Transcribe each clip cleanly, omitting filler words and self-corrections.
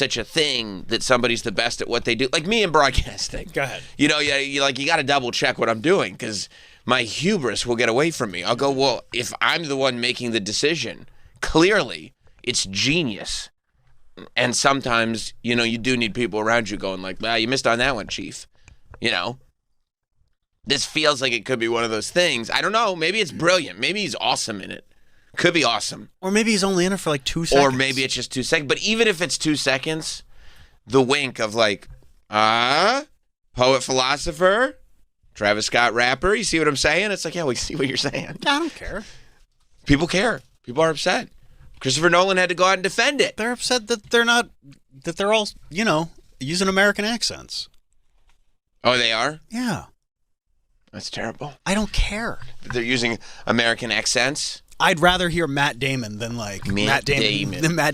such a thing that somebody's the best at what they do. Like me in broadcasting. Go ahead. You got to double check what I'm doing because my hubris will get away from me. I'll go, well, if I'm the one making the decision, clearly it's genius. And sometimes, you do need people around you going like, well, you missed on that one, Chief. This feels like it could be one of those things. I don't know. Maybe it's brilliant. Maybe he's awesome in it. Could be awesome. Or maybe he's only in it for like 2 seconds. Or maybe it's just 2 seconds. But even if it's 2 seconds, the wink of like, poet, philosopher, Travis Scott rapper. You see what I'm saying? It's like, yeah, we see what you're saying. I don't care. People care. People are upset. Christopher Nolan had to go out and defend it. They're upset that they're all, using American accents. Oh, they are? Yeah. That's terrible. I don't care. They're using American accents? I'd rather hear Matt Damon than Matt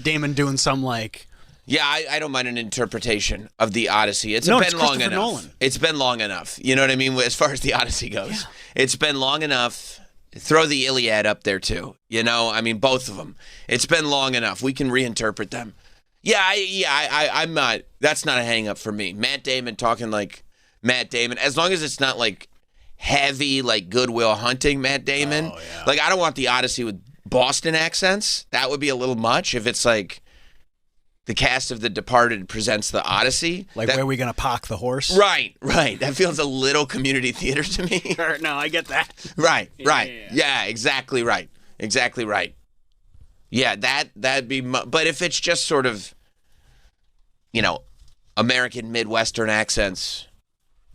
Damon doing some like. Yeah, I don't mind an interpretation of the Odyssey. It's been long enough. Nolan. It's been long enough. You know what I mean? As far as the Odyssey goes, yeah. It's been long enough. Throw the Iliad up there too. Both of them. It's been long enough. We can reinterpret them. I'm not. That's not a hang up for me. Matt Damon talking like Matt Damon, as long as it's not like heavy, like Good Will Hunting Matt Damon. Oh, yeah. Like, I don't want the Odyssey with Boston accents. That would be a little much if it's like the cast of The Departed presents the Odyssey. Like, where are we going to park the horse? Right. That feels a little community theater to me. No, I get that. Right. Yeah, exactly right. Yeah, that'd be... But if it's just sort of, American Midwestern accents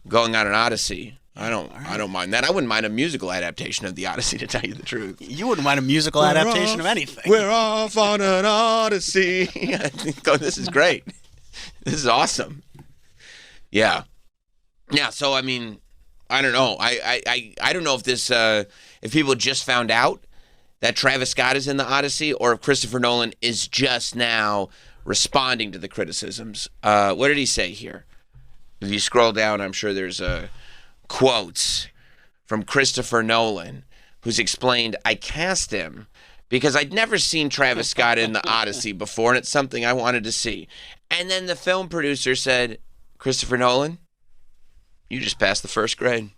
going on an Odyssey... I don't mind that. I wouldn't mind a musical adaptation of the Odyssey, to tell you the truth. You wouldn't mind a musical adaptation of anything. We're off on an Odyssey. I think, this is great. This is awesome. Yeah. So I don't know. I don't know if this if people just found out that Travis Scott is in the Odyssey, or if Christopher Nolan is just now responding to the criticisms. What did he say here? If you scroll down, I'm sure there's quotes from Christopher Nolan, who's explained, I cast him because I'd never seen Travis Scott in the Odyssey before, and it's something I wanted to see. And then the film producer said, Christopher Nolan, you just passed the first grade.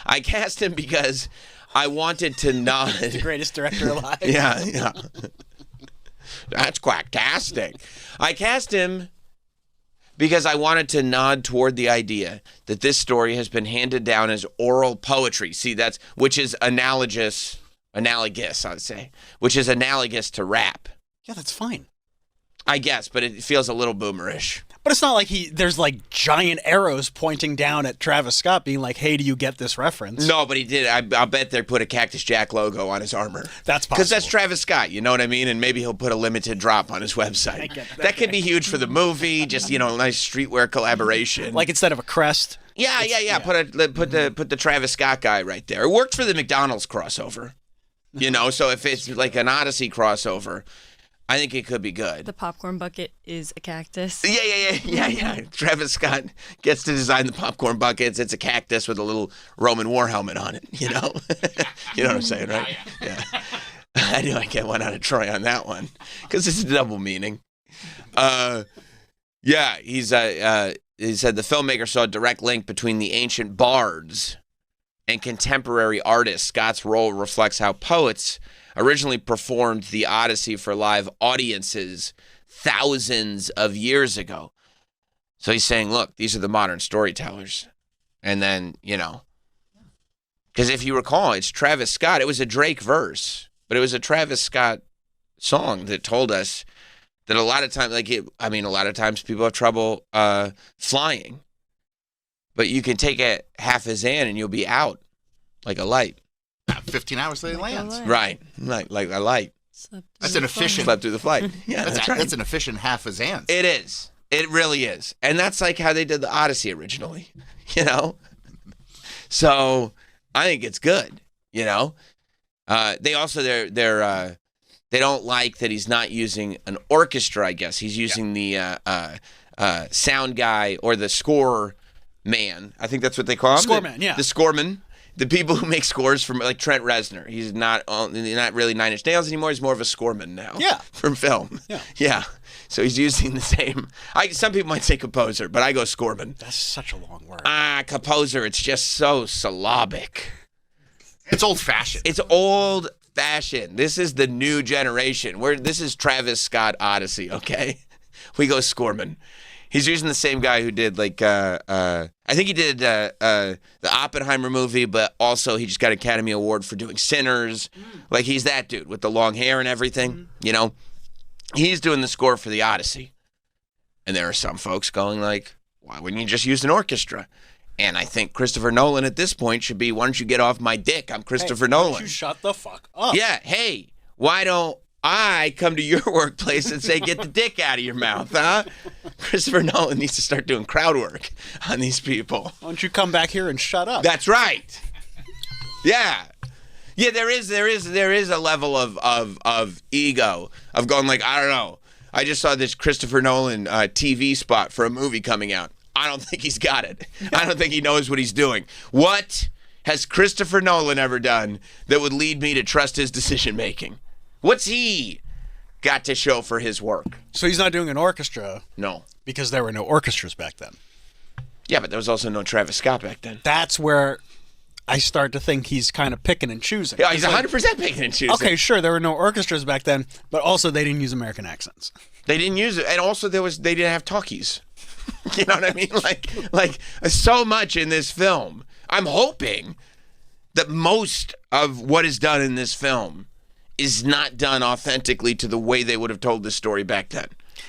I cast him because I wanted to nod. The greatest director alive. Yeah. That's quacktastic. I cast him because I wanted to nod toward the idea that this story has been handed down as oral poetry. See, which is analogous, I'd say, which is analogous to rap. Yeah, that's fine. I guess, but it feels a little boomerish. But it's not like there's like giant arrows pointing down at Travis Scott being like, hey, do you get this reference? No, but he did. I'll bet they put a Cactus Jack logo on his armor. That's possible. Because that's Travis Scott, you know what I mean? And maybe he'll put a limited drop on his website. I get that. That could be huge for the movie, just, a nice streetwear collaboration. Like instead of a crest. Yeah. Put the Travis Scott guy right there. It worked for the McDonald's crossover. So if it's like an Odyssey crossover, I think it could be good. The popcorn bucket is a cactus. Yeah. Travis Scott gets to design the popcorn buckets. It's a cactus with a little Roman war helmet on it, You know what I'm saying, right? Yeah. I knew I'd get one out of Troy on that one because it's a double meaning. He said the filmmaker saw a direct link between the ancient bards and contemporary artists. Scott's role reflects how poets originally performed the Odyssey for live audiences thousands of years ago. So he's saying, look, these are the modern storytellers. And then, because if you recall, it's Travis Scott. It was a Drake verse, but it was a Travis Scott song that told us that a lot of times, a lot of times people have trouble flying. But you can take a half a Xan and you'll be out like a light. 15 hours later lands. Right. Like a light. That's an efficient. Slept through the flight. Yeah, that's right. That's an efficient half a Xan. It is. It really is. And that's like how they did the Odyssey originally, So I think it's good, They also, they don't like that he's not using an orchestra, I guess. He's using the sound guy or the score man. I think that's what they call him. Scoreman, yeah. The scoreman. the people who make scores from like Trent Reznor. He's not really Nine Inch Nails anymore. He's more of a scoreman now. Yeah. From film. Yeah. So he's using the same. Some people might say composer, but I go scoreman. That's such a long word. Composer. It's just so syllabic. It's old-fashioned. It's old-fashioned. This is the new generation. This is Travis Scott Odyssey, okay? We go scoreman. He's using the same guy who did, like, I think he did the Oppenheimer movie, but also he just got an Academy Award for doing Sinners. Like, he's that dude with the long hair and everything, you know? He's doing the score for the Odyssey. And there are some folks going like, why wouldn't you just use an orchestra? And I think Christopher Nolan at this point should be, why don't you get off my dick? I'm Christopher Nolan. Why don't you shut the fuck up? Yeah, hey, why don't I come to your workplace and say, get the dick out of your mouth, huh? Christopher Nolan needs to start doing crowd work on these people. Why don't you come back here and shut up? That's right. Yeah. Yeah, there is a level of ego, of going like, I don't know. I just saw this Christopher Nolan TV spot for a movie coming out. I don't think he's got it. I don't think he knows what he's doing. What has Christopher Nolan ever done that would lead me to trust his decision making? What's he got to show for his work? So he's not doing an orchestra? No. Because there were no orchestras back then. Yeah, but there was also no Travis Scott back then. That's where I start to think he's kind of picking and choosing. Yeah, he's 100% picking and choosing. Okay, sure, there were no orchestras back then, but also they didn't use American accents. They didn't use it, and also they didn't have talkies. You know what I mean? Like so much in this film. I'm hoping that most of what is done in this film is not done authentically to the way they would have told this story back then.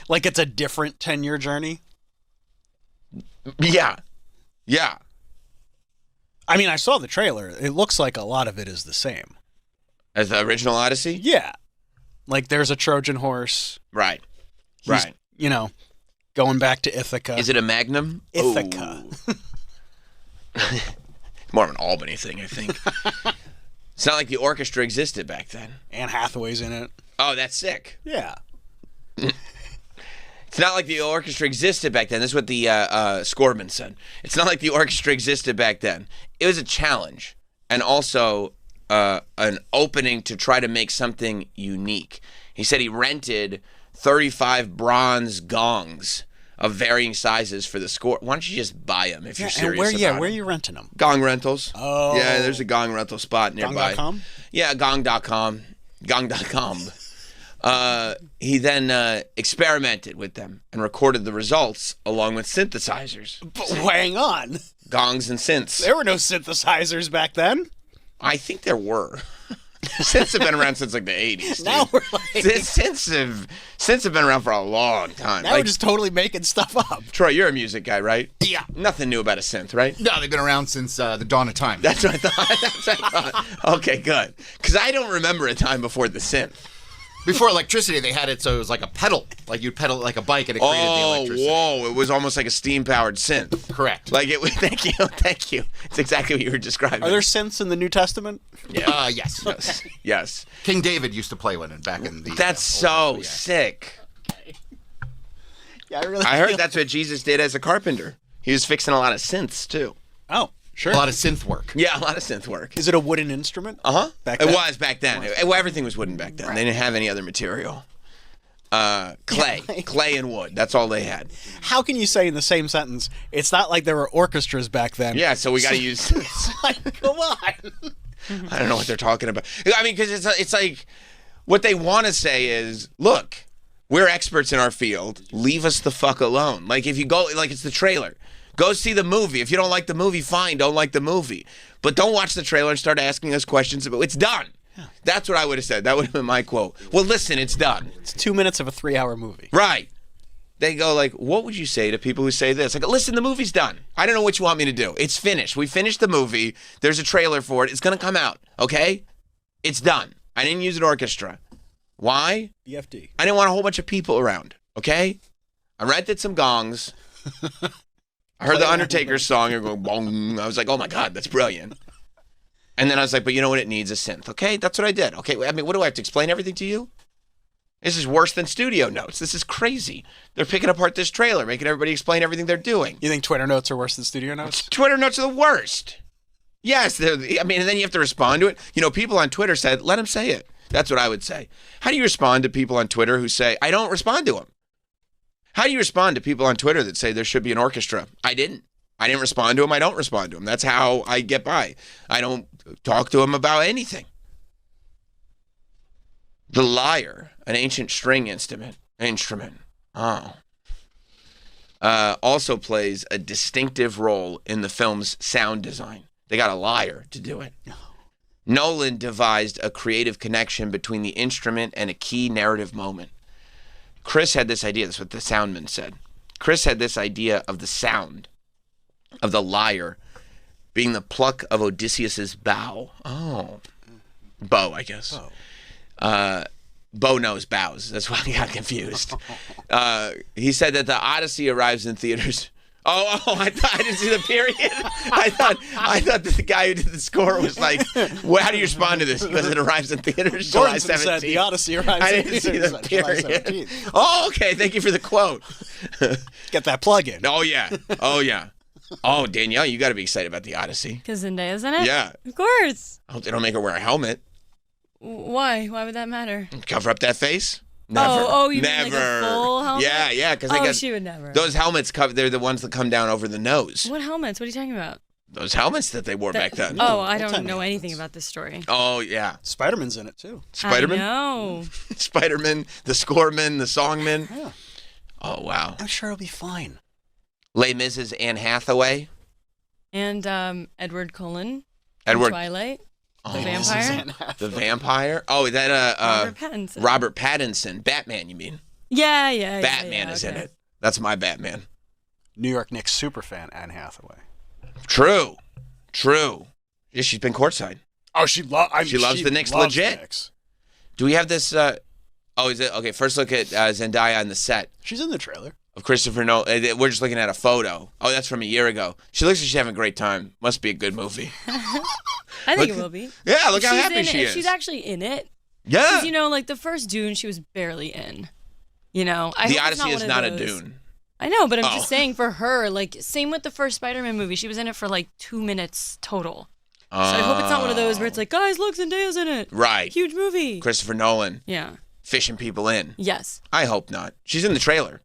Like it's a different 10-year journey? Yeah. Yeah. I mean, I saw the trailer. It looks like a lot of it is the same. As the original Odyssey? Yeah. Like there's a Trojan horse. Right. He's, right. You know, going back to Ithaca. Is it a Magnum? Ithaca. More of an Albany thing, I think. It's not like the orchestra existed back then. Anne Hathaway's in it. Oh, that's sick. Yeah. It's not like the orchestra existed back then. This is what the scoreman said. It's not like the orchestra existed back then. It was a challenge and also an opening to try to make something unique. He said he rented 35 bronze gongs of varying sizes for the score. Why don't you just buy them if you're serious about it? Where are you renting them? Gong rentals. Oh. Yeah, there's a gong rental spot nearby. Gong.com? Yeah, gong.com. Gong.com. He then experimented with them and recorded the results along with synthesizers. But hang on. Gongs and synths. There were no synthesizers back then. I think there were. Synths have been around since like the 80s. Now dude. we're like... Synths have been around for a long time. Now we're just totally making stuff up. Troy, you're a music guy, right? Yeah. Nothing new about a synth, right? No, they've been around since the dawn of time. That's what I thought. That's what I thought. Okay, good. Because I don't remember a time before the synth. Before electricity, they had it so it was like a pedal. Like you'd pedal like a bike and it created the electricity. Oh, whoa. It was almost like a steam-powered synth. Correct. Like it was, thank you. It's exactly what you were describing. Are there synths in the New Testament? Yeah. Yes. Yes. King David used to play one back in the... That's so sick. Yeah, I heard that's what Jesus did as a carpenter. He was fixing a lot of synths, too. Oh, sure. A lot of synth work. Yeah, a lot of synth work. Is it a wooden instrument? Uh-huh. Back it then? was back then. Well, everything was wooden back then. Right. They didn't have any other material. Clay and wood. That's all they had. How can you say in the same sentence, it's not like there were orchestras back then? Yeah, so we got to use... Like, come on. I don't know what they're talking about. I mean, because it's like, what they want to say is, look, we're experts in our field. Leave us the fuck alone. Like, if you go, like, it's the trailer. Go see the movie. If you don't like the movie, fine, don't like the movie. But don't watch the trailer and start asking us questions about it's done. Yeah. That's what I would have said. That would have been my quote. Well, listen, it's done. It's 2 minutes of a 3-hour movie. Right. They go like, what would you say to people who say this? Like, listen, the movie's done. I don't know what you want me to do. It's finished. We finished the movie. There's a trailer for it. It's going to come out, okay? It's done. I didn't use an orchestra. Why? BFD. I didn't want a whole bunch of people around, okay? I rented some gongs. I heard the Undertaker song and go bong. I was like, oh my God, that's brilliant. And then I was like, but you know what? It needs a synth. Okay, that's what I did. Okay, I mean, what do I have to explain everything to you? This is worse than studio notes. This is crazy. They're picking apart this trailer, making everybody explain everything they're doing. You think Twitter notes are worse than studio notes? Twitter notes are the worst. Yes, I mean, and then you have to respond to it. You know, people on Twitter said, let him say it. That's what I would say. How do you respond to people on Twitter who say, I don't respond to them? How do you respond to people on Twitter that say there should be an orchestra? I didn't respond to them. I don't respond to them. That's how I get by. I don't talk to them about anything. The lyre, an ancient string instrument. Also plays a distinctive role in the film's sound design. They got a lyre to do it. Nolan devised a creative connection between the instrument and a key narrative moment. Chris had this idea. That's what the soundman said. Chris had this idea of the sound of the lyre being the pluck of Odysseus's bow. Oh. Bow, I guess. Bo knows bows. That's why I got confused. He said that the Odyssey arrives in theaters. Oh! I didn't see the period. I thought that the guy who did the score was like, well, "How do you respond to this?" Because it arrives in theaters July 17th. Said the Odyssey arrives. I didn't see the period. Oh, okay. Thank you for the quote. Get that plug in. Oh yeah. Oh, Danielle, you got to be excited about the Odyssey. Because Zendaya's in it? Yeah. Of course. I hope they don't make her wear a helmet. Why? Why would that matter? Cover up that face. Never. You mean like a full helmet? Yeah, because she would never. Those helmets they're the ones that come down over the nose. What helmets? What are you talking about? Those helmets that they wore back then. Oh, I don't know anything about this story. Oh yeah, Spider-Man's in it too. Spider-Man. No. Spider-Man, the Scoreman, the Songman. Yeah. Oh wow. I'm sure it'll be fine. Les Mis's Anne Hathaway. And Edward Cullen. Edward. Twilight. Oh, The vampire. The vampire. Oh, is that Robert Pattinson. Robert Pattinson. Batman, you mean? Yeah. Batman is in it. That's my Batman. New York Knicks superfan Anne Hathaway. True. Yeah, she's been courtside. Oh, she loves the Knicks loves legit. The Knicks. Do we have this? Is it okay? First, look at Zendaya on the set She's in the trailer. of Christopher Nolan. We're just looking at a photo. Oh, that's from a year ago. She looks like she's having a great time. Must be a good movie. I think it will be. Yeah, look how She's happy in she it. is. She's actually in it. Yeah. Because, like the first Dune, she was barely in. I The hope it's Odyssey is one not of a those. Dune. I know, but I'm just saying for her, like, same with the first Spider-Man movie. She was in it for like 2 minutes total. So I hope it's not one of those where it's like, guys, look, Zendaya's in it. Right. Huge movie. Christopher Nolan Yeah. fishing people in. Yes. I hope not. She's in the trailer.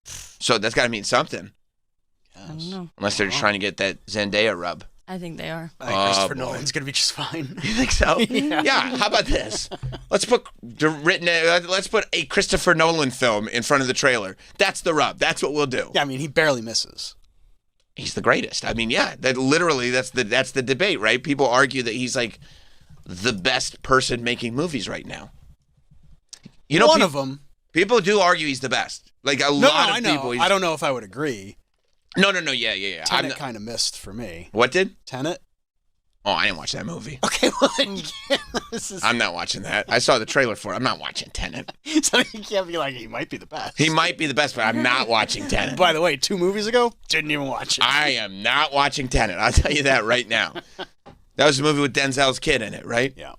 So that's got to mean something. I don't know. Unless they're just trying to get that Zendaya rub. I think they are. I think Christopher boy. Nolan's gonna be just fine. You think so? Yeah. How about this? Let's put a Christopher Nolan film in front of the trailer. That's the rub. That's what we'll do. Yeah, I mean he barely misses. He's the greatest. I mean, yeah. That's the debate, right? People argue that he's like the best person making movies right now. One of them. People do argue he's the best. Like a lot of I know. people. I don't know if I would agree. No. Yeah. Tenet kind of missed for me. What did? Tenet? Oh, I didn't watch that movie. Okay, well, this is... I'm not watching that. I saw the trailer for it. I'm not watching Tenet. So you can't be like, he might be the best. He might be the best, but I'm not watching Tenet. By the way, 2 movies ago, didn't even watch it. I am not watching Tenet. I'll tell you that right now. That was a movie with Denzel's kid in it, right? Yeah.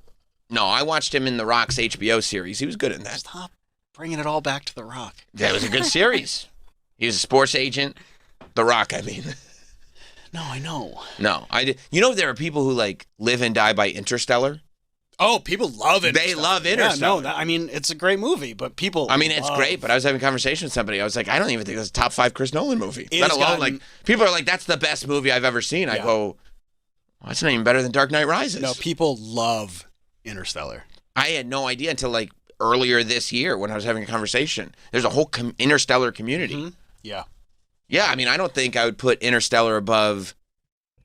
No, I watched him in The Rock's HBO series. He was good in that. Stop bringing it all back to The Rock. That was a good series. He was a sports agent. The Rock, I mean. No, I know. No, I did. You know, there are people who like live and die by Interstellar. Oh, people love it. They love Interstellar. Yeah, no, I mean, it's a great movie, but people. I mean, it's great, but I was having a conversation with somebody. I was like, I don't even think that's a top 5 Chris Nolan movie. Let alone, like, people are like, that's the best movie I've ever seen. I go, well, that's not even better than Dark Knight Rises. No, people love Interstellar. I had no idea until like earlier this year when I was having a conversation. There's a whole Interstellar community. Mm-hmm. Yeah. Yeah, I mean, I don't think I would put Interstellar above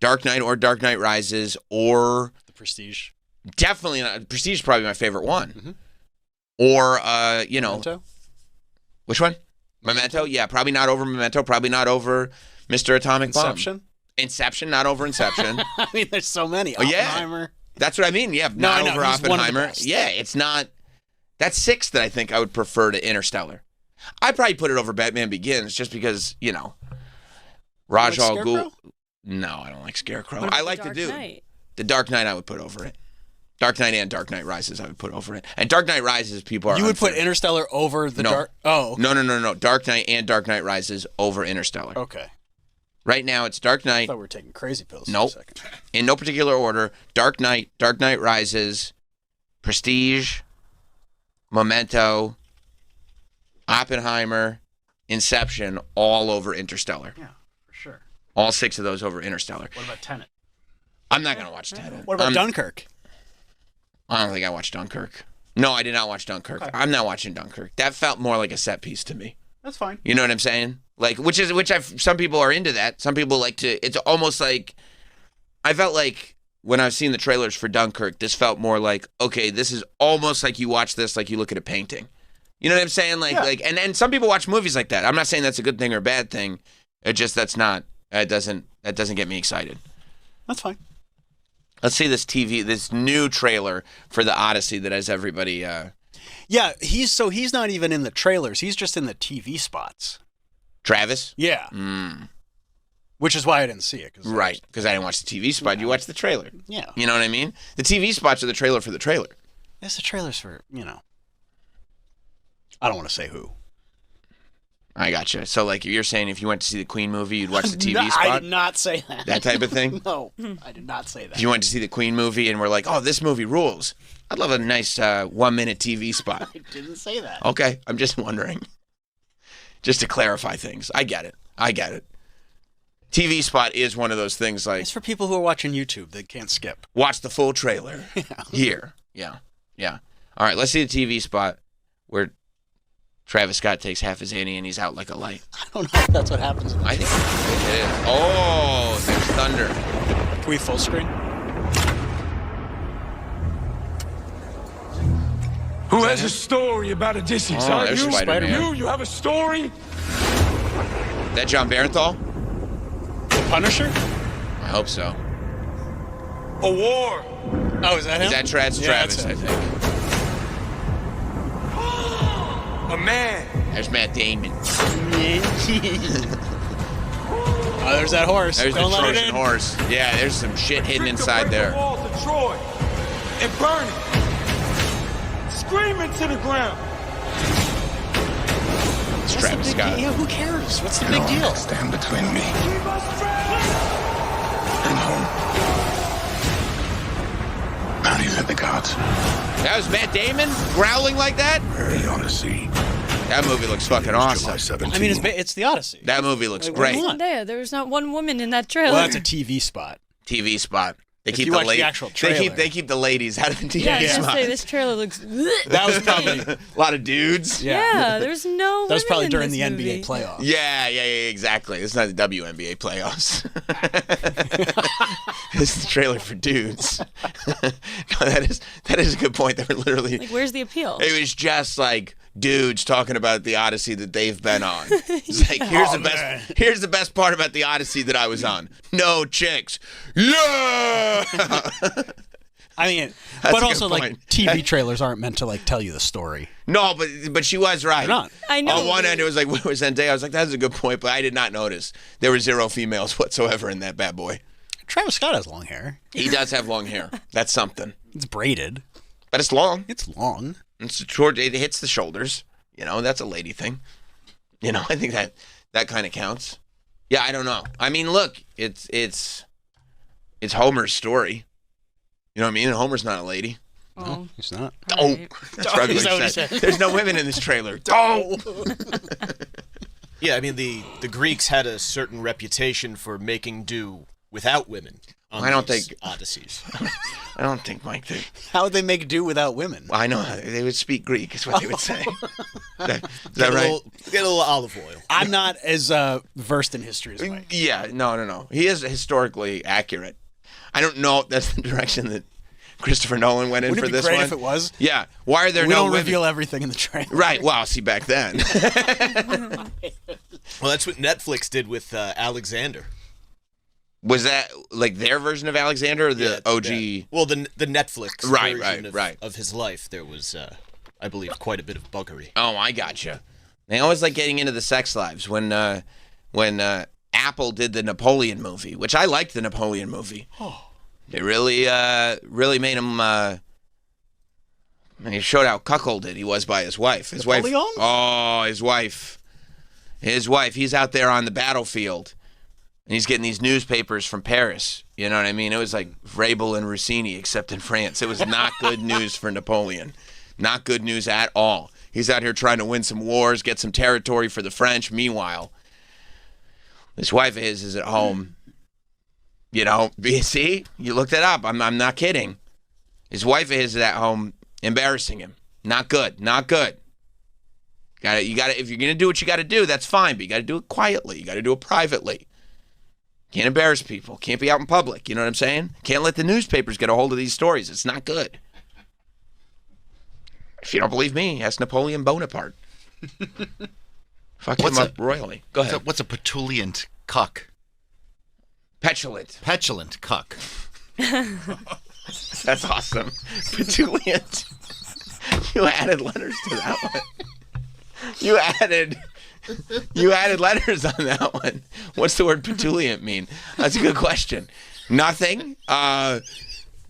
Dark Knight or Dark Knight Rises or The Prestige. Definitely not. Prestige is probably my favorite one. Mm-hmm. Or Memento? Which one? Memento? Yeah, probably not over Memento. Probably not over Mr. Atomic Inception? Bomb. Inception, not over Inception. I mean, there's so many. Oh, yeah. Oppenheimer. That's what I mean. Yeah, No, not I know. over He's one of the Oppenheimer. best. Yeah, it's not. That's 6 that I think I would prefer to Interstellar. I'd probably put it over Batman Begins just because, Raj Al Ghul. Scarecrow? No, I don't like Scarecrow. What about I like The the Dark dude. Knight? The Dark Knight I would put over it. Dark Knight and Dark Knight Rises I would put over it. And Dark Knight Rises people are You would unfair. put Interstellar over the No. Dark... Oh. No. Dark Knight and Dark Knight Rises over Interstellar. Okay. Right now, it's Dark I Knight. thought we were taking crazy pills Nope. for a second. In no particular order, Dark Knight Rises, Prestige, Memento, Oppenheimer, Inception, all over Interstellar. Yeah, for sure. All 6 of those over Interstellar. What about Tenet? I'm not going to watch Tenet. What about Dunkirk? I don't think I watched Dunkirk. No, I did not watch Dunkirk. Okay. I'm not watching Dunkirk. That felt more like a set piece to me. That's fine. You know what I'm saying? Like, some people are into that. Some people like to. It's almost like I felt like when I've seen the trailers for Dunkirk, this felt more like, okay, this is almost like you watch this like you look at a painting. You know what I'm saying? And some people watch movies like that. I'm not saying that's a good thing or a bad thing. It just that doesn't get me excited. That's fine. Let's see this new trailer for the Odyssey that has everybody. Yeah, he's not even in the trailers. He's just in the TV spots. Travis? Yeah. Which is why I didn't see it. Right, because I didn't watch the TV spot. You watched the trailer. Yeah. You know what I mean? The TV spots are the trailer for the trailer. It's the trailers for, I don't want to say who. I gotcha. So, like, you're saying if you went to see the Queen movie, you'd watch the TV spot? I did not say that. That type of thing? No, I did not say that. If you went to see the Queen movie and were like, oh, this movie rules, I'd love a nice 1-minute TV spot. I didn't say that. Okay, I'm just wondering. Just to clarify things. I get it. TV spot is one of those things like... It's for people who are watching YouTube that can't skip. Watch the full trailer. Here. Yeah. All right, let's see the TV spot where Travis Scott takes half his Annie and he's out like a light. I don't know if that's what happens in the I think it is. Oh, there's thunder. Can we full screen? Who has a story about Odysseus? Oh, there's you? Spider-Man. You have a story? That John Barenthal? The Punisher? I hope so. A war. Oh, is that him? Is that Travis? Yeah, Travis, that's I him. think. A man. There's Matt Damon. Oh, there's that horse. There's Don't the let it Trojan in. horse. Yeah, there's some shit hidden Quick to inside break there. The walls of Troy and burn it. Screaming to the ground. It's What's Travis the big Scott. deal? Who cares? What's the big deal? Stand between me We must travel. and home. Bounty for the gods. That was Matt Damon growling like that? The Odyssey. That movie looks fucking July awesome. 17th. I mean, it's the Odyssey. That movie looks Like, what do great. you want? There was not one woman in that trailer. Well, that's a TV spot. TV spot. They If keep you the watch the ladies. actual trailer. They keep the ladies out of the TV yeah, I was gonna spot. say this trailer looks. That was probably A lot of dudes. Yeah, there's no. That was women probably in during this the movie. NBA playoffs. Yeah, exactly. It's not the WNBA playoffs. It's the trailer for dudes. No, that is a good point. They were literally. Like, where's the appeal? It was just like dudes talking about the Odyssey that they've been on. It's like here's the best part about the Odyssey that I was on. No chicks. Yeah. I mean, That's but a also good like point. TV trailers aren't meant to like tell you the story. No, but she was right. They're not. I know. On one end, it was like, where was Zendaya? I was like, that's a good point, but I did not notice. There were 0 females whatsoever in that bad boy. Travis Scott has long hair. He does have long hair. That's something. It's braided. But it's long. It's long. It's short. It hits the shoulders. You know, that's a lady thing. You know, I think that kind of counts. Yeah, I don't know. I mean, look, it's Homer's story. You know what I mean? And Homer's not a lady. No, he's not. Oh, Right. that's probably Is that what what he he said. said? There's no women in this trailer. Oh. Yeah, I mean, the Greeks had a certain reputation for making do without women on I don't these think- Odysseys. I don't think, Mike. How would they make do without women? I know they would speak Greek. Is what they would say. Is that Get a right? little olive oil. I'm not as versed in history as Mike. Yeah, no. He is historically accurate. I don't know if that's the direction that Christopher Nolan went in Wouldn't for it be this great one. if it was? Yeah. Why are there We no don't women? reveal everything in the trailer. Right. Well, see, back then. Well, that's what Netflix did with Alexander. Was that like their version of Alexander or the Yeah, OG? yeah. Well, the Netflix Right, version right. of his life, there was, I believe, quite a bit of buggery. Oh, I gotcha. They always like getting into the sex lives. When Apple did the Napoleon movie, which I liked the Napoleon movie. Oh. They really made him. And he showed how cuckolded he was by his wife. His Napoleon? wife. Oh, his wife. His wife. He's out there on the battlefield. And he's getting these newspapers from Paris. You know what I mean? It was like Vrabel and Rossini, except in France. It was not good news for Napoleon. Not good news at all. He's out here trying to win some wars, get some territory for the French. Meanwhile, this wife of his is at home. You know, see? You looked it up. I'm not kidding. His wife of his is at home embarrassing him. Not good. Not good. You got to. If you're going to do what you got to do, that's fine. But you got to do it quietly. You got to do it privately. Can't embarrass people. Can't be out in public. You know what I'm saying? Can't let the newspapers get a hold of these stories. It's not good. If you don't believe me, ask Napoleon Bonaparte. Fuck him up royally. Go ahead. What's a petulant cuck? Petulant. Petulant cuck. That's awesome. Petulant. You added letters to that one. You added letters on that one. What's the word petulant mean? That's a good question. Nothing.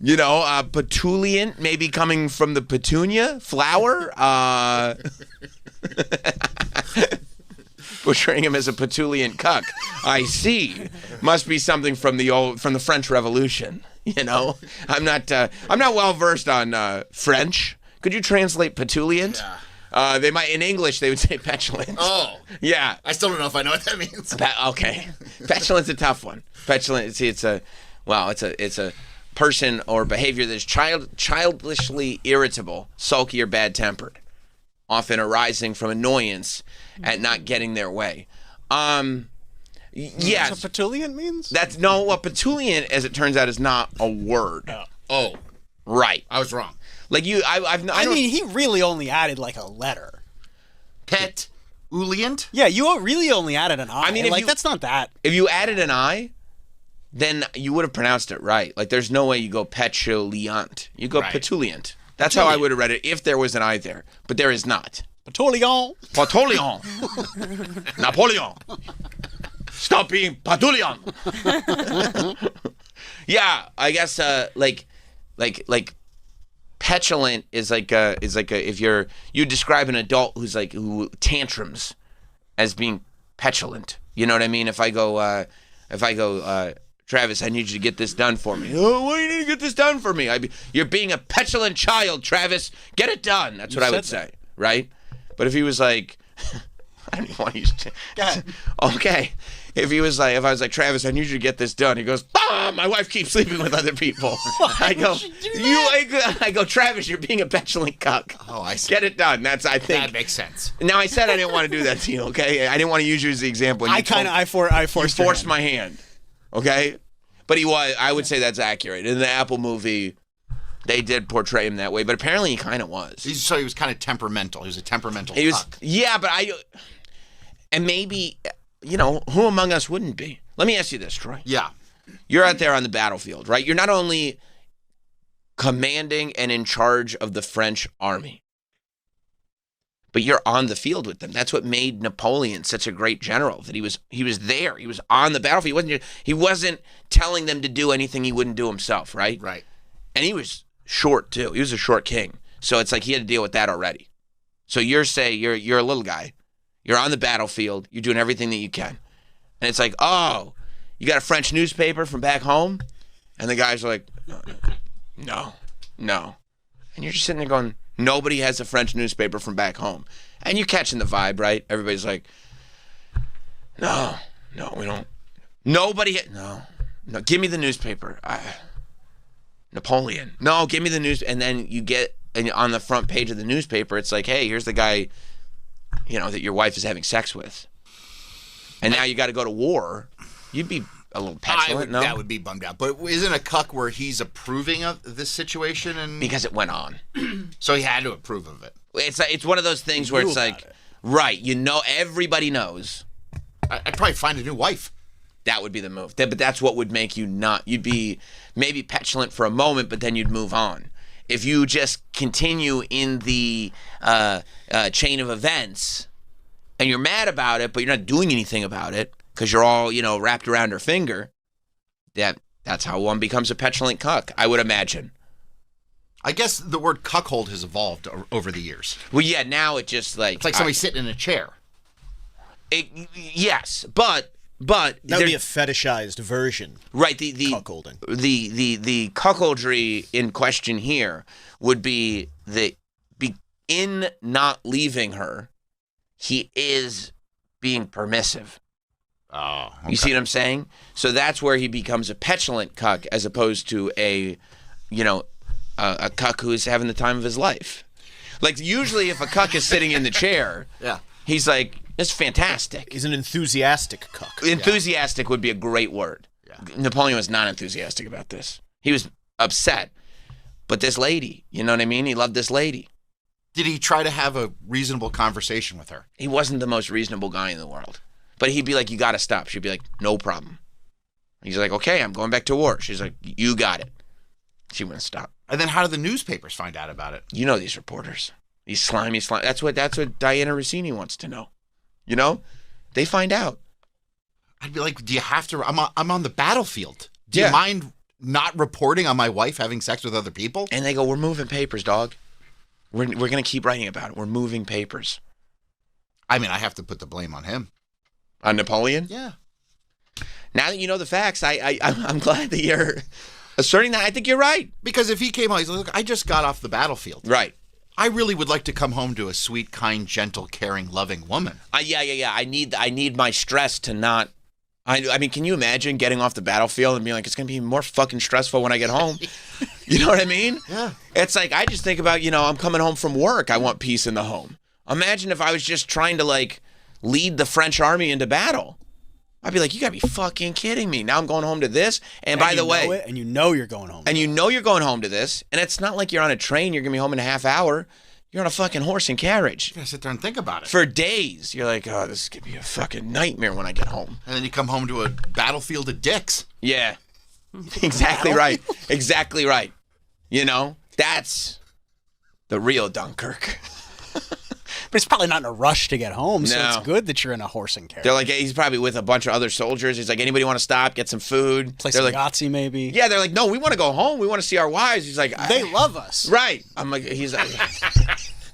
Petulant maybe coming from the petunia flower. Portraying him as a petulant cuck. I see. Must be something from the French Revolution. You know, I'm not well versed on French. Could you translate petulant? Yeah. They might in English they would say petulant. Oh, yeah. I still don't know if I know what that means. Okay, petulant's a tough one. Petulant. See, it's a person or behavior that's childishly irritable, sulky, or bad-tempered, often arising from annoyance at not getting their way. Yes. That's what petulant means? What petulant, as it turns out, is not a word. Oh, right. I was wrong. Like I mean, he really only added like a letter. Petulant? Yeah, you really only added an I. I mean, that's not that. If you added an I, then you would have pronounced it right. Like, there's no way you go petulant. You go petulant. That's how I would have read it if there was an I there. But there is not. Napoleon. Napoleon. Stop being petulant. Yeah, I guess like petulant is like if you describe an adult who tantrums as being petulant. You know what I mean? If I go Travis, I need you to get this done for me. Oh, why do you need to get this done for me? You're being a petulant child, Travis. Get it done. That's what I would say, right? But if he was like, I don't even want to use. Okay. If I was like, Travis, I need you to get this done. He goes, my wife keeps sleeping with other people. I go, Travis, you're being a petulant cuck. Oh, I see. Get it done. I think that makes sense. Now, I said I didn't want to do that to you, okay? I didn't want to use you as the example. I forced my hand, okay? But I would say that's accurate. In the Apple movie, they did portray him that way, but apparently he kind of was. So he was kind of temperamental. He was a temperamental cuck. Yeah, but and maybe, who among us wouldn't be? Let me ask you this, Troy. Yeah. You're out there on the battlefield, right? You're not only commanding and in charge of the French army, but you're on the field with them. That's what made Napoleon such a great general, that he was there. He was on the battlefield. He wasn't telling them to do anything he wouldn't do himself, right? Right. And he was short, too. He was a short king. So it's like he had to deal with that already. So you're a little guy. You're on the battlefield. You're doing everything that you can. And it's like, oh, you got a French newspaper from back home? And the guys are like, no. And you're just sitting there going, nobody has a French newspaper from back home. And you're catching the vibe, right? Everybody's like, no, we don't. Nobody, no, give me the newspaper. Napoleon. No, give me the news. And then you get on the front page of the newspaper, it's like, hey, here's the guy, that your wife is having sex with. And now you got to go to war. You'd be a little petulant, no? That would be bummed out. But isn't a cuck where he's approving of this situation? Because it went on. So he had to approve of it. It's one of those things where it's like, right, everybody knows. I'd probably find a new wife. That would be the move. But that's what would make you you'd be maybe petulant for a moment, but then you'd move on. If you just continue in the chain of events and you're mad about it, but you're not doing anything about it because you're all, wrapped around her finger, that's how one becomes a petulant cuck, I would imagine. I guess the word cuckold has evolved over the years. Well, yeah, now it just like... It's like somebody sitting in a chair. Yes, but But That would be a fetishized version. right. The Cuckolding. the cuckoldry in question here would be in not leaving her, he is being permissive. Oh, okay. You see what I'm saying? So that's where he becomes a petulant cuck as opposed to a cuck who is having the time of his life. Like usually if a cuck is sitting in the chair, Yeah. he's like, it's fantastic. He's an enthusiastic cuck. Enthusiastic would be a great word. Yeah. Napoleon was not enthusiastic about this. He was upset. But this lady, you know what I mean? He loved this lady. Did he try to have a reasonable conversation with her? He wasn't the most reasonable guy in the world. But he'd be like, you got to stop. She'd be like, no problem. He's like, okay, I'm going back to war. She's like, you got it. She wouldn't stop. And then how did the newspapers find out about it? You know these reporters. These slimy. That's what Diana Rossini wants to know. You know? They find out. I'd be like, do you have to? I'm on the battlefield. Do Yeah. you mind not reporting on my wife having sex with other people? And they go, we're moving papers, dog. We're going to keep writing about it. We're moving papers. I mean, I have to put the blame on him. On Napoleon? Yeah. Now that you know the facts, I'm glad that you're asserting that. I think you're right. Because if he came out, he's like, look, I just got off the battlefield. Right. I really would like to come home to a sweet, kind, gentle, caring, loving woman. Yeah. I need my stress to not. I mean, can you imagine getting off the battlefield and being like, it's going to be more fucking stressful when I get home? You know what I mean? Yeah. It's like, I just think about, I'm coming home from work. I want peace in the home. Imagine if I was just trying to, like, lead the French army into battle. I'd be like, you got to be fucking kidding me. Now I'm going home to this. And by the way. And you know you're going home. And you know you're going home to this. And it's not like you're on a train. You're going to be home in a half hour. You're on a fucking horse and carriage. You gotta sit there and think about it. For days. You're like, oh, this is going to be a fucking nightmare when I get home. And then you come home to a battlefield of dicks. Yeah. Exactly right. Exactly right. That's the real Dunkirk. But he's probably not in a rush to get home, so No. it's good that you're in a horse and carriage. They're like, he's probably with a bunch of other soldiers. He's like, anybody want to stop, get some food? Play They're some like, Yahtzee, maybe. yeah, they're like, no, we want to go home. We want to see our wives. He's like, They love us. right. I'm like, he's like,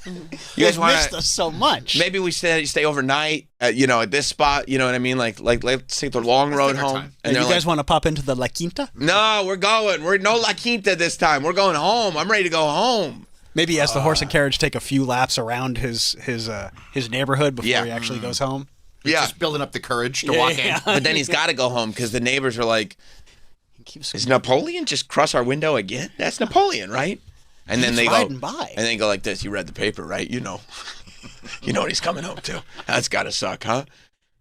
you They've guys want missed us so much. maybe we stay overnight, at this spot. You know what I mean? Like let's take the long road take our home. time. And you they're guys like, want to pop into the La Quinta? no, we're going. We're no La Quinta this time. We're going home. I'm ready to go home. Maybe he has the horse and carriage take a few laps around his neighborhood before Yeah. he actually goes home. Yeah. Just building up the courage to walk in. But then he's got to go home because the neighbors are like, He keeps is Napoleon just cross our window again? That's Napoleon, right? And then they go, riding by. and they go like this. You read the paper, right? You know what he's coming home to. That's got to suck, huh?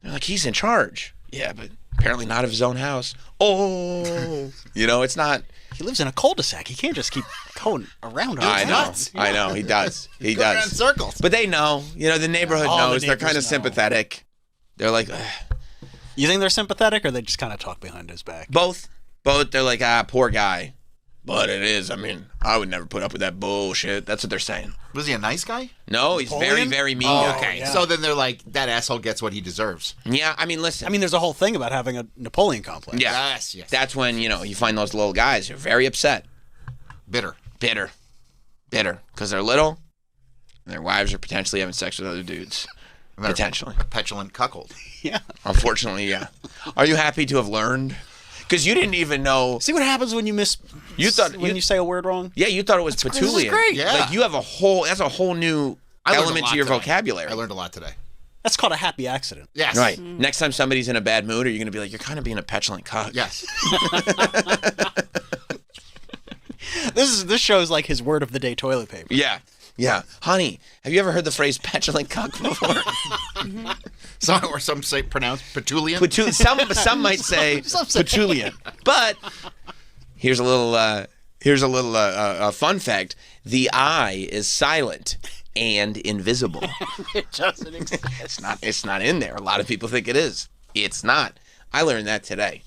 They're like, he's in charge. Yeah, but apparently not of his own house. Oh, it's not. He lives in a cul-de-sac. He can't just keep going around. I know. nuts. I know. He does. He Go around in does. circles. But they know. The neighborhood All the knows. They're kind of neighbors know. sympathetic. They're like, ugh. You think they're sympathetic, or they just kind of talk behind his back? Both. They're like, poor guy. But it is. I mean, I would never put up with that bullshit. That's what they're saying. Was he a nice guy? No, he's very, Napoleon? very mean Oh, guy. okay. yeah. So then they're like, that asshole gets what he deserves. Yeah, I mean, listen. I mean, there's a whole thing about having a Napoleon complex. yeah. Yes, yes. That's when, you find those little guys who are very upset. Bitter. Bitter. Because they're little, and their wives are potentially having sex with other dudes. And they're Potentially. A petulant cuckold. Yeah. Unfortunately, yeah. Are you happy to have learned? Because you didn't even know. See what happens when you You thought you say a word wrong? Yeah, you thought it was Petulian. great. Yeah. Like you have that's a whole new I learned a element lot to your today. vocabulary. I learned a lot today. That's called a happy accident. Yes. Right. Next time somebody's in a bad mood, are you going to be like, you're kind of being a petulant cock? Yes. This shows like his word of the day toilet paper. Yeah. Yeah. Honey, have you ever heard the phrase petulant cock before? Some say pronounced petulian. Some might say petulian. But here's a little fun fact. The I is silent and invisible. It doesn't exist. It's not in there. A lot of people think it is. It's not. I learned that today.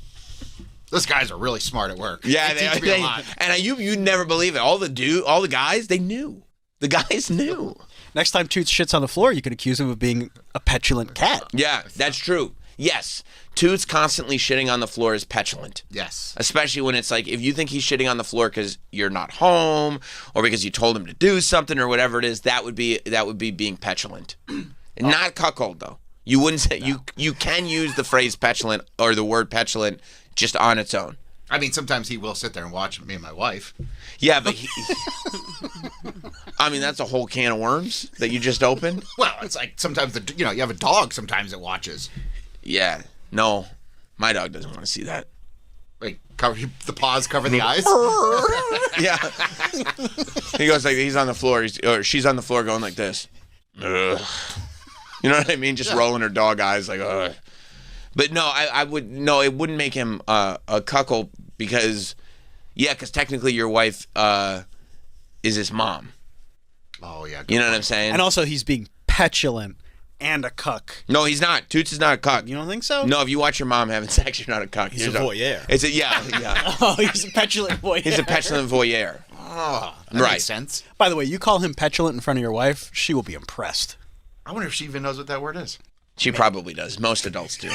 Those guys are really smart at work. Yeah, they teach me a lot. and you never believe it. All the guys, they knew. The guys knew. Next time Toots shits on the floor, you could accuse him of being a petulant cat. Yeah, that's true. Yes, Toots constantly shitting on the floor is petulant. Yes. Especially when it's like, if you think he's shitting on the floor because you're not home or because you told him to do something or whatever it is, that would be being petulant. Not cuckold though. You wouldn't say you can use the phrase petulant or the word petulant just on its own. I mean, sometimes he will sit there and watch me and my wife. Yeah, but I mean, that's a whole can of worms that you just opened. Well, it's like sometimes you have a dog. Sometimes it watches. Yeah, no, my dog doesn't want to see that. Like the paws cover the eyes. Yeah, he goes like he's on the floor, or she's on the floor going like this. Ugh. You know what I mean? Just rolling her dog eyes like, ugh. But no, I would no. It wouldn't make him a cuckold because technically your wife is his mom. Oh yeah, you know what I'm saying? And also he's being petulant and a cuck. No, he's not. Toots is not a cuck. You don't think so? No, if you watch your mom having sex, you're not a cuck. He's a voyeur. It's yeah. Oh, he's a petulant voyeur. He's a petulant voyeur. Oh, that Right. makes sense. By the way, you call him petulant in front of your wife, she will be impressed. I wonder if she even knows what that word is. She probably does. Most adults do.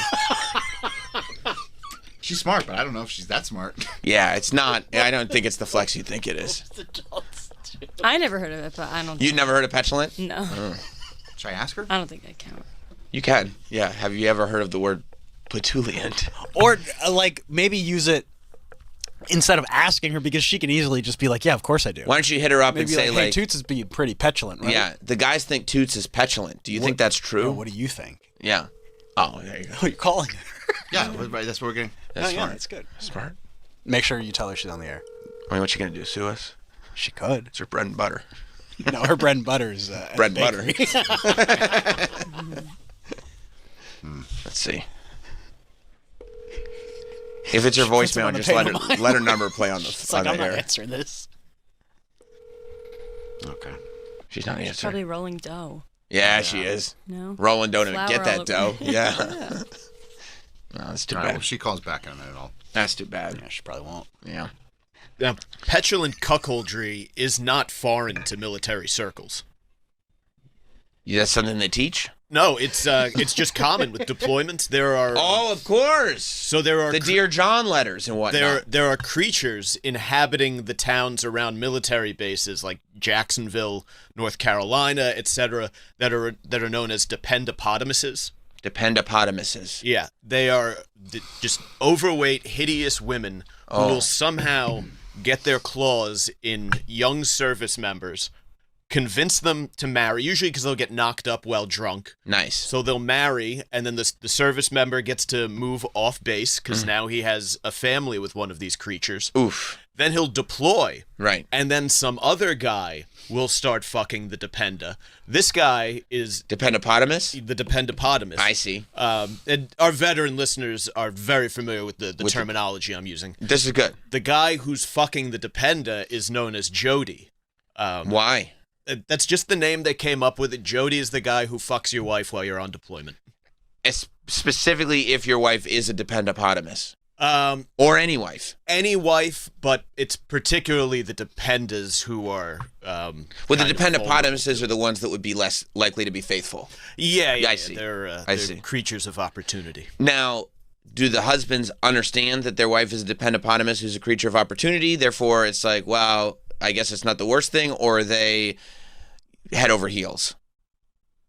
She's smart, but I don't know if she's that smart. Yeah, it's not. I don't think it's the flex you think it is. I never heard of it, but I don't. You never heard of petulant? No, Should I ask her? I don't think I count. You can. Yeah. Have you ever heard of the word petulant? Or like maybe use it instead of asking her because she can easily just be like, yeah, of course I do. Why don't you hit her up Maybe and say like, hey, Toots is being pretty petulant, right? yeah, the guys think Toots is petulant. Do you think that's true? Yeah, what do you think? Yeah. Oh, there you go. Oh, you're calling her. Yeah, right, that's what we're getting. That's Oh, yeah, smart. that's good. Smart. Make sure you tell her she's on the air. I mean, what you gonna do? Sue us? She could. It's her bread and butter. No, her bread and butter is at Bread the and bakery. Let's see. If it's her puts him voicemail, on the just panel. let her number play on the It's on like, I'm the not air. answering this. Okay. She's not She's answering. probably rolling dough. Yeah, she is. No. Rolling don't even Flour get all that over dough. me. Yeah. No, that's too All right, bad. well, if she calls back in a minute, That's too bad. Yeah, she probably won't. Yeah. Now, petulant cuckoldry is not foreign to military circles. Yeah, that's something they teach? No, it's just common with deployments. There are Oh, of course. so there are The Dear John letters and whatnot. there are creatures inhabiting the towns around military bases like Jacksonville, North Carolina, etc. that are known as dependopotamuses. Dependopotamuses. Yeah, they are just overweight, hideous women who will somehow get their claws in young service members, convince them to marry, usually because they'll get knocked up while drunk. Nice. So they'll marry, and then the service member gets to move off base because now he has a family with one of these creatures. Oof. Then he'll deploy, Right. and then some other guy will start fucking the dependa. This guy is Dependopotamus? the dependopotamus. I see. And our veteran listeners are very familiar with the terminology I'm using. This is good. The guy who's fucking the dependa is known as Jody. Why? That's just the name they came up with. Jody is the guy who fucks your wife while you're on deployment. Specifically if your wife is a dependopotamus. Um, Or any wife. any wife, but it's particularly the dependas who are. Well, the kind of dependopotamuses are the ones that would be less likely to be faithful. Yeah, I see. They're I see. creatures of opportunity. Now, do the husbands understand that their wife is a dependopotamus who's a creature of opportunity? Therefore, it's like, wow, I guess it's not the worst thing, or are they head over heels?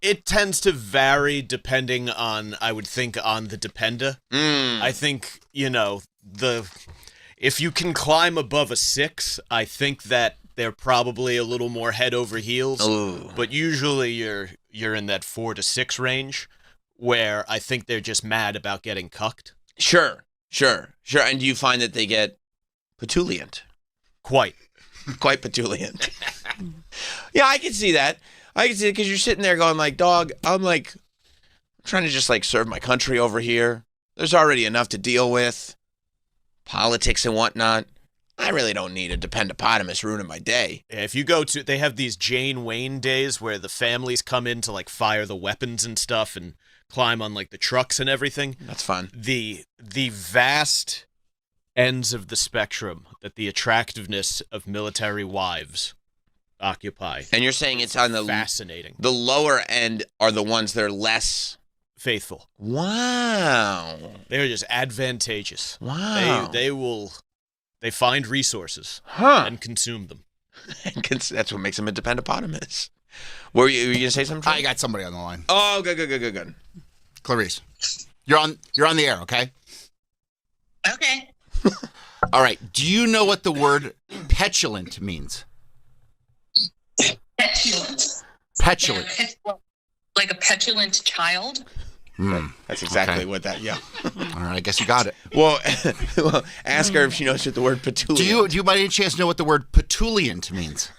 It tends to vary depending on, I would think, on the dependa. I think, if you can climb above a 6, I think that they're probably a little more head over heels. Ooh. But usually you're in that 4 to 6 range, where I think they're just mad about getting cucked. Sure. And do you find that they get petulant? Quite. Quite petulant. Yeah, I can see that. I can see it because you're sitting there going like, dog, I'm trying to just serve my country over here. There's already enough to deal with. Politics and whatnot. I really don't need a dependopotamus ruining my day. Yeah, if you go to, they have these Jane Wayne days where the families come in to fire the weapons and stuff and climb on the trucks and everything. That's fun. The vast ends of the spectrum that the attractiveness of military wives occupy. And you're saying it's on the fascinating. The lower end are the ones that are less Faithful. Wow. They're just advantageous. Wow. They find resources and consume them. That's what makes them a dependopotamus. Were you going to say something? I got somebody on the line. Oh, good. Clarice, you're on the air, okay? Okay. All right. Do you know what the word petulant means? Petulant. Petulant. Like a petulant child? That's exactly what that. Yeah. All right. I guess you got it. Well, ask her if she knows what the word petulant. Do you by any chance know what the word petulant means?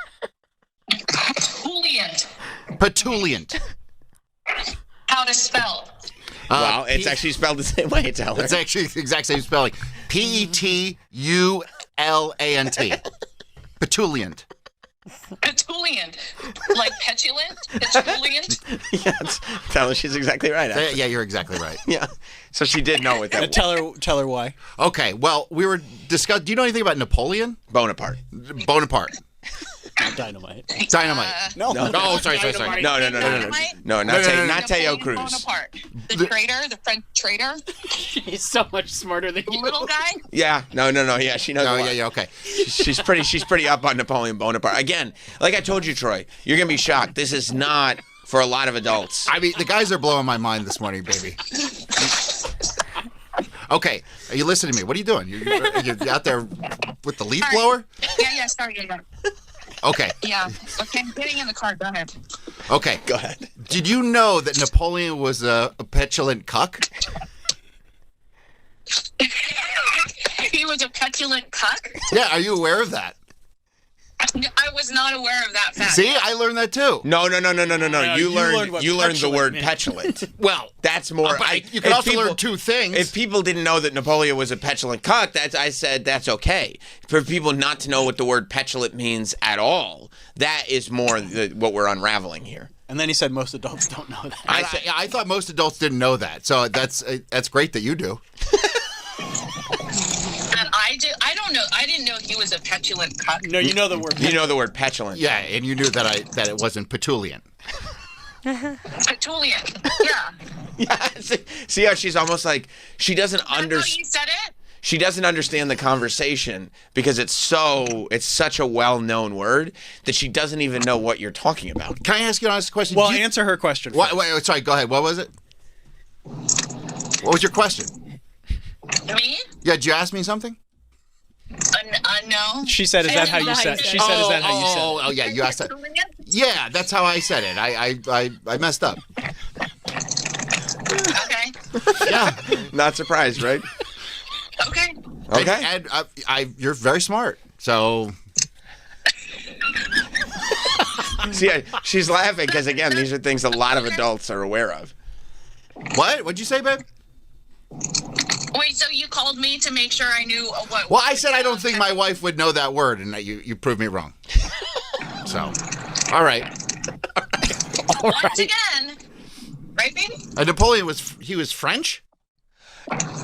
Petulant. Petulant. How to spell? Well, it's actually spelled the same way. Tell her. It's actually the exact same spelling. Petulant. Petulant. Petulant. Like petulant? Petulant? Yeah, tell her she's exactly right. Actually. Yeah, you're exactly right. Yeah. So she did know what that was. Tell her why. Okay, well, we were discussing. Do you know anything about Napoleon? Bonaparte. Dynamite. Dynamite. No. Oh, sorry. No, not Teo Cruz. Bonaparte. The traitor, the French traitor. He's so much smarter than The you. little guy. Yeah, no. Yeah, she knows. Oh, a lot. yeah, okay. She's pretty up on Napoleon Bonaparte. Again, like I told you, Troy, you're gonna be shocked. This is not for a lot of adults. I mean, the guys are blowing my mind this morning, baby. Okay, you listening to me? What are you doing? You're out there with the leaf blower? Yeah, sorry. Yeah. Okay. Yeah. Okay, I'm getting in the car. Go ahead. Okay. Go ahead. Did you know that Napoleon was a petulant cuck? He was a petulant cuck? Yeah, are you aware of that? I was not aware of that fact. See, I learned that too. No. You learned what the word petulant petulant. Well, That's more. you can also learn two things. If people didn't know that Napoleon was a petulant cuck, I said that's okay. For people not to know what the word petulant means at all, that is more what we're unraveling here. And then he said most adults don't know that. I thought most adults didn't know that, so that's great that you do. And I don't know. I didn't know he was a petulant cuck. No, you know the word. You know the word petulant. Yeah, and you knew that it wasn't petulant. Petulant. Yeah. Yeah. See how she's almost like she doesn't That's how understand. you said it? She doesn't understand the conversation because it's such a well-known word that she doesn't even know what you're talking about. Can I ask you an honest question? Well, answer her question. Wait, sorry, go ahead. What was it? What was your question? Me? Yeah, did you ask me something? No. She said, "Is that how you said?" She said, "Is that how you said?" Oh, yeah, you asked that. Yeah, that's how I said it. I messed up. Okay. Yeah. Not surprised, right? Okay. Okay. And you're very smart. So. See, she's laughing because again, these are things a lot of adults are aware of. What? What'd you say, babe? Wait, so you called me to make sure I knew what? Well, I said I don't think my wife would know that word, and you proved me wrong. So, all right. Once again, right, baby? Napoleon was French?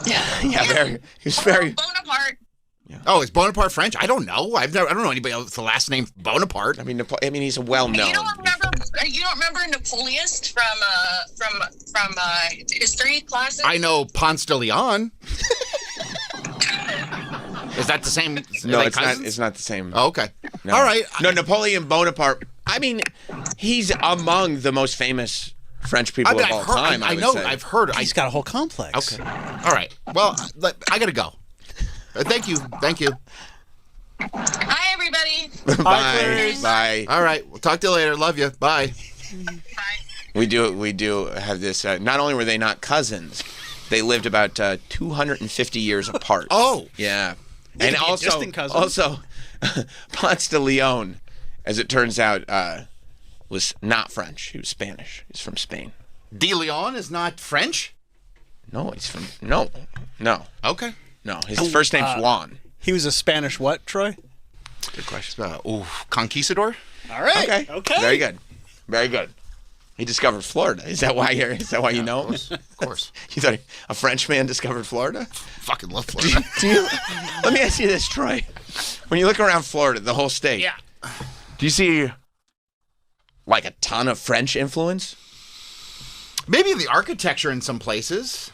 Yeah, very. He's very. Bonaparte. Oh, is Bonaparte French? I don't know. I don't know anybody else with the last name Bonaparte. I mean, he's a well-known. You don't remember Napoleonist from history classes? I know Ponce de Leon. Is that the same? No, it's not. It's not the same. Oh, okay. No. All right. No, Napoleon Bonaparte. I mean, he's among the most famous French people of all time. I know. would say. I've heard. He's got a whole complex. Okay. All right. Well, I gotta go. Thank you. Hi, everybody. Bye. All right. We'll talk to you later. Love you. Bye. Bye. We do have this. Not only were they not cousins, they lived about 250 years apart. Oh. Yeah. They And could be also, distant cousins. Ponce de Leon, as it turns out, was not French. He was Spanish. He's from Spain. De Leon is not French? No, he's from no. Okay. No, his first name's Juan. He was a Spanish what, Troy? Good question. Conquistador? All right. Okay. Very good. He discovered Florida. Is that why you know him? Of course. You thought a French man discovered Florida? Fucking love Florida. Let me ask you this, Troy. When you look around Florida, the whole state, do you see like a ton of French influence? Maybe the architecture in some places.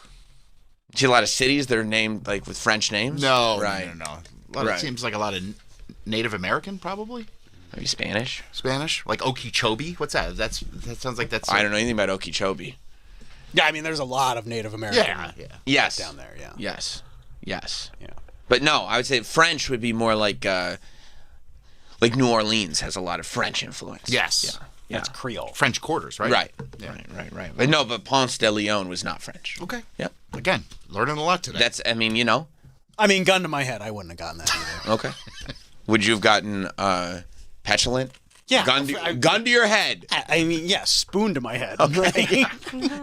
Do you see a lot of cities that are named like with French names? No. Right. No. It seems like a lot of Native American, probably. Maybe Spanish? Spanish? Like Okeechobee? What's that? That sounds like that's... I don't know anything about Okeechobee. Yeah, I mean, there's a lot of Native American Yes. down there, yeah. Yes. Yes. Yeah. But no, I would say French would be more like New Orleans has a lot of French influence. Yes. Yeah. That's Creole. French Quarters, right? Right. Yeah. Right. But no, but Ponce de Leon was not French. Okay. Yep. Again, learning a lot today. That's, I mean, you know. I mean, gun to my head, I wouldn't have gotten that either. Okay. Would you have gotten petulant? Yeah. Gun to your head. I mean, yeah, spoon to my head. Okay.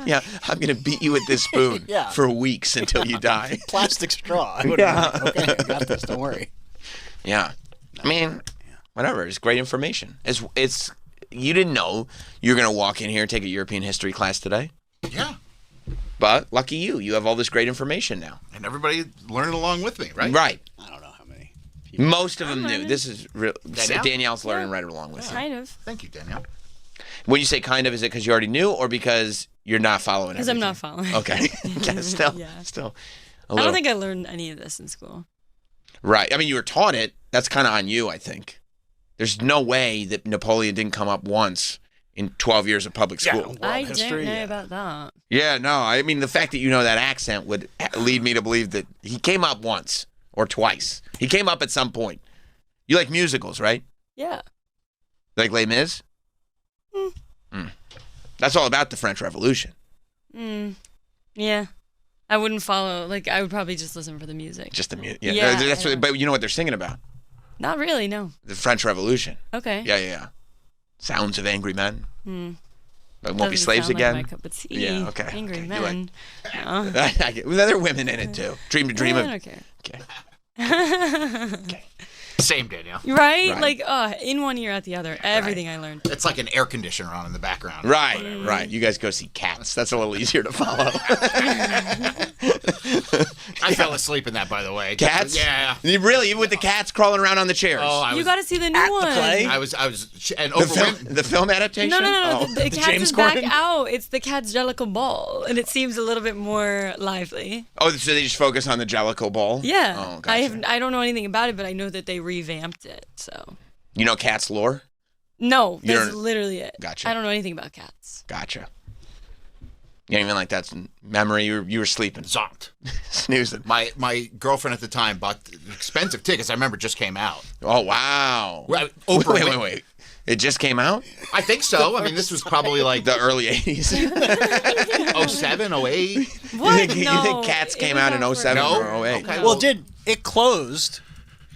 Yeah, I'm going to beat you with this spoon for weeks until you die. Plastic straw. I would have been like, okay, I got this, don't worry. Yeah. I mean, whatever. It's great information. It's you didn't know you were going to walk in here and take a European history class today. Yeah. But lucky you. You have all this great information now. And everybody learning along with me, right? Right. I don't know how many. Most of them knew. learning. This is real. Danielle? Danielle's learning right along with you. Kind of. Thank you, Danielle. When you say kind of, is it because you already knew or because you're not following Because everything? I'm not following. Okay. Still. A I little. don't think I learned any of this in school. Right. I mean, you were taught it. That's kind of on you, I think. There's no way that Napoleon didn't come up once in 12 years of public school. I didn't know about that. Yeah, no. I mean, the fact that you know that accent would lead me to believe that he came up once or twice. He came up at some point. You like musicals, right? Yeah. Like Les Mis? That's all about the French Revolution. Yeah. I wouldn't follow. Like, I would probably just listen for the music. Just the music. Yeah, That's I what, but you know what they're singing about? Not really, no. The French Revolution. Okay. Yeah. Sounds of angry men. But won't be Doesn't slaves sound again. Like my cup of tea. Yeah, okay. Angry Okay, you men. No. Well, there are women in it too. Dream to dream I of. don't care. Okay. Same, Danielle. Right? Right. Like, in one ear, out the other. Everything I learned. It's like an air conditioner on in the background. Right. You guys go see Cats. That's a little easier to follow. I fell asleep in that, by the way. Cats? Yeah. You really? Even with the cats crawling around on the chairs? Oh, I You was. got to see the new one. play? I was. And the film adaptation? No. Oh. The Cats James is back Corden? out. It's the Cat's Jellicle Ball, and it seems a little bit more lively. Oh, so they just focus on the Jellicle Ball? Yeah. Oh, gotcha. I don't know anything about it, but I know that they revamped it. So. You know Cats lore? No, You that's don't- literally it. Gotcha. I don't know anything about cats. Gotcha. You don't even like that's memory. You were sleeping, zonked. snoozing. My girlfriend at the time bought expensive tickets. I remember just came out. Oh wow! Well, Oprah Wait! It just came out? I think so. I mean, this was probably like the early '80s. 07, 08. What? You think Cats came out in 07 No? or 08? Okay, Well, it closed?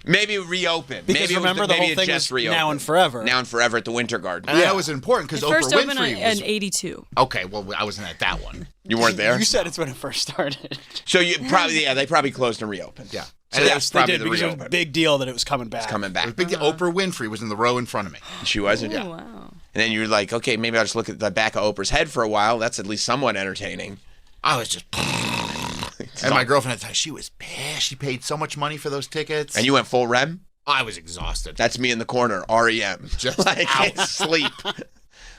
Maybe reopened. Because Maybe remember, it was, the maybe whole it thing just is reopened. Now and Forever. Now and Forever at the Winter Garden. And that was important because It Oprah first opened Winfrey was. in 82. Okay, well, I wasn't at that one. You weren't there? You said it's when it first started. So you probably, they probably closed and reopened. Yeah. So And that was They probably did the because it was a reopen. big deal that it was coming back. It's coming It back. was big. Oprah Winfrey was in the row in front of me. She wasn't? Oh, wow. And then you were like, okay, maybe I'll just look at the back of Oprah's head for a while. That's at least somewhat entertaining. I was just. And my girlfriend at the time, she was pissed. She paid so much money for those tickets. And you went full REM? I was exhausted. That's me in the corner, REM. Just like, I can't sleep.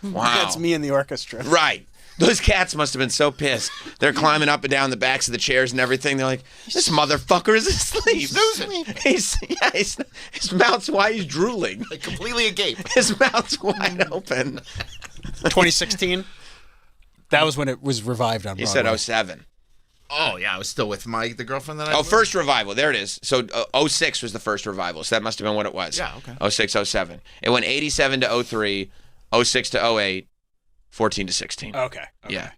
Wow. That's me in the orchestra. Right. Those cats must have been so pissed. They're climbing up and down the backs of the chairs and everything. They're like, this motherfucker is asleep. His mouth's wide. He's drooling. Like completely agape. His mouth's wide open. 2016? That was when it was revived on You Broadway. said 07. Oh, yeah. I was still with the girlfriend that I Oh, was first revival. There it is. So 06 was the first revival. So that must have been what it was. Yeah, okay. 06, 07. It went 87 to 03, 06 to 08, 14 to 16. Okay. Yeah.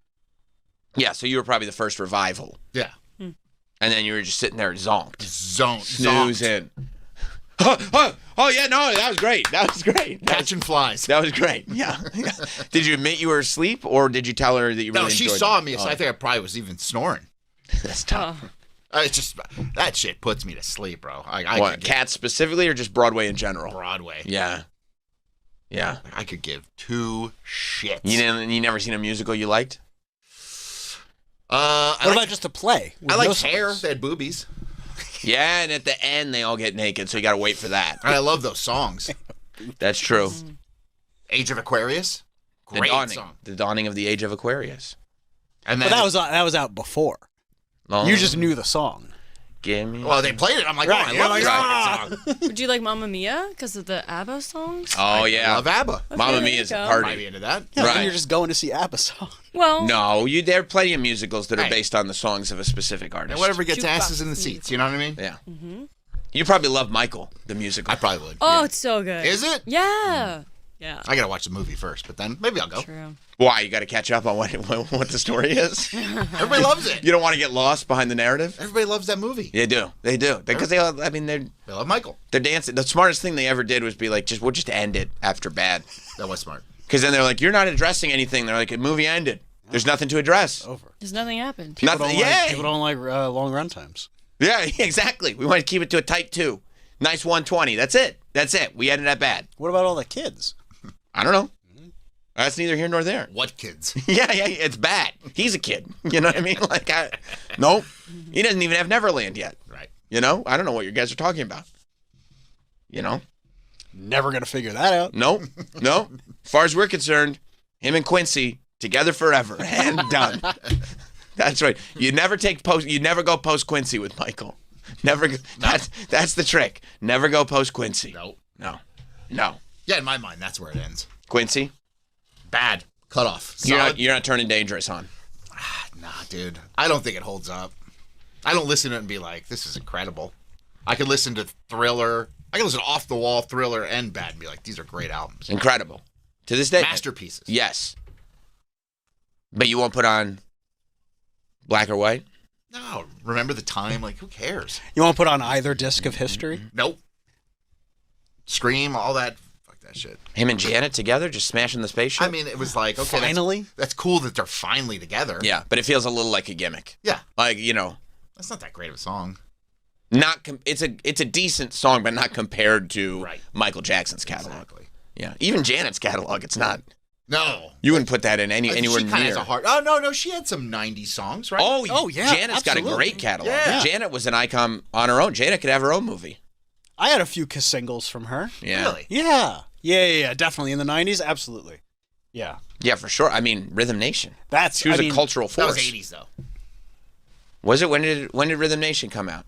Yeah, so you were probably the first revival. Yeah. And then you were just sitting there zonked. Snoozing. Oh, yeah, no, that was great. That was great. Catching flies. That was great. Yeah. Did you admit you were asleep, or did you tell her that you really No, she enjoyed saw it? me, so I think I probably was even snoring. That's tough. It's just, that shit puts me to sleep, bro. I What, could give Cats specifically, or just Broadway in general? Broadway. Yeah. Yeah. I could give two shits. You never seen a musical you liked? What about just a play? I with like no hair. songs? They had boobies. Yeah, and at the end they all get naked, so you got to wait for that. And I love those songs. That's true. Age of Aquarius. The Great dawning, song. the dawning of the age of Aquarius. And But then that was out before. Oh. You just knew the song. Give me. Well, they played it. I'm like, Right, oh, I you're love like, this ah. fucking song. Would you like Mamma Mia because of the ABBA songs? Oh yeah, I love ABBA. Okay, Mamma there Mia you is a go. Might party. be into that. Yeah, Right. then you're just going to see ABBA song. Well, No, there are plenty of musicals that are Hey. based on the songs of a specific artist. And whatever gets Jukebox asses in the seats. You know what I mean? Yeah. You probably love Michael, the musical. I probably would. oh, it's so good. Is it? Yeah. Yeah. I gotta watch the movie first, but then maybe I'll go. True. Why? You got to catch up on what the story is. Everybody loves it. You don't want to get lost behind the narrative. Everybody loves that movie. They do. Because they all. I mean, They love Michael. they're dancing. The smartest thing they ever did was be like, we'll just end it after bad. That was smart. Because then they're like, you're not addressing anything. They're like, the movie ended. There's nothing to address. Over. There's nothing happened. People Nothing. don't like, Yeah. people don't like long run times. Yeah, exactly. We want to keep it to a tight 2. Nice 120. That's it. We ended at bad. What about all the kids? I don't know. That's neither here nor there. What kids? Yeah, it's bad. He's a kid. You know what I mean? Like, nope. He doesn't even have Neverland yet. Right. You know? I don't know what you guys are talking about. You know? Never gonna figure that out. Nope. As far as we're concerned, him and Quincy together forever and done. That's right. You never go post Quincy with Michael. Never. That's the trick. Never go post Quincy. No. Yeah, in my mind, that's where it ends. Quincy, Bad. Cut off. you're not turning dangerous on. Nah, dude. I don't think it holds up. I don't listen to it and be like, this is incredible. I could listen to Thriller. I can listen to Off the Wall, Thriller, and Bad and be like, these are great albums. Incredible. To this day. Masterpieces. Yes. But you won't put on Black or White? No, remember the time? Like, who cares? You want to put on either disc of history? Nope. Scream, all that. Fuck that shit. Him and Janet together just smashing the spaceship? I mean, it was like, okay, Finally? that's cool that they're finally together. Yeah, but it feels a little like a gimmick. Yeah. Like, you know, That's not that great of a song. it's a decent song, but not compared to Right. Michael Jackson's catalog. Exactly. Yeah, even Janet's catalog, it's not. No. You wouldn't put that in anywhere She kind of near. has a heart. Oh, no, she had some 90s songs, right? Oh, yeah, Janet's got a absolutely. great catalog. Yeah. Janet was an icon on her own. Janet could have her own movie. I had a few kiss singles from her. Yeah. Really? Yeah, definitely in the '90s, absolutely. Yeah, Yeah, for sure. I mean, Rhythm Nation. that's. She was I a mean, cultural That force. was 80s, though. Was it? When did Rhythm Nation come out?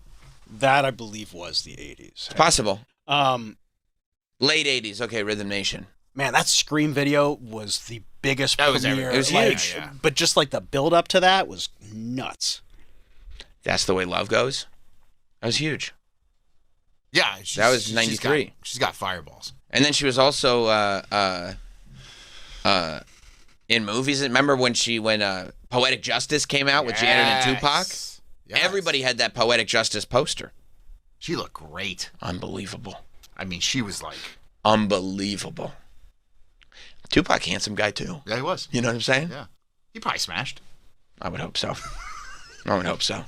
That I believe was the '80s. It's possible. Um, Late 80s. Okay, Rhythm Nation. man, that Scream video was the biggest That was premiere. everywhere. It was like, huge. Yeah. But just like the build up to that was nuts. That's the way love goes. That was huge. Yeah. That was 93. She's got fireballs. And then she was also in movies. Remember when Poetic Justice came out with Janet and Tupac? Yes. Everybody had that Poetic Justice poster. She looked great. Unbelievable. I mean, she was like, Unbelievable. Tupac, handsome guy too. yeah, he was. You know what I'm saying? Yeah. He probably smashed. I would hope so. I would hope so.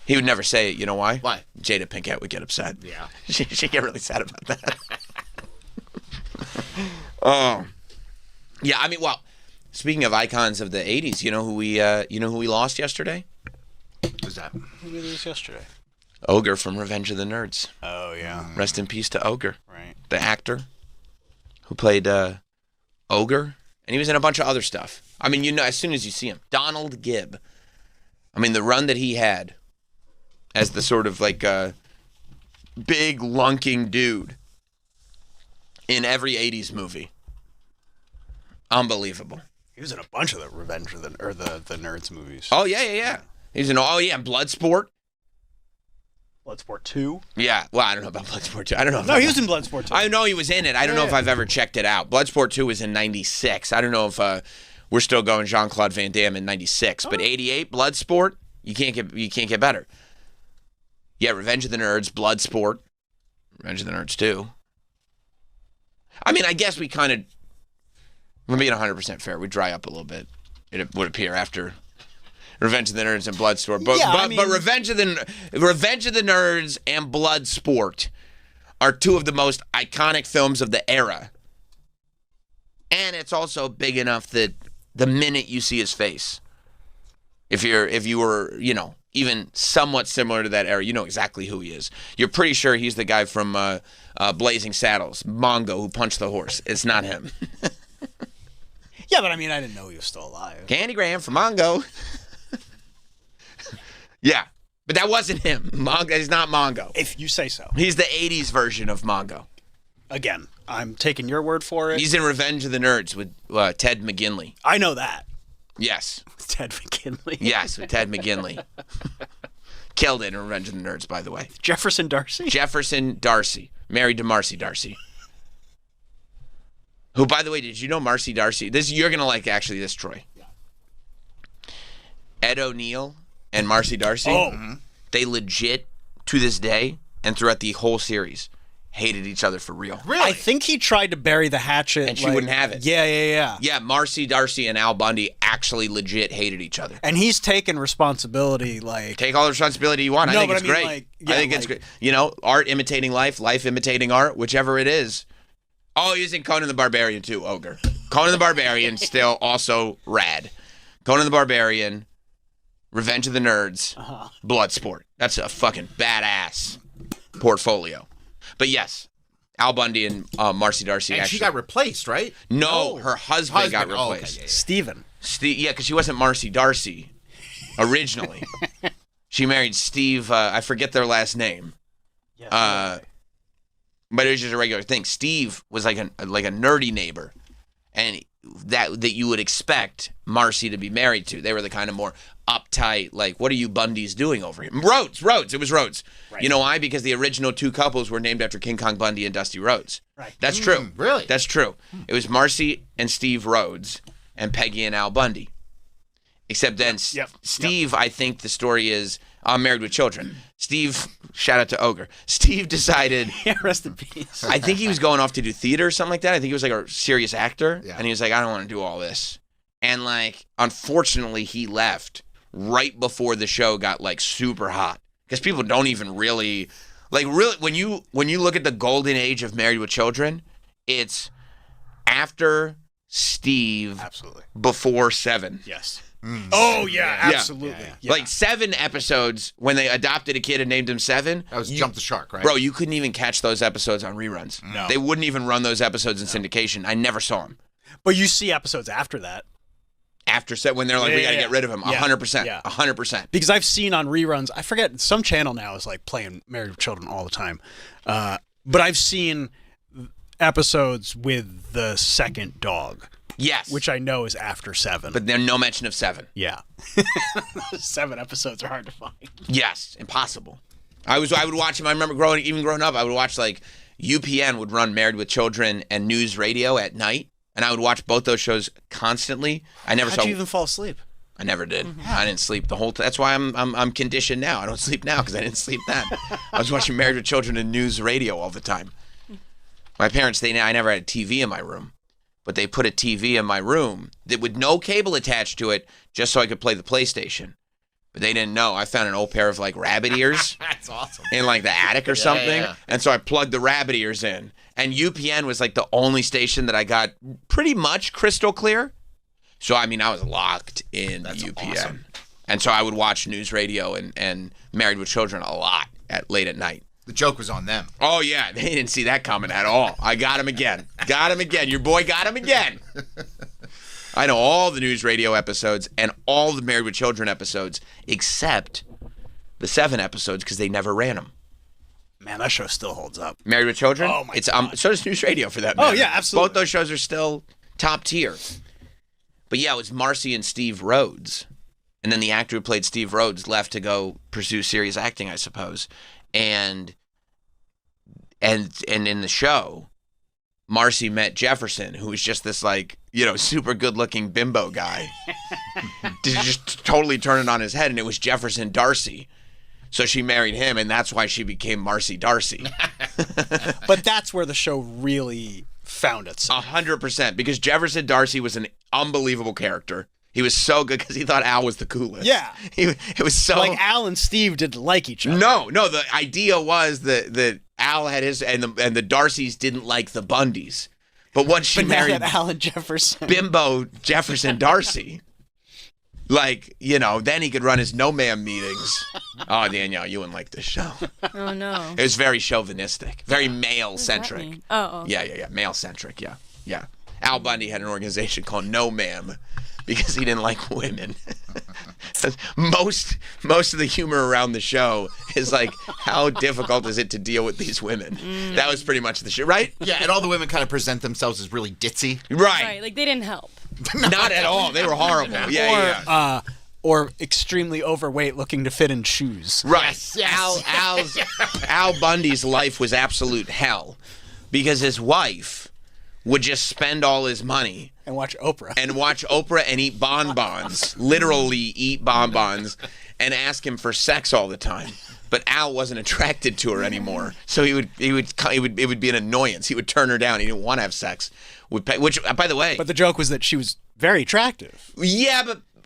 He would never say it. You know why? Why? Jada Pinkett would get upset. Yeah. She'd get really sad about that. Oh. Yeah, I mean, well, speaking of icons of the 80s, you know who we lost yesterday? Who's that? Who did this yesterday? Ogre from Revenge of the Nerds. Oh yeah, Rest in peace to Ogre, right. the actor who played Ogre, and he was in a bunch of other stuff. I mean, you know, as soon as you see him, Donald Gibb. I mean, the run that he had as the sort of like big lunking dude in every 80s movie. Unbelievable. He was in a bunch of the Revenge of the Nerds movies. Oh, yeah. He's in, Bloodsport. Bloodsport 2. Yeah, well, I don't know about Bloodsport 2. I don't know. No, he was in Bloodsport 2. I know he was in it. I don't know if I've ever checked it out. Bloodsport 2 was in 96. I don't know if we're still going Jean-Claude Van Damme in 96. But 88, Bloodsport, you can't get better. Yeah, Revenge of the Nerds, Bloodsport, Revenge of the Nerds 2. I mean, I guess we kind of, we're being 100% fair. We dry up a little bit. It would appear after Revenge of the Nerds and Bloodsport. But, Yeah, but, I mean- but Revenge of the Nerds and Bloodsport are two of the most iconic films of the era. And it's also big enough that the minute you see his face, if you were, even somewhat similar to that era, you know exactly who he is. You're pretty sure he's the guy from Blazing Saddles, Mongo, who punched the horse. It's not him. Yeah, but I mean, I didn't know he was still alive. Candygram from Mongo. Yeah. But that wasn't him. He's not Mongo. If you say so. He's the 80s version of Mongo. Again, I'm taking your word for it. He's in Revenge of the Nerds with Ted McGinley. I know that. Yes. Ted McKinley. Yes, with Ted McGinley. Killed it in Revenge of the Nerds, by the way. Jefferson Darcy? Jefferson Darcy. Married to Marcy Darcy. Who, by the way, did you know Marcy Darcy? You're going to like actually this, Troy. Ed O'Neill and Marcy Darcy, they legit, to this day, and throughout the whole series, hated each other for real. Really? I think he tried to bury the hatchet. And she wouldn't have it. Yeah. Yeah, Marcy Darcy and Al Bundy actually legit hated each other. And he's taken responsibility, like... Take all the responsibility you want. No, I think but it's I mean, great. like, yeah, I think it's great. You know, art imitating life, life imitating art, whichever it is. Oh, he's in Conan the Barbarian too, Ogre. Conan the Barbarian, still also rad. Conan the Barbarian, Revenge of the Nerds, Bloodsport. That's a fucking badass portfolio. But yes, Al Bundy and Marcy Darcy And actually... she got replaced, right? No, her husband got replaced. Oh, okay, yeah. Steven. Yeah, because she wasn't Marcy Darcy originally. She married Steve, I forget their last name. But it was just a regular thing. Steve was like a nerdy neighbor, and that you would expect Marcy to be married to. They were the kind of more uptight, like, what are you Bundys doing over here? Rhodes. It was Rhodes. Right. You know why? Because the original two couples were named after King Kong Bundy and Dusty Rhodes. Right. That's true. Really? That's true. It was Marcy and Steve Rhodes and Peggy and Al Bundy. Except then Steve, I think the story is Married with Children. Steve, shout out to Ogre. Steve decided... Yeah, rest in peace. I think he was going off to do theater or something like that. I think he was like a serious actor. Yeah. And he was like, I don't want to do all this. And like, unfortunately, he left right before the show got like super hot. Because people don't even really... Like, really, when you look at the golden age of Married with Children, it's after Steve... Absolutely. Before 7. Yes. Oh, yeah, absolutely. Yeah. Like 7 episodes when they adopted a kid and named him 7. That was Jump the Shark, right? Bro, you couldn't even catch those episodes on reruns. No. They wouldn't even run those episodes in syndication. I never saw them. But you see episodes after that. After set, when they're like, we got to get rid of him. 100%. Yeah. 100%. Because I've seen on reruns, I forget, some channel now is like playing Married with Children all the time. But I've seen episodes with the second dog. Yes. Which I know is after 7. But there's no mention of 7. Yeah. 7 episodes are hard to find. Yes. Impossible. I would watch him. I remember growing up, I would watch like UPN would run Married with Children and News Radio at night. And I would watch both those shows constantly. How'd you even fall asleep? I never did. I didn't sleep the whole time. That's why I'm conditioned now. I don't sleep now because I didn't sleep then. I was watching Married with Children and News Radio all the time. My parents, I never had a TV in my room. But they put a TV in my room that with no cable attached to it just so I could play the PlayStation. But they didn't know. I found an old pair of like rabbit ears. That's awesome. In like the attic or something. Yeah. And so I plugged the rabbit ears in. And UPN was like the only station that I got pretty much crystal clear. So, I mean, I was locked in UPN. Awesome. And so I would watch News Radio and Married with Children a lot late at night. The joke was on them. Oh, yeah. They didn't see that coming at all. I got him again. Got him again. Your boy got him again. I know all the News Radio episodes and all the Married with Children episodes except the 7 episodes because they never ran them. Man, that show still holds up. Married with Children? Oh, my God. So does News Radio for that matter. Oh, yeah, absolutely. Both those shows are still top tier. But yeah, it was Marcy and Steve Rhodes. And then the actor who played Steve Rhodes left to go pursue serious acting, I suppose. And in the show, Marcy met Jefferson, who was just this like, super good-looking bimbo guy. Just totally turn it on his head, and it was Jefferson Darcy. So she married him, and that's why she became Marcy Darcy. But that's where the show really found itself. 100%, because Jefferson Darcy was an unbelievable character. He was so good because he thought Al was the coolest. Yeah. It was so... Like Al and Steve didn't like each other. No, the idea was that Al had his... And the Darcys didn't like the Bundys. But once she married... Now that Al and Jefferson... Bimbo Jefferson Darcy... Like, then he could run his no-man meetings. Oh, Danielle, you wouldn't like this show. Oh, no. It was very chauvinistic, very male-centric. Oh, okay. Yeah. Male-centric, yeah. Al Bundy had an organization called No Ma'am because he didn't like women. most of the humor around the show is like, how difficult is it to deal with these women? That was pretty much the shit, right? Yeah, and all the women kind of present themselves as really ditzy. Right. Like they didn't help. Not at all. They were horrible. Yeah. Or extremely overweight, looking to fit in shoes. Right. Al Bundy's life was absolute hell because his wife would just spend all his money and watch Oprah and eat bonbons, literally eat bonbons, and ask him for sex all the time. But Al wasn't attracted to her anymore, so it would be an annoyance. He would turn her down. He didn't want to have sex. Which, by the way, but the joke was that she was very attractive. Yeah,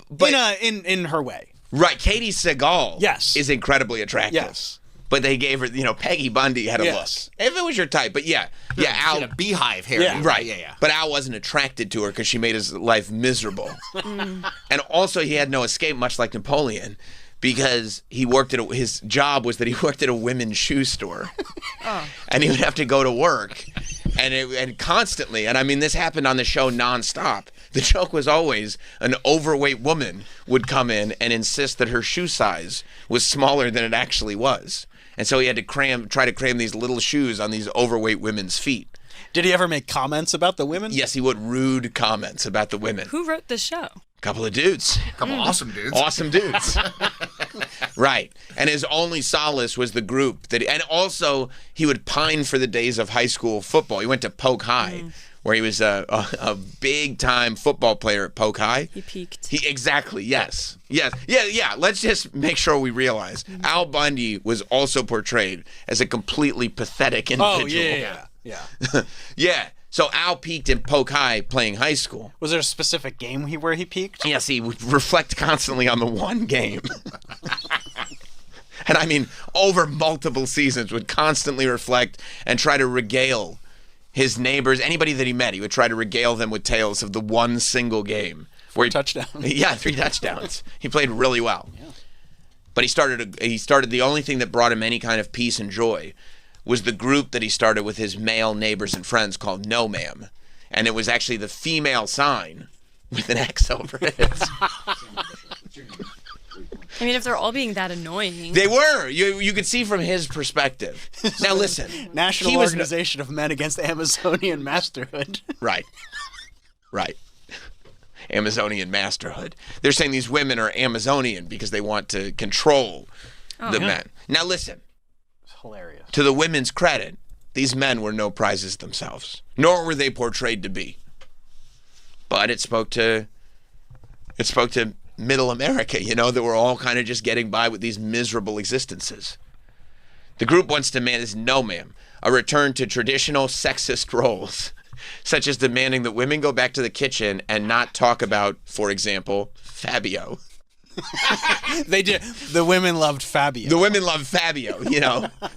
but in her way. Right, Katie Seagal. Yes. Is incredibly attractive. Yes. But they gave her, Peggy Bundy had a look. If it was your type, but yeah, Al had a beehive hair. Yeah, right. Yeah. But Al wasn't attracted to her because she made his life miserable. And also, he had no escape, much like Napoleon, because his job was that he worked at a women's shoe store, and he would have to go to work, and constantly. And I mean, this happened on the show nonstop. The joke was always an overweight woman would come in and insist that her shoe size was smaller than it actually was. And so he had to try to cram these little shoes on these overweight women's feet. Did he ever make comments about the women? Yes, he would. Rude comments about the women. Who wrote the show? A couple of dudes. A couple awesome dudes. Awesome dudes. Right. And his only solace was the group. And also, he would pine for the days of high school football. He went to Polk High, where he was a big-time football player at Polk High. He peaked. Exactly, yes. Yes. Yeah. Let's just make sure we realize Al Bundy was also portrayed as a completely pathetic individual. Oh, yeah. Yeah. So Al peaked in Polk High playing high school. Was there a specific game where he peaked? Yes, he would reflect constantly on the one game. And I mean, over multiple seasons, would constantly reflect and try to regale his neighbors, anybody that he met, he would try to regale them with tales of the one single game. 4 touchdowns. Yeah, 3 touchdowns. He played really well. Yeah. But he started the only thing that brought him any kind of peace and joy was the group that he started with his male neighbors and friends called No Ma'am. And it was actually the female sign with an X over it. I mean, if they're all being that annoying. They were. You could see from his perspective. Now listen. National Organization of Men Against Amazonian Masterhood. Right. Amazonian masterhood. They're saying these women are Amazonian because they want to control the men. Now listen. It's hilarious. To the women's credit, these men were no prizes themselves, nor were they portrayed to be. But it spoke to middle America, that we're all kind of just getting by with these miserable existences. The group wants to demand, No Ma'am, a return to traditional sexist roles, such as demanding that women go back to the kitchen and not talk about, for example, Fabio. They did. The women loved Fabio. The women loved Fabio.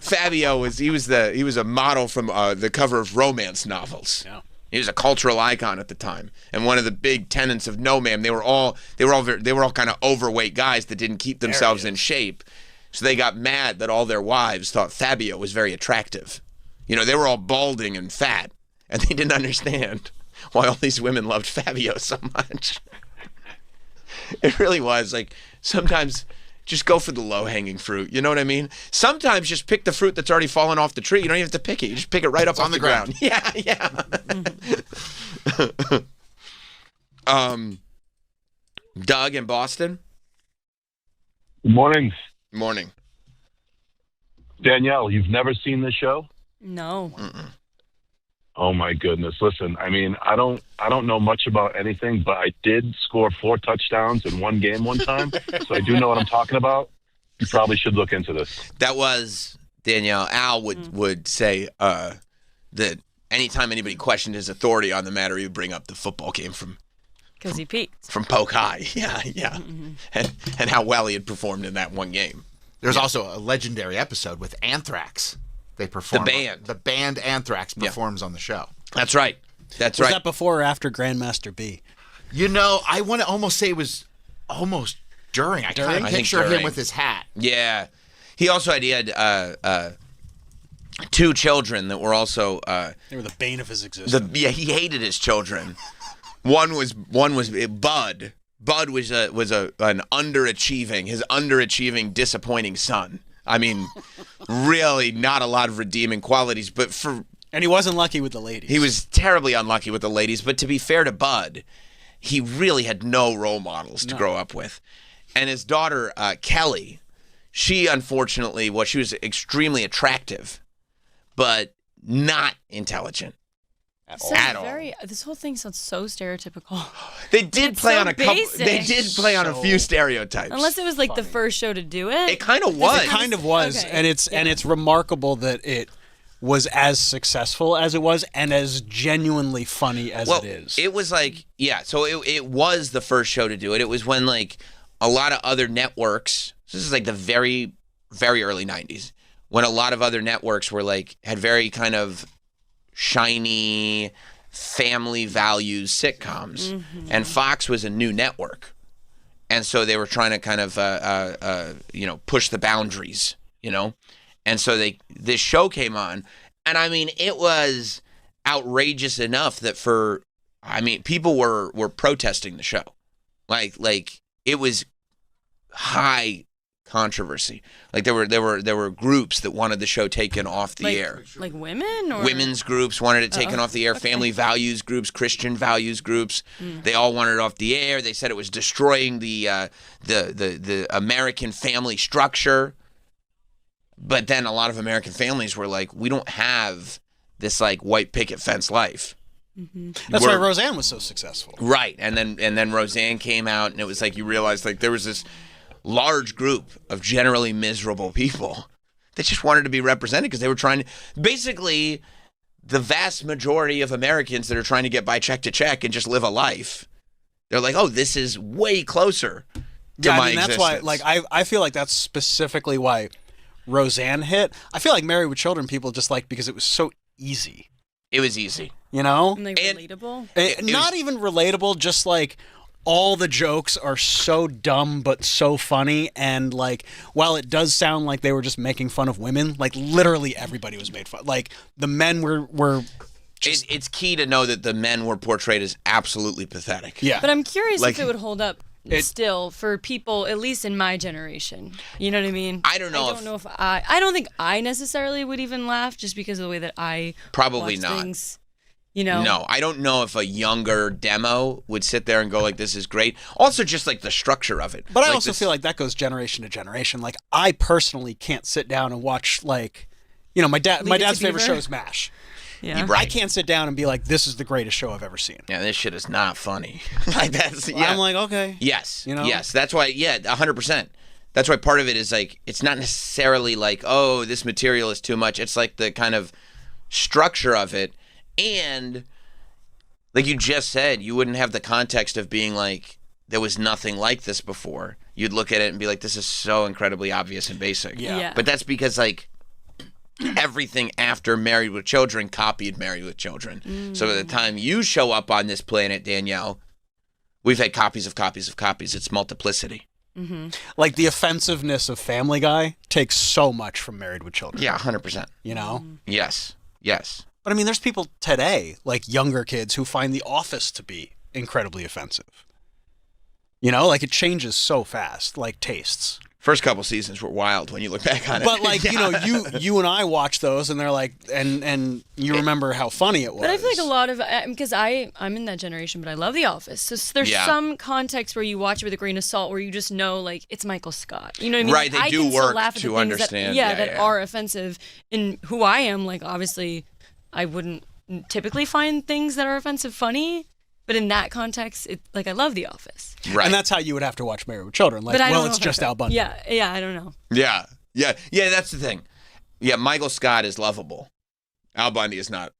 Fabio was a model from the cover of romance novels. Yeah. He was a cultural icon at the time, and one of the big tenets of No Ma'am. They were all kind of overweight guys that didn't keep themselves in shape, so they got mad that all their wives thought Fabio was very attractive. They were all balding and fat, and they didn't understand why all these women loved Fabio so much. It really was like sometimes just go for the low-hanging fruit. You know what I mean? Sometimes just pick the fruit that's already fallen off the tree. You don't even have to pick it. You just pick it right up off the ground. Yeah. Doug in Boston. Good morning. Morning. Danielle, you've never seen this show? No. Mm-mm. Oh my goodness. Listen, I mean, I don't know much about anything, but I did score 4 touchdowns in one game one time. So I do know what I'm talking about. You probably should look into this. That was Danielle. Al would say that anytime anybody questioned his authority on the matter, he would bring up the football game because he peaked from Polk High. Yeah. Mm-hmm. And how well he had performed in that one game. There's also a legendary episode with Anthrax. They perform. The band Anthrax performs on the show. That's right. Was that before or after Grandmaster B? I want to almost say it was almost during. I kind of picture him with his hat. Yeah. He also had 2 children that were also. They were the bane of his existence. He hated his children. One was Bud. Bud was an underachieving, disappointing son. I mean, really not a lot of redeeming qualities, and he wasn't lucky with the ladies. He was terribly unlucky with the ladies, but to be fair to Bud, he really had no role models to grow up with. And his daughter, Kelly, she unfortunately she was extremely attractive, but not intelligent. At all. This whole thing sounds so stereotypical. They did play on a couple. basic. They did play on a few stereotypes. Unless it was like the first show to do it. It kind of was. It kind of was, Okay. and it's remarkable that it was as successful as it was and as genuinely funny as it is. It was like, so it was the first show to do it. It was when like a lot of other networks. This is like the very, very early 90s, when a lot of other networks were like had very kind of shiny family values sitcoms, and Fox was a new network, and so they were trying to kind of push the boundaries, and so this show came on, and I mean it was outrageous enough that people were protesting the show, like it was high controversy. Like there were groups that wanted the show taken off the air. Like women or women's groups wanted it taken off the air. Okay. Family values groups, Christian values groups, they all wanted it off the air. They said it was destroying the American family structure. But then a lot of American families were like, we don't have this like white picket fence life. That's why Roseanne was so successful. Right. And then Roseanne came out, and it was like you realized like there was this large group of generally miserable people that just wanted to be represented because they were trying to, basically the vast majority of Americans that are trying to get by check to check and just live a life, they're like, oh, this is way closer to my existence. That's why, like, I feel like that's specifically why Roseanne hit. I feel like Married with Children people just liked because it was so easy. It was easy. You know? And like relatable? Not even relatable, just like all the jokes are so dumb but so funny, and like while it does sound like they were just making fun of women, like literally everybody was made fun. Like the men were just... It's key to know that the men were portrayed as absolutely pathetic. Yeah. But I'm curious if it would hold up still for people, at least in my generation. You know what I mean? I don't know. I don't think I necessarily would even laugh just because of the way that I probably watch not. Things. You know? No, I don't know if a younger demo would sit there and go like, this is great. Also, just like the structure of it. But I also feel like that goes generation to generation. Like, I personally can't sit down and watch, like, you know, my dad's favorite show is MASH. Yeah. Right. I can't sit down and be like, this is the greatest show I've ever seen. Yeah, this shit is not funny. Like that's. Yeah. I'm like, okay. Yes. You know? Yes. That's why. Yeah, 100%. That's why part of it is like, it's not necessarily like, oh, this material is too much. It's like the kind of structure of it. And like you just said, you wouldn't have the context of being like, there was nothing like this before. You'd look at it and be like, this is so incredibly obvious and basic. Yeah. But that's because like everything after Married with Children copied Married with Children. So by the time you show up on this planet, Danielle, we've had copies of copies of copies. It's multiplicity. Mm-hmm. Like the offensiveness of Family Guy takes so much from Married with Children. Yeah, 100%. You know? Yes. Yes. But I mean, there's people today, like younger kids, who find The Office to be incredibly offensive. You know, like it changes so fast, like tastes. First couple seasons were wild when you look back on it. But like, you know, you and I watch those, and they're like, and you remember how funny it was. But I feel like a lot of, because I'm in that generation, but I love The Office. So there's some context where you watch it with a grain of salt, where you just know, like, it's Michael Scott. You know what I mean? Right, like, they do work to understand. That are offensive. And who I am, like, obviously, I wouldn't typically find things that are offensive funny. But in that context, like, I love The Office. Right. And that's how you would have to watch Married with Children. Like, it's just Al Bundy. Yeah, I don't know. Yeah, that's the thing. Yeah, Michael Scott is lovable. Al Bundy is not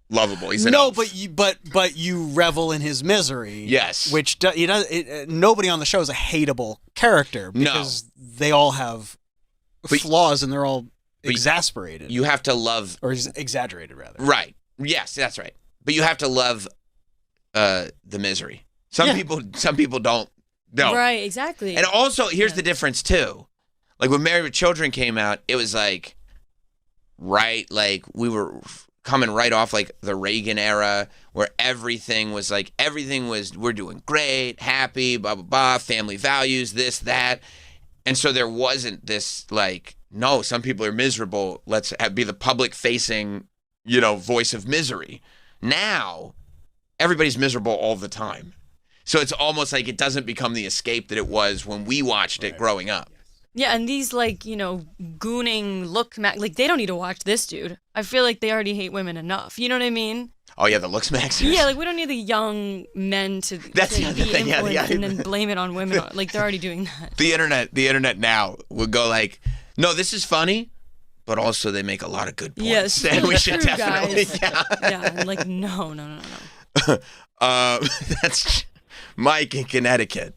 lovable. He's an elf. but you revel in his misery. Yes. Which nobody on the show is a hateable character because they all have flaws and they're all exasperated. You have to love, or exaggerated rather. Right. Yes, that's right. But you have to love the misery. Some people don't. No. Right, exactly. And also, here's the difference too. Like when Married with Children came out, it was like, right, like we were coming right off like the Reagan era where everything was we're doing great, happy, blah, blah, blah, family values, this, that. And so there wasn't this like, no, some people are miserable. Let's be the public facing, voice of misery. Now, everybody's miserable all the time. So it's almost like it doesn't become the escape that it was when we watched it growing up. Yeah, and these gooning like they don't need to watch this dude. I feel like they already hate women enough. You know what I mean? Oh yeah, the looks maxers. Yeah, like we don't need the young men to That's the other be thing. influenced and then blame it on women. Like they're already doing that. The internet now would go like, no, this is funny, but also they make a lot of good points. Yes, and we should definitely. guys. Yeah, and like no. That's Mike in Connecticut.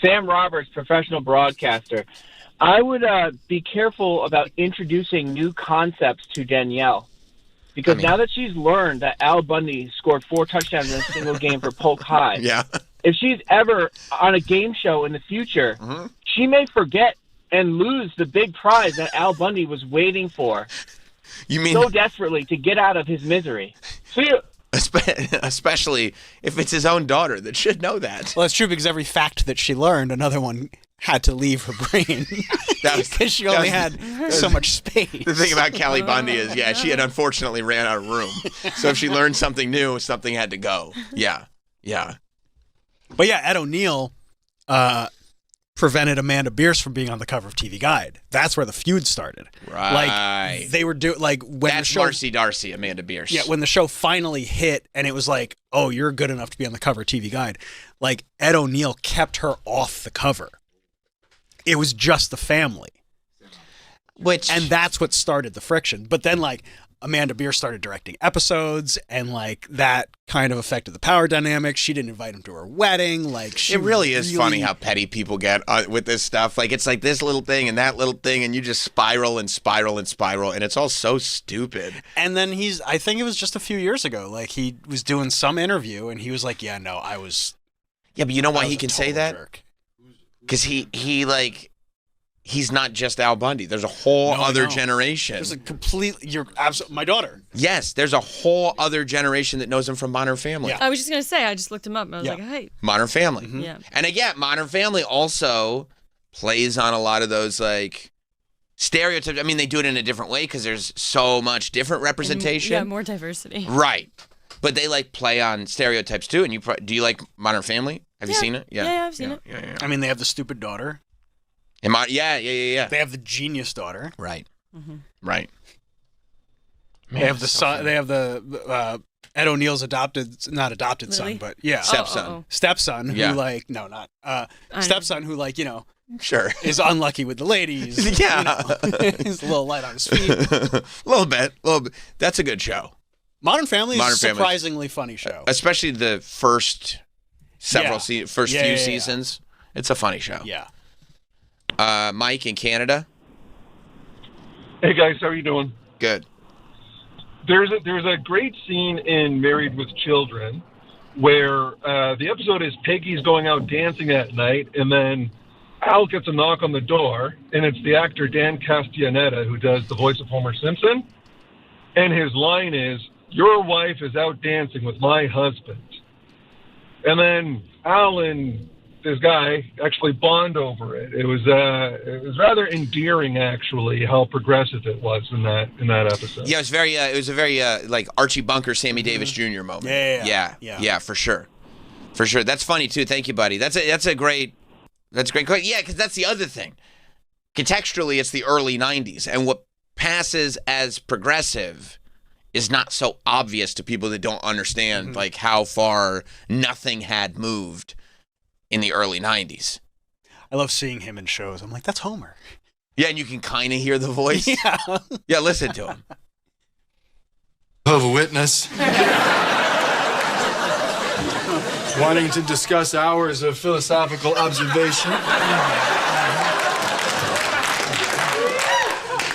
Sam Roberts, professional broadcaster. I would be careful about introducing new concepts to Danielle. Because now that she's learned that Al Bundy scored 4 touchdowns in a single game for Polk High, if she's ever on a game show in the future, she may forget and lose the big prize that Al Bundy was waiting for so desperately to get out of his misery. Especially if it's his own daughter that should know that. Well, that's true because every fact that she learned, another one had to leave her brain because she only had so much space. The thing about Kelly Bundy is, she had unfortunately ran out of room. So if she learned something new, something had to go. Yeah. But yeah, Ed O'Neill prevented Amanda Bierce from being on the cover of TV Guide. That's where the feud started. Right. Like they were doing when that's the show, Marcy Darcy, Amanda Bierce. Yeah, when the show finally hit and it was like, oh, you're good enough to be on the cover of TV Guide. Like Ed O'Neill kept her off the cover. It was just the family. And that's what started the friction. But then like Amanda Bierce started directing episodes and like that kind of affected the power dynamic. She didn't invite him to her wedding. Like it really is funny how petty people get with this stuff. Like it's like this little thing and that little thing and you just spiral and spiral and spiral and it's all so stupid. And then I think it was just a few years ago, like he was doing some interview and he was like, yeah, no, I was. Yeah, but you know why he can say that? Because he's not just Al Bundy. There's a whole other generation. There's a you're absolutely, my daughter. Yes, there's a whole other generation that knows him from Modern Family. I was just going to say, I just looked him up and I was like, hey. Modern Family. Mm-hmm. Yeah. And again, Modern Family also plays on a lot of those like stereotypes. I mean, they do it in a different way because there's so much different representation. And, more diversity. Right. But they like play on stereotypes too. And do you like Modern Family? Have you seen it? Yeah, I've seen it. Yeah. I mean, they have the stupid daughter. Yeah. They have the genius daughter. Right. Mm-hmm. Right. Man, they have the son. They have the Ed O'Neill's not adopted son, but stepson. Stepson who stepson who sure is unlucky with the ladies. He's a little light on his feet. A little bit. That's a good show. Modern Family is a surprisingly funny show, especially the first few seasons. It's a funny show. Yeah. Mike in Canada. Hey guys, how are you doing? Good. There's a great scene in Married with Children where the episode is Peggy's going out dancing at night, and then Al gets a knock on the door, and it's the actor Dan Castellaneta who does the voice of Homer Simpson, and his line is, "Your wife is out dancing with my husband." And then Al and this guy actually bond over it. It was rather endearing, actually, how progressive it was in that episode. Yeah, it was a very like Archie Bunker, Sammy Davis Jr. moment. Yeah, for sure. That's funny too. Thank you, buddy. That's great. Yeah, because that's the other thing. Contextually, it's the early '90s, and what passes as progressive is not so obvious to people that don't understand like how far nothing had moved in the early 90s. I love seeing him in shows. I'm like, that's Homer. Yeah, and you can kind of hear the voice. Yeah, listen to him. Of a witness. Wanting to discuss hours of philosophical observation.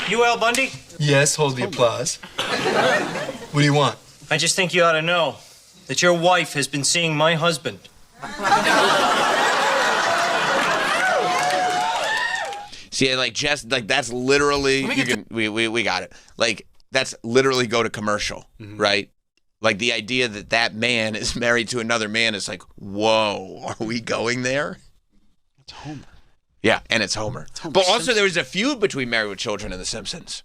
You Al Bundy? Yes, hold the applause. What do you want? I just think you ought to know that your wife has been seeing my husband. See, like just like that's literally we got it. Like that's literally go to commercial, right? Like the idea that man is married to another man is like, whoa, are we going there? It's Homer. Yeah, and it's Homer. But also there was a feud between Married with Children and The Simpsons.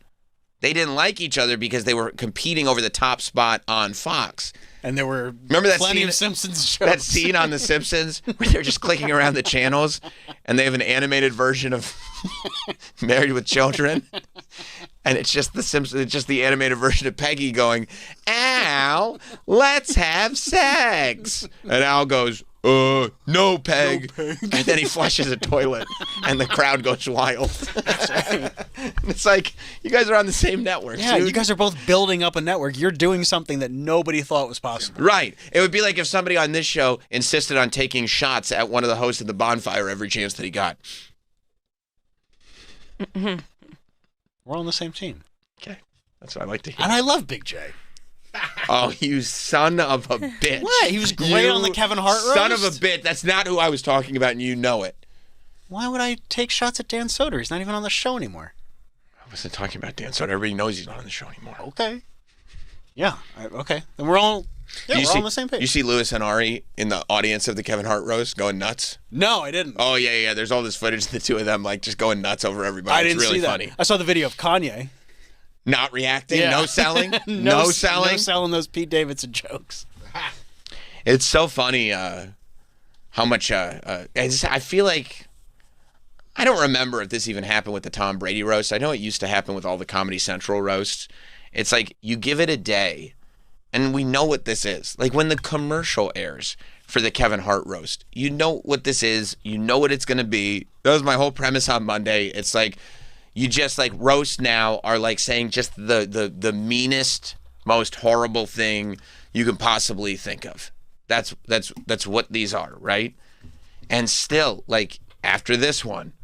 They didn't like each other because they were competing over the top spot on Fox. And there were plenty of Simpsons shows. That scene on The Simpsons where they're just clicking around the channels and they have an animated version of Married with Children. And it's just The Simpsons, it's just the animated version of Peggy going, Al, let's have sex. And Al goes, no, Peg. And then he flushes a toilet and the crowd goes wild. It's like, you guys are on the same network. Yeah, dude. you guys are both building up a network. You're doing something that nobody thought was possible. Right. It would be like if somebody on this show insisted on taking shots at one of the hosts of the Bonfire every chance that he got. We're on the same team. Okay. That's what I like to hear. And I love Big J. Oh, you son of a bitch. What? He was great on the Kevin Hart roast? Son of a bitch. That's not who I was talking about, and you know it. Why would I take shots at Dan Soder? He's not even on the show anymore. I wasn't talking about Dan Soder. Everybody knows he's not on the show anymore. Okay. Yeah. Okay. Then we're all on the same page. You see Louis and Ari in the audience of the Kevin Hart roast going nuts? No, I didn't. Oh, yeah. There's all this footage of the two of them like just going nuts over everybody. I didn't it's really see that. funny. I saw the video of Kanye. Not reacting, Yeah. no selling, No selling. No selling those Pete Davidson jokes. It's so funny how much I feel like I don't remember if this even happened with the Tom Brady roast. I know it used to happen with all the Comedy Central roasts. It's like you give it a day and we know what this is. Like when the commercial airs for the Kevin Hart roast, you know what this is. You know what it's going to be. That was my whole premise on Monday. It's like you just like roast now are like saying just the meanest, most horrible thing you can possibly think of. That's what these are, right? And still, like after this one,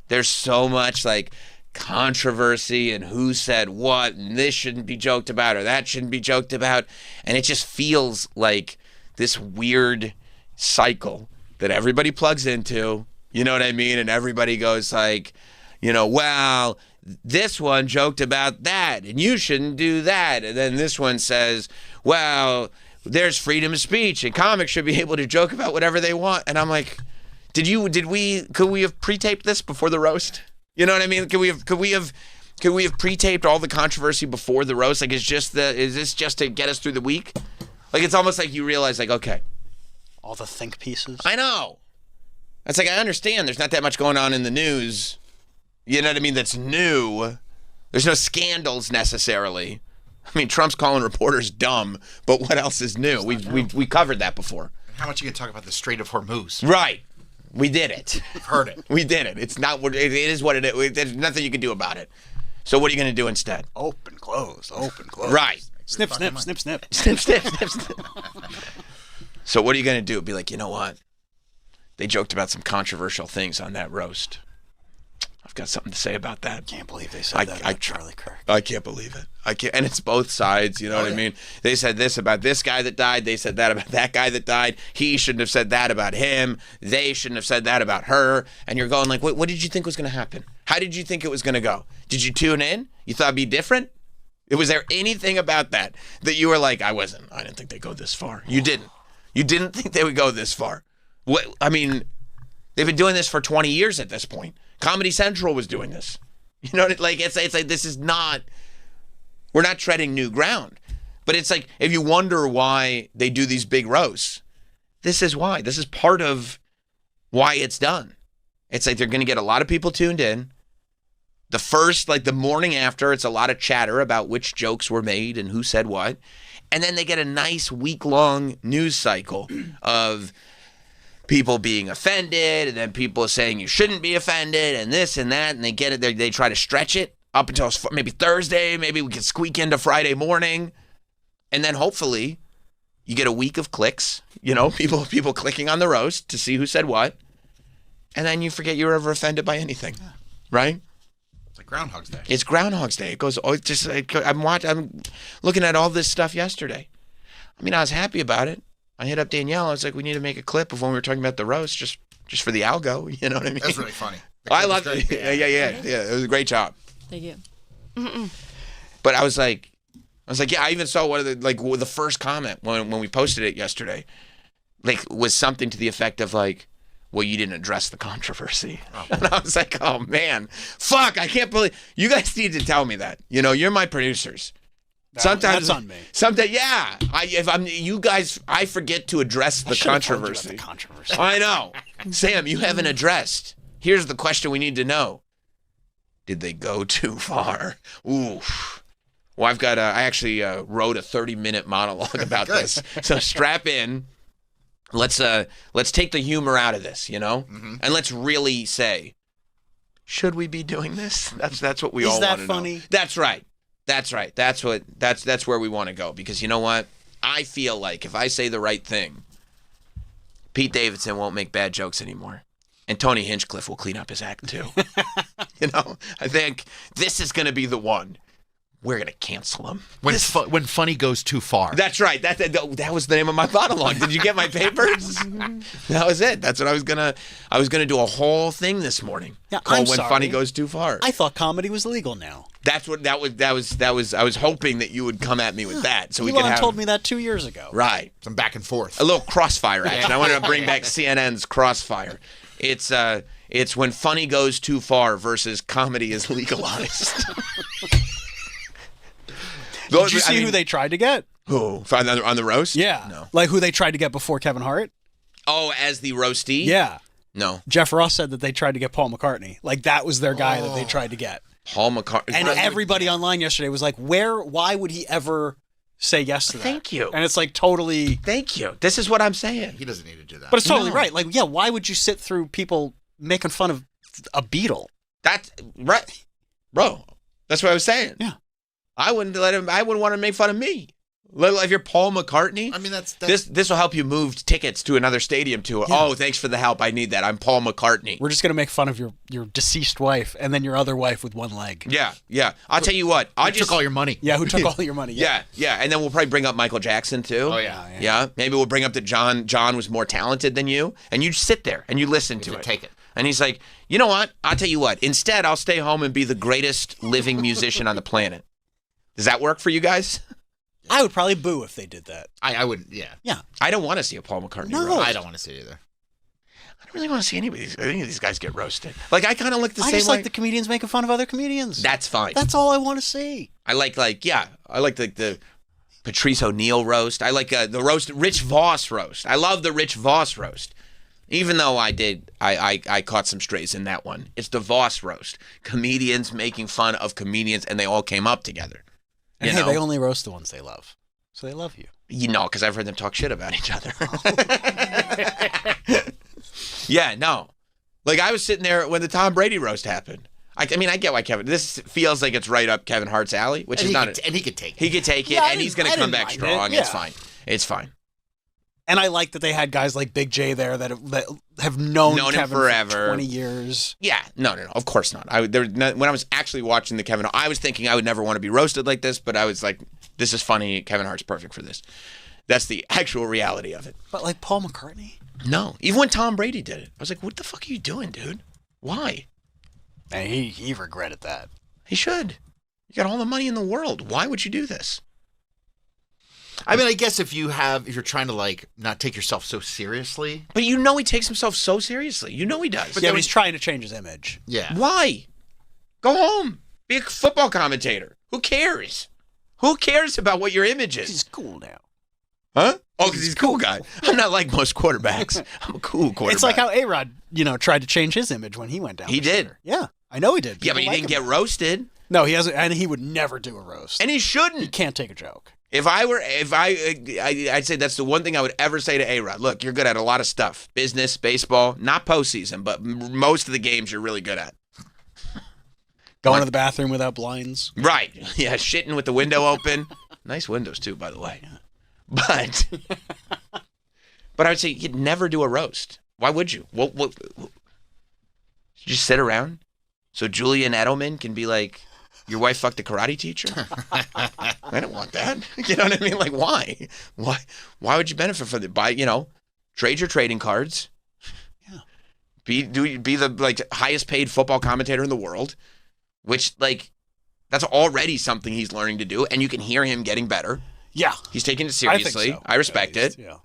there's so much like controversy and who said what and this shouldn't be joked about or that shouldn't be joked about, and it just feels like this weird cycle that everybody plugs into. You know what I mean? And everybody goes like, you know, well, this one joked about that, and you shouldn't do that. And then this one says, well, there's freedom of speech, and comics should be able to joke about whatever they want. And I'm like, could we have pre-taped this before the roast? You know what I mean? Could we have pre-taped all the controversy before the roast? Like, is this just to get us through the week? Like, it's almost like you realize, like, okay, all the think pieces. I know. It's like I understand there's not that much going on in the news. You know what I mean? That's new. There's no scandals necessarily. I mean, Trump's calling reporters dumb, but what else is new? We covered that before. How much are you going to talk about the Strait of Hormuz? Right. We did it. I've heard it. We did it. It's not what it is. What it is. There's nothing you can do about it. So what are you going to do instead? Open, close, open, close. Right. Snip, snip, snip, snip. Snip, snip, snip, snip. So what are you going to do? Be like, you know what? They joked about some controversial things on that roast. I've got something to say about that. Can't believe they said that about Charlie Kirk. I can't believe it. I can't, and it's both sides. You know what I mean? They said this about this guy that died. They said that about that guy that died. He shouldn't have said that about him. They shouldn't have said that about her. And you're going like, what did you think was going to happen? How did you think it was going to go? Did you tune in? You thought it'd be different? Was there anything about that you were like, I didn't think they'd go this far. You didn't. You didn't think they would go this far. What? I mean, they've been doing this for 20 years at this point. Comedy Central was doing this. You know, like it's like this is not. We're not treading new ground. But it's like if you wonder why they do these big roasts, this is why. This is part of why it's done. It's like they're going to get a lot of people tuned in. The first, like the morning after, it's a lot of chatter about which jokes were made and who said what. And then they get a nice week-long news cycle of people being offended and then people saying you shouldn't be offended and this and that. And they get it. They try to stretch it up until maybe Thursday. Maybe we can squeak into Friday morning. And then hopefully you get a week of clicks. You know, people clicking on the roast to see who said what. And then you forget you were ever offended by anything. Yeah. Right? It's like Groundhog's Day. It's Groundhog's Day. It goes, I'm looking at all this stuff yesterday. I mean, I was happy about it. I hit up Danielle. I was like, we need to make a clip of when we were talking about the roast, just for the algo. You know what I mean? That's really funny. I loved it. Yeah. It was a great job. Thank you. But I was like, yeah, I even saw one of the first comment when we posted it yesterday, like was something to the effect of like, well, you didn't address the controversy. Oh. And I was like, oh man, fuck, I can't believe you guys need to tell me that. You know, you're my producers. Sometimes that's on me. Sometimes, yeah. I forget to address the controversy. I know. Sam, you haven't addressed. Here's the question we need to know. Did they go too far? Ooh. Well, I actually wrote a 30-minute monologue about this. So strap in. Let's take the humor out of this, you know? Mm-hmm. And let's really say, should we be doing this? That's what we all want to know. Is that funny? That's right. That's right. That's where we want to go. Because you know what? I feel like if I say the right thing, Pete Davidson won't make bad jokes anymore. And Tony Hinchcliffe will clean up his act too. You know? I think this is going to be the one. We're going to cancel him. When funny goes too far. That's right. That was the name of my monologue. Did you get my papers? That was it. That's what I was gonna do a whole thing this morning. Yeah, called When Funny Goes Too Far. I thought comedy was legal now. That was I was hoping that you would come at me with that. So Elon told me that 2 years ago. Right. Some back and forth. A little crossfire action. I wanted to bring back CNN's Crossfire. It's When Funny Goes Too Far versus Comedy is Legalized. Did you see who they tried to get? Who? On the roast? Yeah. No. Like who they tried to get before Kevin Hart? Oh, as the roastee? Yeah. No. Jeff Ross said that they tried to get Paul McCartney. Like that was their guy that they tried to get. Paul McCartney. And everybody online yesterday was like, why would he ever say yes to that? Thank you. And it's like totally. Thank you. This is what I'm saying. He doesn't need to do that. But it's totally right. Like, yeah, why would you sit through people making fun of a Beatle? That's right. Bro, that's what I was saying. Yeah. I wouldn't want to make fun of me. If you're Paul McCartney, I mean that's this will help you move tickets to another stadium to. Yeah. Oh, thanks for the help. I need that. I'm Paul McCartney. We're just gonna make fun of your deceased wife and then your other wife with one leg. Yeah. I'll tell you what. I just took all your money. Yeah, who took all your money? Yeah. And then we'll probably bring up Michael Jackson too. Oh yeah. Yeah. Maybe we'll bring up that John was more talented than you, and you sit there and you listen to it. Take it. And he's like, you know what? I'll tell you what. Instead, I'll stay home and be the greatest living musician on the planet. Does that work for you guys? I would probably boo if they did that. I wouldn't, yeah. Yeah. I don't want to see a Paul McCartney roast. I don't want to see it either. I don't really want to see any of these guys get roasted. Like, I kind of look the same way. I just like the comedians making fun of other comedians. That's fine. That's all I want to see. I like the Patrice O'Neill roast. I like the roast, Rich Voss roast. I love the Rich Voss roast. Even though I caught some strays in that one. It's the Voss roast. Comedians making fun of comedians, and they all came up together. And hey, they only roast the ones they love. So they love you. You know, because I've heard them talk shit about each other. Yeah, no. Like, I was sitting there when the Tom Brady roast happened. I mean, I get why this feels like it's right up Kevin Hart's alley, which is not. And he could take it. He could take it, yeah, and he's going to come back strong. Yeah. It's fine. It's fine. And I like that they had guys like Big J there that have known Kevin him forever. For 20 years. Yeah, no, of course not. When I was actually watching the Kevin, I was thinking I would never want to be roasted like this, but I was like, this is funny. Kevin Hart's perfect for this. That's the actual reality of it. But like Paul McCartney? No. Even when Tom Brady did it, I was like, what the fuck are you doing, dude? Why? And he regretted that. He should. You got all the money in the world. Why would you do this? I mean, I guess if you're trying to like not take yourself so seriously. But you know he takes himself so seriously. You know he does. But he's trying to change his image. Yeah. Why? Go home. Be a football commentator. Who cares? Who cares about what your image is? He's cool now. Huh? Oh, because he's a cool guy. I'm not like most quarterbacks. I'm a cool quarterback. It's like how A-Rod, tried to change his image when he went down. He did. Yeah, I know he did. Yeah, but he didn't get roasted. No, he hasn't, and he would never do a roast. And he shouldn't. He can't take a joke. I'd say that's the one thing I would ever say to A-Rod. Look, you're good at a lot of stuff. Business, baseball, not postseason, but most of the games you're really good at. Going to the bathroom without blinds. Right. Yeah, shitting with the window open. Nice windows, too, by the way. But I would say you'd never do a roast. Why would you? What just sit around so Julian Edelman can be like, your wife fucked a karate teacher? I don't want that. You know what I mean? Like, why? Why would you benefit from it? Trade your trading cards. Yeah. Be the highest paid football commentator in the world, which That's already something he's learning to do, and you can hear him getting better. Yeah. He's taking it seriously. I respect it. Yeah.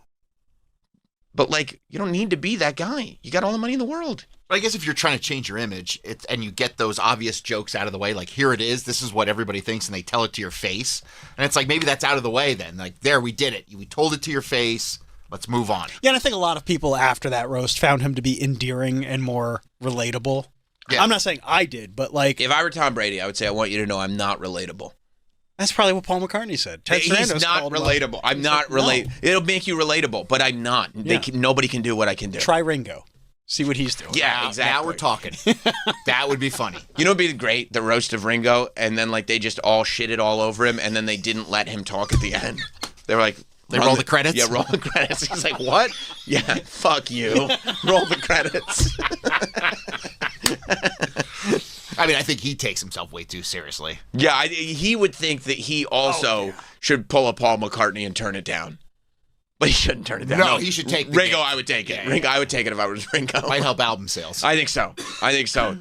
But, like, you don't need to be that guy. You got all the money in the world. But I guess if you're trying to change your image and you get those obvious jokes out of the way, like, here it is, this is what everybody thinks, and they tell it to your face. And it's like, maybe that's out of the way then. Like, there, we did it. We told it to your face. Let's move on. Yeah, and I think a lot of people after that roast found him to be endearing and more relatable. Yeah. I'm not saying I did, but like... If I were Tom Brady, I would say, I want you to know I'm not relatable. That's probably what Paul McCartney said. Ted He's Sarandos not called him relatable. I'm not relatable. No. It'll make you relatable, but I'm not. Yeah. Nobody can do what I can do. Try Ringo. See what he's doing. Yeah, exactly. Now we're talking. That would be funny. You know what'd be great? The roast of Ringo, and then like they just all shitted all over him, and then they didn't let him talk at the end. They were like... They roll the credits? Yeah, roll the credits. He's like, what? Yeah, fuck you. Roll the credits. I mean, I think he takes himself way too seriously. Yeah, he would think that he also should pull a Paul McCartney and turn it down. But he shouldn't turn it down. No, he should take the Ringo, game. I would take it. Yeah. Ringo, I would take it if I was Ringo. Might help album sales. I think so.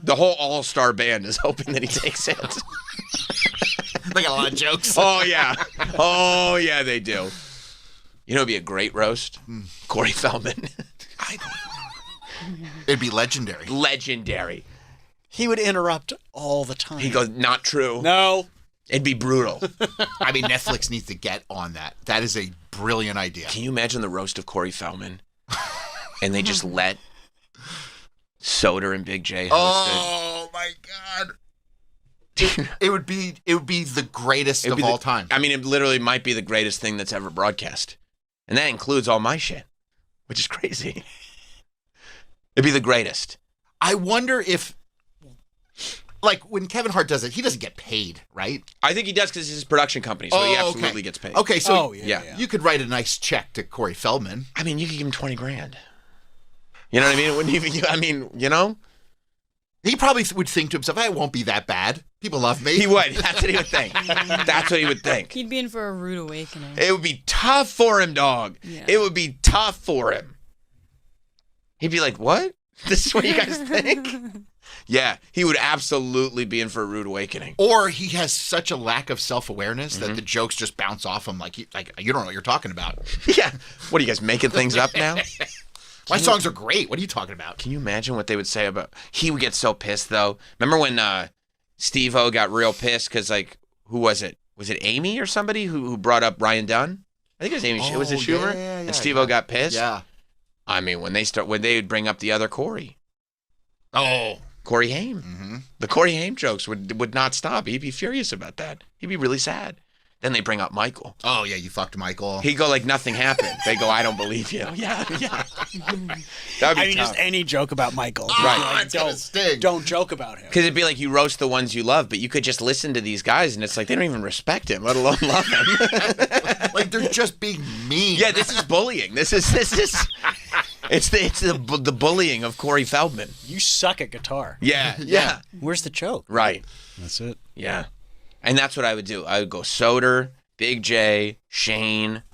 The whole all-star band is hoping that he takes it. They got a lot of jokes. Oh, yeah. Oh, yeah, they do. You know, it'd be a great roast. Corey Feldman. It'd be legendary. Legendary. He would interrupt all the time. He goes, not true. No. It'd be brutal. I mean, Netflix needs to get on that. That is a brilliant idea. Can you imagine the roast of Corey Feldman? And they just let Soder and Big J host Oh my God. It would be the greatest of all time. I mean, it literally might be the greatest thing that's ever broadcast. And that includes all my shit, which is crazy. It'd be the greatest. I wonder if, like, when Kevin Hart does it, he doesn't get paid, right? I think he does because it's his production company, so he absolutely gets paid. Okay, so yeah. You could write a nice check to Corey Feldman. I mean, you could give him $20,000. You know what I mean? It wouldn't even. I mean, you know. He probably would think to himself, "It won't be that bad. People love me." He would. That's what he would think. That's what he would think. He'd be in for a rude awakening. It would be tough for him, dog. Yeah. It would be tough for him. He'd be like, "What? This is what you guys think?" Yeah, he would absolutely be in for a rude awakening. Or he has such a lack of self-awareness that the jokes just bounce off him like you don't know what you're talking about. Yeah. What are you guys making things up now? My songs are great. What are you talking about? Can you imagine what they would say about... He would get so pissed, though. Remember when Steve-O got real pissed because, like, who was it? Was it Amy or somebody who brought up Ryan Dunn? I think it was Amy. Was it Schumer? Yeah, and Steve-O got pissed? Yeah. I mean, when they would bring up the other Corey. Oh. Corey Haim. Mm-hmm. The Corey Haim jokes would not stop. He'd be furious about that. He'd be really sad. Then they bring up Michael. Oh, yeah, you fucked Michael. He'd go like nothing happened. They go, I don't believe you. Yeah. That'd be I mean, tough. just any joke about Michael. Right. Like, don't joke about him. Because it'd be like you roast the ones you love, but you could just listen to these guys, and it's like they don't even respect him, let alone love him. Like they're just being mean. Yeah, this is bullying. It's the bullying of Corey Feldman. You suck at guitar. Yeah. Where's the joke? Right. That's it. Yeah. And that's what I would do. I would go Soder, Big J, Shane.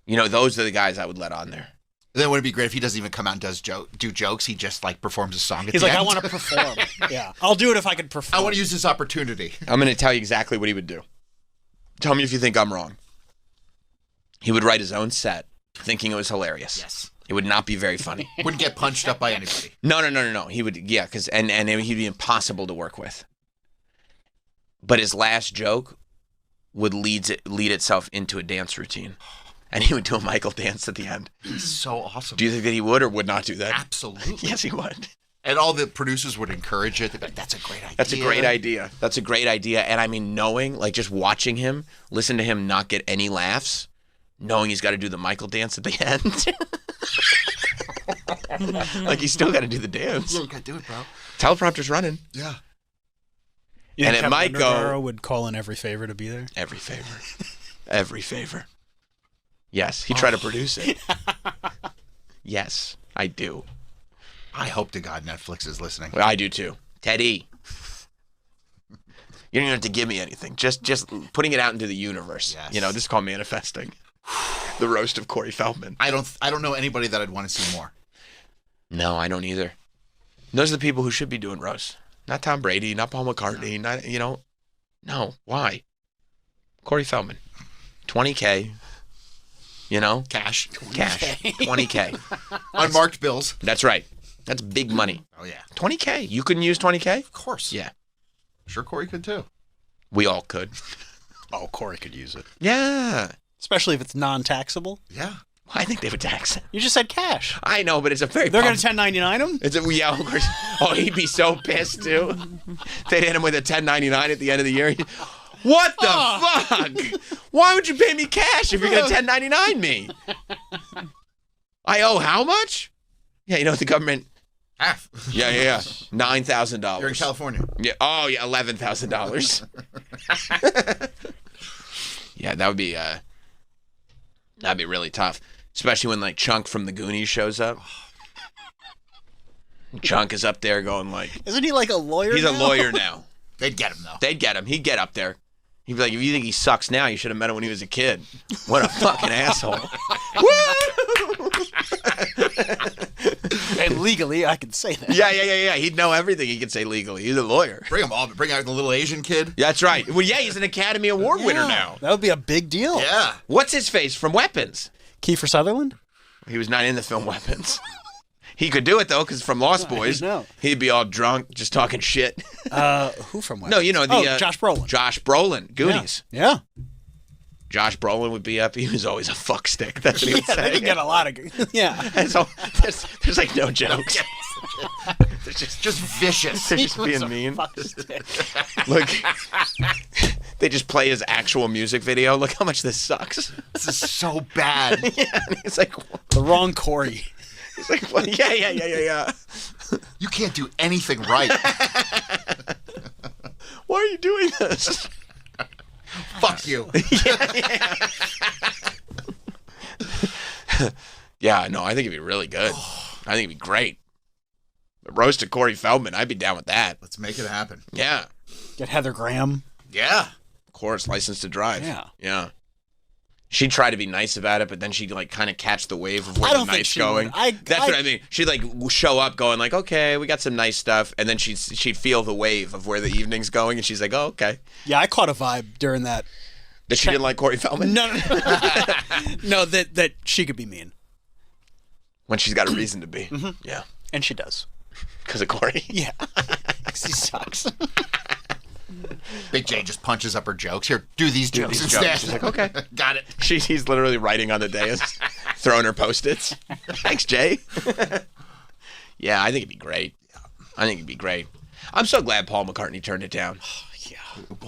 You know, those are the guys I would let on there. Then would it be great if he doesn't even come out and do jokes? He just like performs a song at He's the like, end. I want to perform. Yeah. I'll do it if I could perform. I want to use this opportunity. I'm going to tell you exactly what he would do. Tell me if you think I'm wrong. He would write his own set, thinking it was hilarious. Yes. It would not be very funny. Wouldn't get punched up by anybody. No. He would, yeah, because and he'd be impossible to work with. But his last joke would lead itself into a dance routine. And he would do a Michael dance at the end. It's so awesome. Do you think that he would or would not do that? Absolutely. Yes, he would. And all the producers would encourage it. They'd be like, that's a great idea. That's a great idea. That's a great idea. And I mean, knowing, like just watching him, listen to him not get any laughs, knowing he's got to do the Michael dance at the end. Like he's still got to do the dance. Yeah, you got to do it, bro. Teleprompter's running. Yeah. You think And it might Kevin go- Undergaro would call in every favor to be there? Every favor. Every favor. Yes, he tried to produce it. Yes, I do. I hope to God Netflix is listening. Well, I do too. Teddy. You don't even have to give me anything. Just putting it out into the universe. Yes. You know, this is called manifesting. The roast of Corey Feldman. I don't know anybody that I'd want to see more. No, I don't either. Those are the people who should be doing roasts. Not Tom Brady, not Paul McCartney, not, you know. No, why? Corey Feldman, $20K. You know, cash, 20K, unmarked bills. That's right. That's big money. Oh yeah, 20K. You couldn't use 20K? Of course. Yeah. Sure, Corey could too. We all could. Oh, Corey could use it. Yeah. Especially if it's non-taxable. Yeah. I think they would tax it. You just said cash. I know, but it's a very. They're going to 1099 him? Yeah, of course. Oh, he'd be so pissed too. They'd hit him with a 1099 at the end of the year. What the fuck? Why would you pay me cash if you're going to 1099 me? I owe how much? Yeah, you know what the government. Half. Yeah. $9,000. You're in California. Yeah. Oh, yeah, $11,000. Yeah, that'd be really tough, especially when like Chunk from the Goonies shows up. Chunk is up there going like, isn't he like a lawyer? He's a lawyer now. They'd get him though. They'd get him. He'd get up there. He'd be like, if you think he sucks now, you should have met him when he was a kid. What a fucking asshole. And legally, I can say that. Yeah. He'd know everything. He could say legally. He's a lawyer. Bring him all. Bring out the little Asian kid. Yeah, that's right. Well, yeah, he's an Academy Award winner now. That would be a big deal. Yeah. What's his face from Weapons? Kiefer Sutherland? He was not in the film Weapons. He could do it, though, because from Lost Boys, he'd be all drunk, just talking shit. Who from Weapons? No, you know, Josh Brolin. Josh Brolin, Goonies. Yeah. Josh Brolin would be up. He was always a fuck stick. That's what he would say. They could get a lot of... Yeah. And so there's like no jokes. They're just vicious. They're just being mean. Look, they just play his actual music video. Look how much this sucks. This is so bad. Yeah, and he's like... The wrong Corey. He's like, well, yeah. You can't do anything right. Why are you doing this? Fuck you. Yeah, no, I think it'd be really good. I think it'd be great. But roasted Corey Feldman, I'd be down with that. Let's make it happen. Yeah. Get Heather Graham. Yeah. Of course, license to drive. Yeah. She'd try to be nice about it, but then she'd like kind of catch the wave of where I the don't think night's she going. would. That's what I mean. She'd like show up going like, okay, we got some nice stuff, and then she'd feel the wave of where the evening's going, and she's like, oh, okay. Yeah, I caught a vibe during that. That she didn't like Corey Feldman? No. No, that she could be mean. When she's got a reason to be. Mm-hmm. Yeah. And she does. Because of Corey? Yeah. Because he sucks. Big J just punches up her jokes. Here, do these jokes instead. She's like, okay. Got it. He's literally writing on the dais, throwing her Post-its. Thanks, Jay. Yeah, I think it'd be great. I'm so glad Paul McCartney turned it down. Yeah.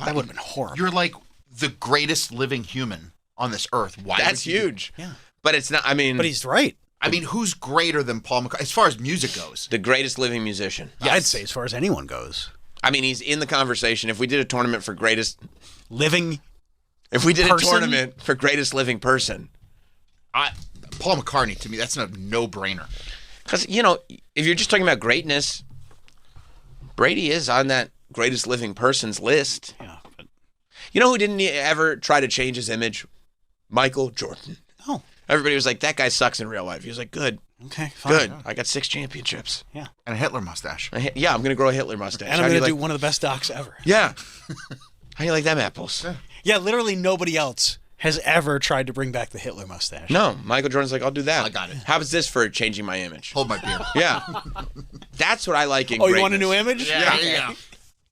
That would have been horrible. You're like the greatest living human on this earth. Why? That's huge. Yeah. But it's not, I mean... But he's right. I mean, who's greater than Paul McCartney as far as music goes? The greatest living musician. Yeah, I'd say as far as anyone goes. I mean, he's in the conversation. If we did a tournament for greatest... living If we did person? a tournament for greatest living person... Paul McCartney, to me, that's a no-brainer. Because, you know, if you're just talking about greatness, Brady is on that greatest living person's list. Yeah. But... You know who didn't ever try to change his image? Michael Jordan. Oh. Everybody was like, that guy sucks in real life. He was like, good. Okay, fine. Good. I got 6 championships. Yeah. And a Hitler mustache. Yeah, I'm going to grow a Hitler mustache. And I'm going to do one of the best docs ever. Yeah. How do you like them apples? Yeah, literally nobody else has ever tried to bring back the Hitler mustache. No. Michael Jordan's like, I'll do that. I got it. How is this for changing my image? Hold my beer. Yeah. That's what I like in Oh, greatness. you want a new image? Yeah.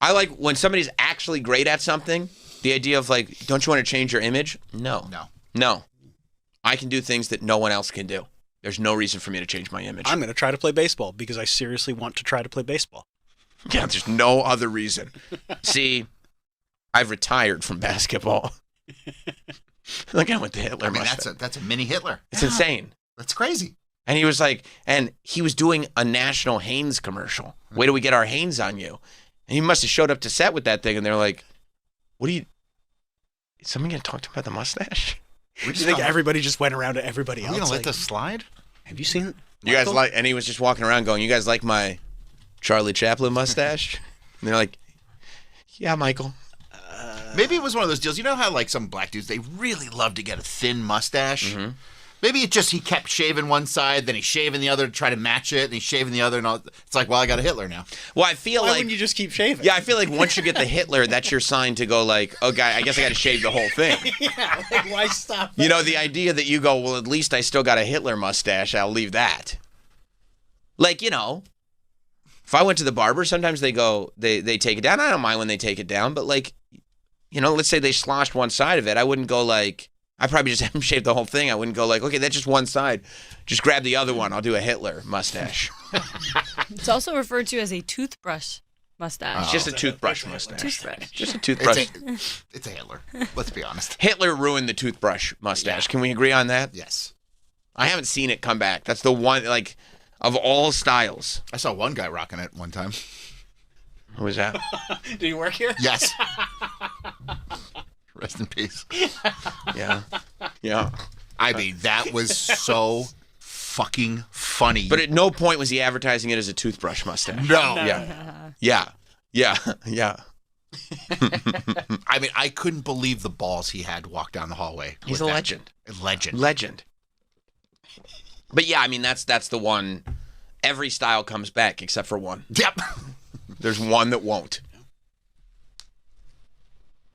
I like when somebody's actually great at something, the idea of like, don't you want to change your image? No. I can do things that no one else can do. There's no reason for me to change my image. I'm going to try to play baseball because I seriously want to try to play baseball. Yeah, there's no other reason. See, I've retired from basketball. Look, I went to Hitler. I mean, that's a mini Hitler. It's insane. That's crazy. And he was like, and he was doing a National Hanes commercial. Wait till we get our Hanes on you. And he must have showed up to set with that thing, and they're like, what do you... Is someone going to talk to him about the mustache? You think everybody just went around to everybody else? Are we going to let like, this slide? Have you seen it? You guys like... And he was just walking around going, you guys like my Charlie Chaplin mustache? And they're like, yeah, Michael. Maybe it was one of those deals. You know how like some black dudes, they really love to get a thin mustache? Mm-hmm. Maybe it's just he kept shaving one side, then he's shaving the other to try to match it, and he's shaving the other, and all. It's like, well, I got a Hitler now. Well, I feel Why like wouldn't you just keep shaving? Yeah, I feel like once you get the Hitler, that's your sign to go like, oh, guy, I guess I got to shave the whole thing. Yeah, like, why stop? You know, the idea that you go, well, at least I still got a Hitler mustache. I'll leave that. Like, you know, if I went to the barber, sometimes they go, they take it down. I don't mind when they take it down, but like, you know, let's say they sloshed one side of it. I wouldn't go like, I probably just have them shave the whole thing. I wouldn't go like, okay, that's just one side. Just grab the other one. I'll do a Hitler mustache. It's also referred to as a toothbrush mustache. It's just a toothbrush mustache. Toothbrush. Just a toothbrush. It's a Hitler. Let's be honest. Hitler ruined the toothbrush mustache. Can we agree on that? Yes. I haven't seen it come back. That's the one, like, of all styles. I saw one guy rocking it one time. Who was that? Do you work here? Yes. Rest in peace. Yeah. Yeah. I mean, that was so fucking funny. But at no point was he advertising it as a toothbrush mustache. No. Yeah. Yeah. Yeah. Yeah. I mean, I couldn't believe the balls he had to walk down the hallway. He's a legend. A legend. Legend. But yeah, I mean, that's the one. Every style comes back except for one. Yep. There's one that won't.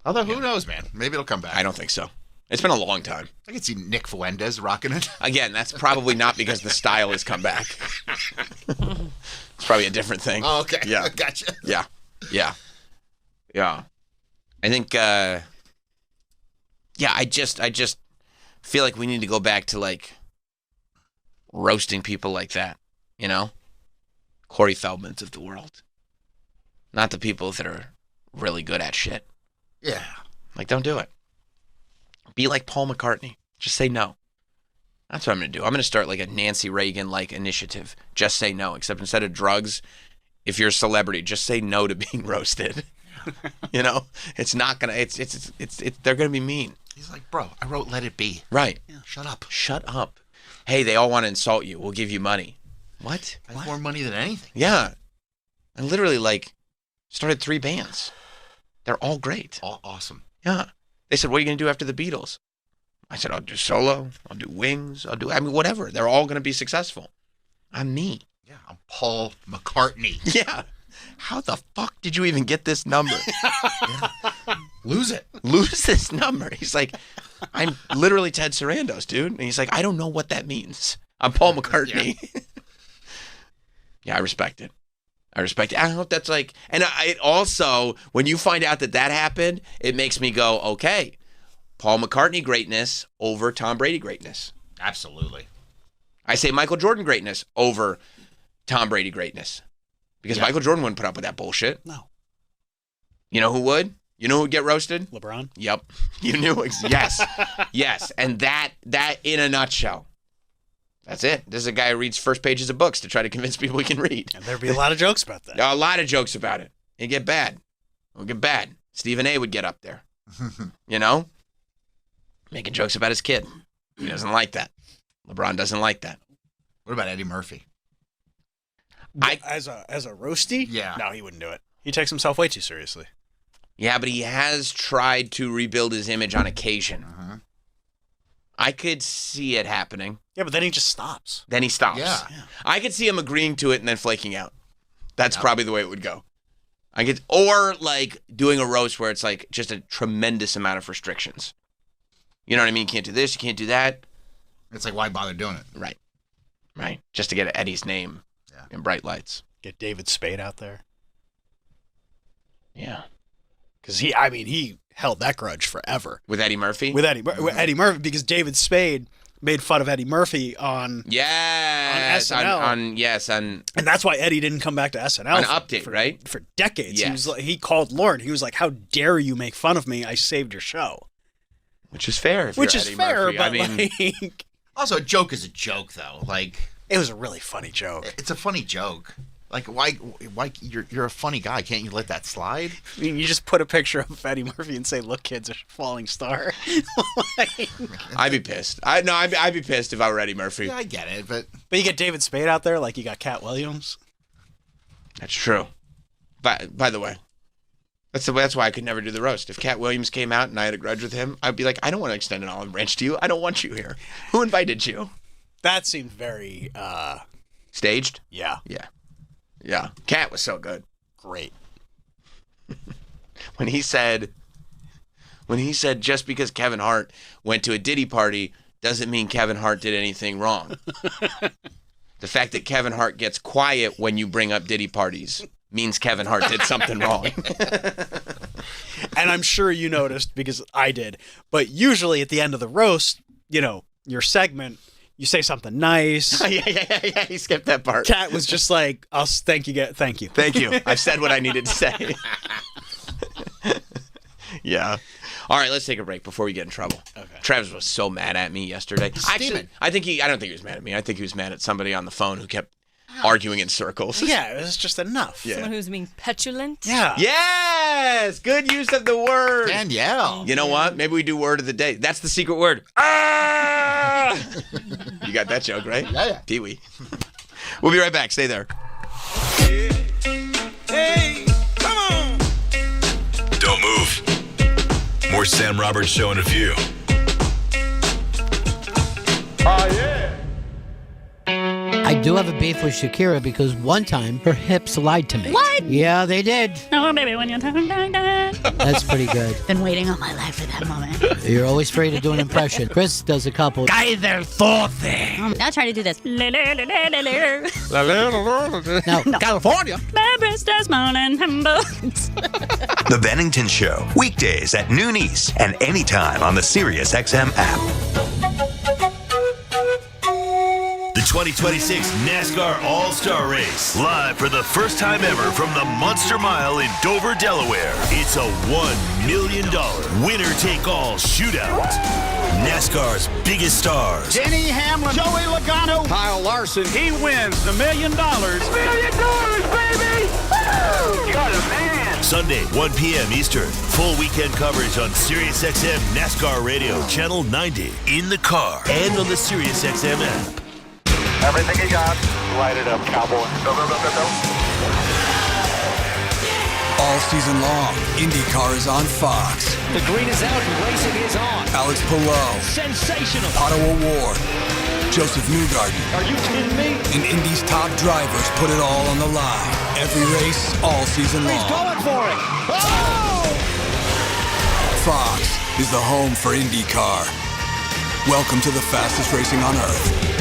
Although, who knows, man? Maybe it'll come back. I don't think so. It's been a long time. I can see Nick Fuentes rocking it. Again, that's probably not because the style has come back. It's probably a different thing. Oh, okay. Yeah. Gotcha. Yeah. Yeah. Yeah. I think, yeah, I just feel like we need to go back to, like, roasting people like that, you know? Corey Feldmans of the world. Not the people that are really good at shit. Yeah. Like, don't do it. Be like Paul McCartney. Just say no. That's what I'm going to do. I'm going to start like a Nancy Reagan-like initiative. Just say no. Except instead of drugs, if you're a celebrity, just say no to being roasted. You know? It's not going to, they're going to be mean. He's like, bro, I wrote Let It Be. Right. Yeah, shut up. Shut up. Hey, they all want to insult you. We'll give you money. What? I have more money than anything. Yeah. I literally, like, started 3 bands. They're all great. All awesome. Yeah. They said, what are you going to do after the Beatles? I said, I'll do solo. I'll do Wings. Whatever. They're all going to be successful. I'm me. Yeah, I'm Paul McCartney. Yeah. How the fuck did you even get this number? Lose it. Lose this number. He's like, I'm literally Ted Sarandos, dude. And he's like, I don't know what that means. I'm Paul McCartney. Yeah, I respect it. I hope that's like, and it also, when you find out that happened, it makes me go, okay, Paul McCartney greatness over Tom Brady greatness. Absolutely. I say Michael Jordan greatness over Tom Brady greatness. Because Michael Jordan wouldn't put up with that bullshit. No. You know who would? You know who would get roasted? LeBron? Yep. You knew. Yes. Yes. And that in a nutshell. That's it. This is a guy who reads first pages of books to try to convince people he can read. And there'd be a lot of jokes about that. A lot of jokes about it. It'd get bad. It'll get bad. Stephen A. would get up there. You know? Making jokes about his kid. He doesn't like that. LeBron doesn't like that. What about Eddie Murphy? As a roastie? Yeah. No, he wouldn't do it. He takes himself way too seriously. Yeah, but he has tried to rebuild his image on occasion. Uh-huh. I could see it happening. Yeah, but then he just stops. Then he stops. Yeah. I could see him agreeing to it and then flaking out. That's probably the way it would go. Or like doing a roast where it's like just a tremendous amount of restrictions. You know what I mean? You can't do this, you can't do that. It's like, why bother doing it? Right. Right. Just to get Eddie's name in bright lights. Get David Spade out there. Yeah. Because he held that grudge forever. With Eddie Murphy? With Eddie Murphy, because David Spade made fun of Eddie Murphy on SNL. And that's why Eddie didn't come back to SNL. On Update, right? For decades. Yes. He called Lorne. He was like, how dare you make fun of me? I saved your show. Which is fair. Which is Eddie fair, Murphy. but like... Also, a joke is a joke, though. Like, it was a really funny joke. It's a funny joke. Like, why you're a funny guy. Can't you let that slide? I mean, you just put a picture of Eddie Murphy and say, look, kids, a falling star. I'd be pissed. I'd be pissed if I were Eddie Murphy. Yeah, I get it, but you get David Spade out there like you got Cat Williams. That's true. By the way, That's why I could never do the roast. If Cat Williams came out and I had a grudge with him, I'd be like, I don't want to extend an olive branch to you. I don't want you here. Who invited you? That seemed very staged. Yeah. Cat was so good. Great. When he said just because Kevin Hart went to a Diddy party doesn't mean Kevin Hart did anything wrong. The fact that Kevin Hart gets quiet when you bring up Diddy parties means Kevin Hart did something wrong. And I'm sure you noticed, because I did, but usually at the end of the roast, your segment, you say something nice. Yeah. He skipped that part. Cat was just like, thank you. Thank you. I've said what I needed to say. Yeah. All right, let's take a break before we get in trouble. Okay. Travis was so mad at me yesterday. Actually, I don't think he was mad at me. I think he was mad at somebody on the phone who kept arguing in circles. Yeah, it was just enough. Yeah. Someone who's being petulant. Yeah. Yes! Good use of the word. Danielle. You know what? Maybe we do word of the day. That's the secret word. Ah! You got that joke, right? Yeah. Pee-wee. We'll be right back. Stay there. Hey, come on. Don't move. More Sam Roberts Show in a few. Oh, yeah. I do have a beef with Shakira because one time her hips lied to me. What? Yeah, they did. Oh, baby, when you're talking like that. That's pretty good. Been waiting all my life for that moment. You're always free to do an impression. Chris does a couple. Guy there thought thing. Now try to do this. Now, California. My breast is morning. The Bennington Show, weekdays at noon East and anytime on the SiriusXM app. The 2026 NASCAR All-Star Race, live for the first time ever from the Monster Mile in Dover, Delaware. It's a $1 million winner-take-all shootout. NASCAR's biggest stars. Denny Hamlin, Joey Logano, Kyle Larson. He wins the $1 million. $1 million, baby! Woo! You're the man. Sunday, 1 p.m. Eastern. Full weekend coverage on SiriusXM NASCAR Radio, Channel 90, in the car, and on the SiriusXM app. Everything you got, light it up, cowboy. Go, go, go, go, go. All season long, IndyCar is on Fox. The green is out and racing is on. Alex Palou. Sensational. Otto Award. Joseph Newgarden. Are you kidding me? And Indy's top drivers put it all on the line. Every race, all season long. He's going for it. Oh! Fox is the home for IndyCar. Welcome to the fastest racing on Earth.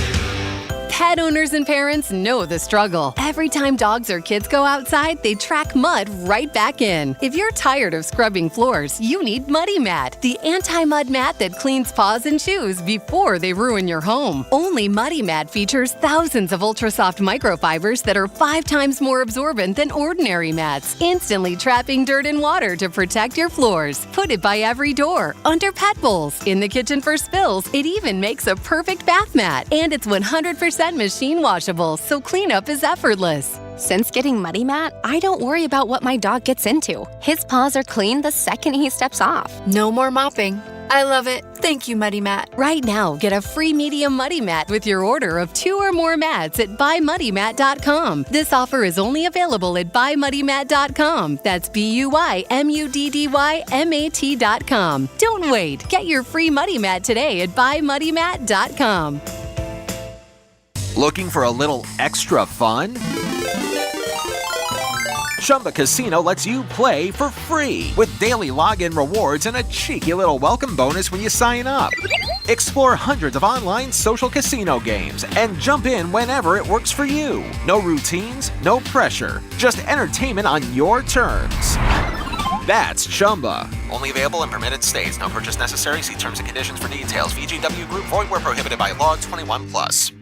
Pet owners and parents know the struggle. Every time dogs or kids go outside, they track mud right back in. If you're tired of scrubbing floors, you need Muddy Mat, the anti-mud mat that cleans paws and shoes before they ruin your home. Only Muddy Mat features thousands of ultra-soft microfibers that are 5 times more absorbent than ordinary mats, instantly trapping dirt and water to protect your floors. Put it by every door, under pet bowls, in the kitchen for spills. It even makes a perfect bath mat. And it's 100% machine washable, so cleanup is effortless. Since getting Muddy Mat, I don't worry about what my dog gets into. His paws are clean the second he steps off. No more mopping. I love it. Thank you, Muddy Mat. Right now, get a free medium Muddy Mat with your order of 2 or more mats at buymuddymat.com. This offer is only available at buymuddymat.com. That's buymuddymat.com. Don't wait. Get your free Muddy Mat today at buymuddymat.com. Looking for a little extra fun? Chumba Casino lets you play for free with daily login rewards and a cheeky little welcome bonus when you sign up. Explore hundreds of online social casino games and jump in whenever it works for you. No routines, no pressure, just entertainment on your terms. That's Chumba. Only available in permitted states. No purchase necessary. See terms and conditions for details. VGW Group. Void where prohibited by law. 21+.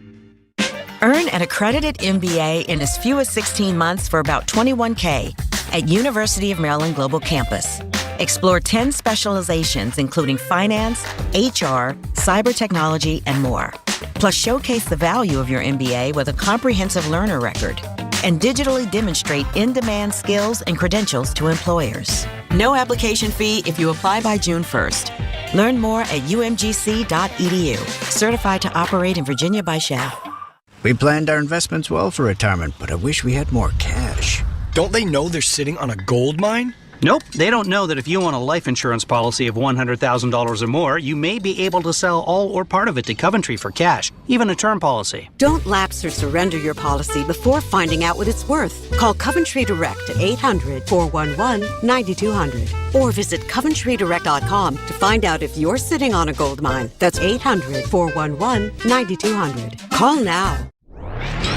Earn an accredited MBA in as few as 16 months for about $21K at University of Maryland Global Campus. Explore 10 specializations, including finance, HR, cyber technology, and more. Plus, showcase the value of your MBA with a comprehensive learner record and digitally demonstrate in-demand skills and credentials to employers. No application fee if you apply by June 1st. Learn more at umgc.edu. Certified to operate in Virginia by SCHEV. We planned our investments well for retirement, but I wish we had more cash. Don't they know they're sitting on a gold mine? Nope, they don't know that if you own a life insurance policy of $100,000 or more, you may be able to sell all or part of it to Coventry for cash, even a term policy. Don't lapse or surrender your policy before finding out what it's worth. Call Coventry Direct at 800-411-9200 or visit CoventryDirect.com to find out if you're sitting on a gold mine. That's 800-411-9200. Call now.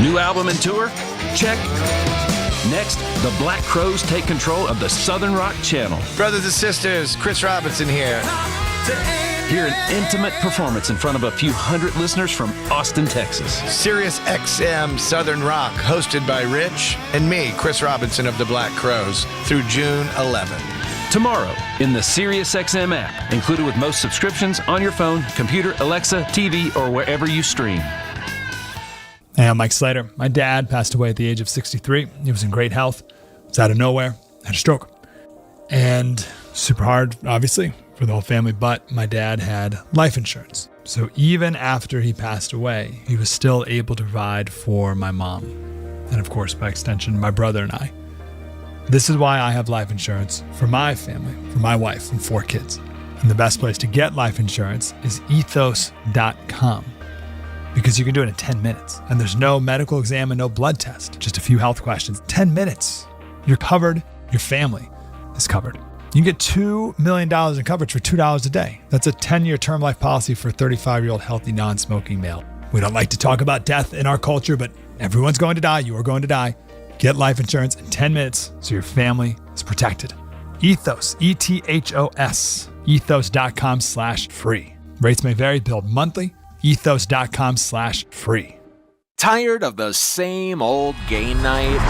New album and tour? Check. Next, the Black Crowes take control of the Southern Rock Channel. Brothers and sisters, Chris Robinson here. Hear an intimate performance in front of a few hundred listeners from Austin, Texas. SiriusXM Southern Rock, hosted by Rich and me, Chris Robinson of the Black Crowes, through June 11th. Tomorrow, in the SiriusXM app, included with most subscriptions on your phone, computer, Alexa, TV, or wherever you stream. Hey, I'm Mike Slater. My dad passed away at the age of 63. He was in great health. Was out of nowhere. Had a stroke. And super hard, obviously, for the whole family. But my dad had life insurance. So even after he passed away, he was still able to provide for my mom. And of course, by extension, my brother and I. This is why I have life insurance for my family, for my wife and 4 kids. And the best place to get life insurance is ethos.com. Because you can do it in 10 minutes. And there's no medical exam and no blood test. Just a few health questions. 10 minutes. You're covered. Your family is covered. You can get $2 million in coverage for $2 a day. That's a 10-year term life policy for a 35-year-old healthy, non-smoking male. We don't like to talk about death in our culture, but everyone's going to die. You are going to die. Get life insurance in 10 minutes so your family is protected. Ethos, ETHOS, ethos.com/free. Rates may vary, billed monthly. ethos.com/free. Tired of the same old game night?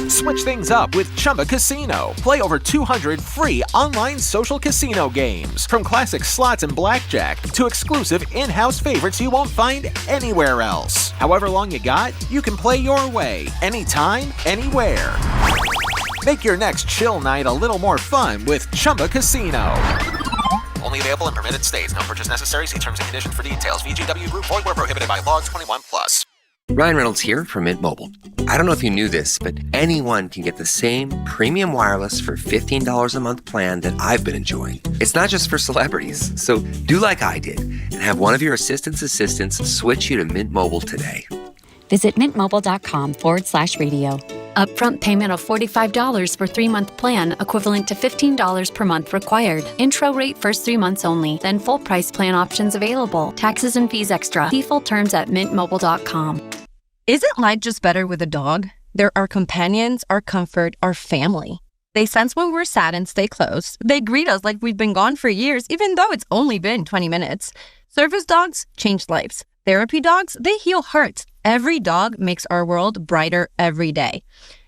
Switch things up with Chumba Casino. Play over 200 free online social casino games. From classic slots and blackjack to exclusive in-house favorites you won't find anywhere else. However long you got, you can play your way, anytime, anywhere. Make your next chill night a little more fun with Chumba Casino. Only available in permitted states. No purchase necessary. See terms and conditions for details. VGW Group. Void where prohibited by law. 21+. Ryan Reynolds here from Mint Mobile. I don't know if you knew this, but anyone can get the same premium wireless for $15 a month plan that I've been enjoying. It's not just for celebrities. So do like I did and have one of your assistants switch you to Mint Mobile today. Visit mintmobile.com/radio. Upfront payment of $45 for 3-month plan, equivalent to $15 per month required. Intro rate first 3 months only, then full price plan options available. Taxes and fees extra. See full terms at mintmobile.com. Isn't life just better with a dog? They're our companions, our comfort, our family. They sense when we're sad and stay close. They greet us like we've been gone for years, even though it's only been 20 minutes. Service dogs change lives. Therapy dogs, they heal hearts. Every dog makes our world brighter every day.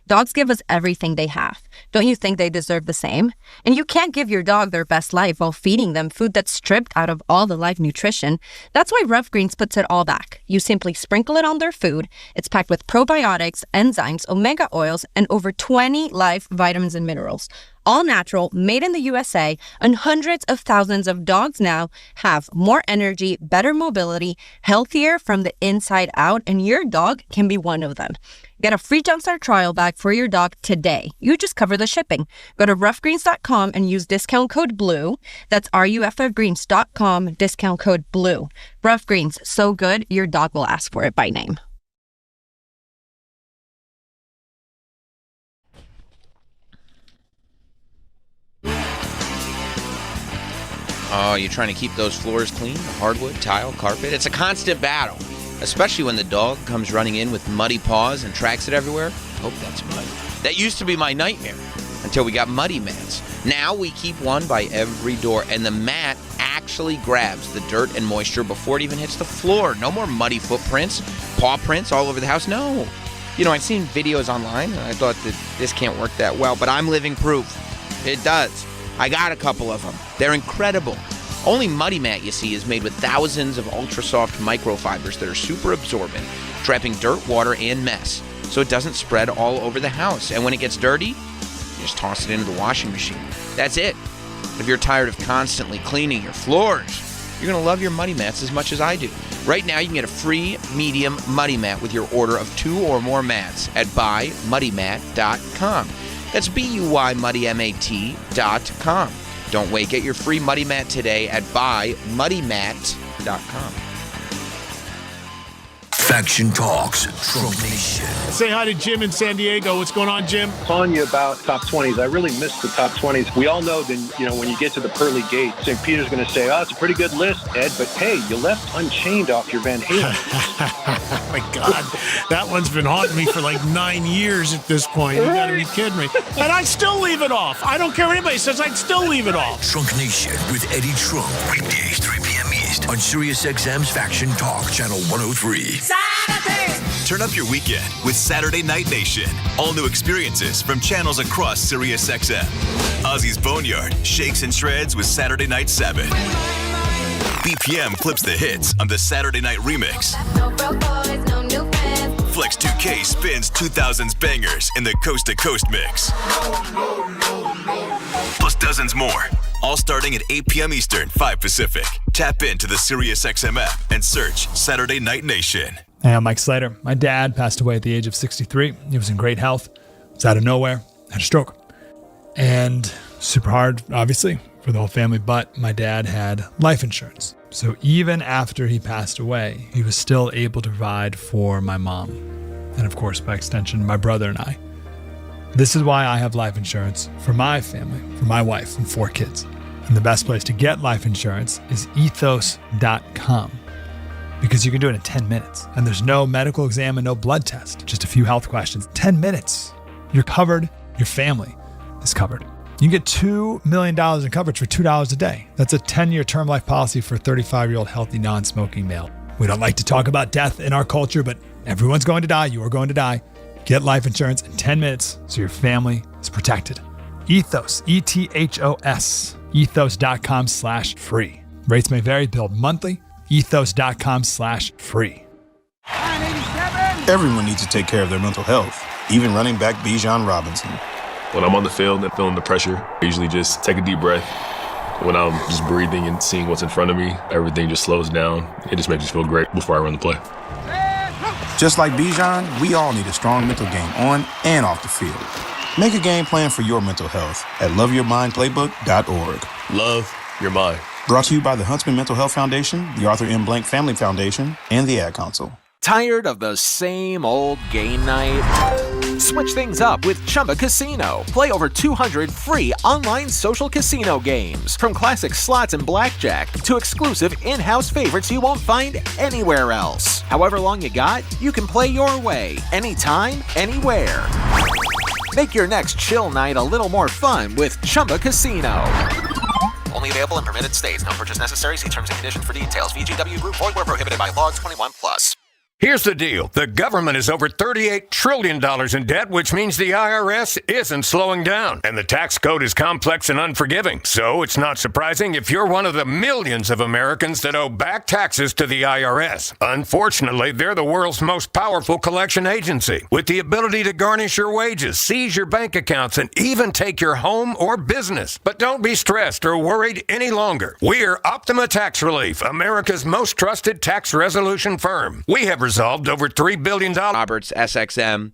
Dogs give us everything they have. Don't you think they deserve the same? And you can't give your dog their best life while feeding them food that's stripped out of all the life nutrition. That's why Rough Greens puts it all back. You simply sprinkle it on their food. It's packed with probiotics, enzymes, omega oils, and over 20 life vitamins and minerals. All natural, made in the USA, and hundreds of thousands of dogs now have more energy, better mobility, healthier from the inside out, and your dog can be one of them. Get a free Jumpstart trial bag for your dog today. You just cover the shipping. Go to roughgreens.com and use discount code BLUE. That's ruffgreens.com, discount code BLUE. Rough Greens, so good, your dog will ask for it by name. Oh, you're trying to keep those floors clean? Hardwood, tile, carpet? It's a constant battle, especially when the dog comes running in with muddy paws and tracks it everywhere. Hope that's mud. That used to be my nightmare until we got muddy mats. Now we keep one by every door, and the mat actually grabs the dirt and moisture before it even hits the floor. No more muddy footprints, paw prints all over the house. No. You know, I've seen videos online, and I thought that this can't work that well, but I'm living proof. It does. I got a couple of them. They're incredible. Only Muddy Mat, you see, is made with thousands of ultra-soft microfibers that are super absorbent, trapping dirt, water, and mess, so it doesn't spread all over the house. And when it gets dirty, you just toss it into the washing machine. That's it. If you're tired of constantly cleaning your floors, you're going to love your Muddy Mats as much as I do. Right now, you can get a free medium Muddy Mat with your order of 2 or more mats at buymuddymat.com. That's BUYMuddyMAT.com. Don't wait. Get your free Muddy Mat today at buymuddymat.com. Faction Talks, Trump Nation. Say hi to Jim in San Diego. What's going on, Jim? Calling you about top 20s. I really missed the top 20s. We all know that, when you get to the pearly gate, St. Peter's going to say, it's a pretty good list, Ed, but hey, you left Unchained off your Van Halen. Oh, my God. That one's been haunting me for like 9 years at this point. You got to be kidding me. And I'd still leave it off. I don't care what anybody says. I'd still leave it off. Trunk Nation with Eddie Trunk. Weekdays, 3 p.m. East on SiriusXM's Faction Talk, Channel 103. Turn up your weekend with Saturday Night Nation. All new experiences from channels across SiriusXM. Ozzy's Boneyard shakes and shreds with Saturday Night 7. BPM flips the hits on the Saturday Night Remix. Flex 2K spins 2000s bangers in the Coast to Coast mix. Plus dozens more. All starting at 8 p.m. Eastern, 5 Pacific. Tap into the SiriusXM app and search Saturday Night Nation. Hey, I'm Mike Slater. My dad passed away at the age of 63. He was in great health. It was out of nowhere. Had a stroke. And super hard, obviously, for the whole family. But my dad had life insurance. So even after he passed away, he was still able to provide for my mom. And of course, by extension, my brother and I. This is why I have life insurance for my family, for my wife and 4 kids. And the best place to get life insurance is ethos.com. Because you can do it in 10 minutes. And there's no medical exam and no blood test. Just a few health questions. 10 minutes. You're covered. Your family is covered. You can get $2 million in coverage for $2 a day. That's a 10-year term life policy for a 35-year-old healthy, non-smoking male. We don't like to talk about death in our culture, but everyone's going to die. You are going to die. Get life insurance in 10 minutes so your family is protected. Ethos, ETHOS, ethos.com/free. Rates may vary, billed monthly. ethos.com/free. Everyone needs to take care of their mental health, even running back Bijan Robinson. When I'm on the field and feeling the pressure, I usually just take a deep breath. When I'm just breathing and seeing what's in front of me, everything just slows down. It just makes me feel great before I run the play. Just like Bijan, we all need a strong mental game on and off the field. Make a game plan for your mental health at loveyourmindplaybook.org. Love your mind. Brought to you by the Huntsman Mental Health Foundation, the Arthur M. Blank Family Foundation, and the Ad Council. Tired of the same old game night? Switch things up with Chumba Casino. Play over 200 free online social casino games. From classic slots and blackjack to exclusive in-house favorites you won't find anywhere else. However long you got, you can play your way, anytime, anywhere. Make your next chill night a little more fun with Chumba Casino. Only available in permitted states. No purchase necessary. See terms and conditions for details. VGW Group. Void where prohibited by law. 21+. Here's the deal. The government is over $38 trillion in debt, which means the IRS isn't slowing down. And the tax code is complex and unforgiving. So it's not surprising if you're one of the millions of Americans that owe back taxes to the IRS. Unfortunately, they're the world's most powerful collection agency, with the ability to garnish your wages, seize your bank accounts, and even take your home or business. But don't be stressed or worried any longer. We're Optima Tax Relief, America's most trusted tax resolution firm. We have resolved over $3 billion. Roberts, SXM.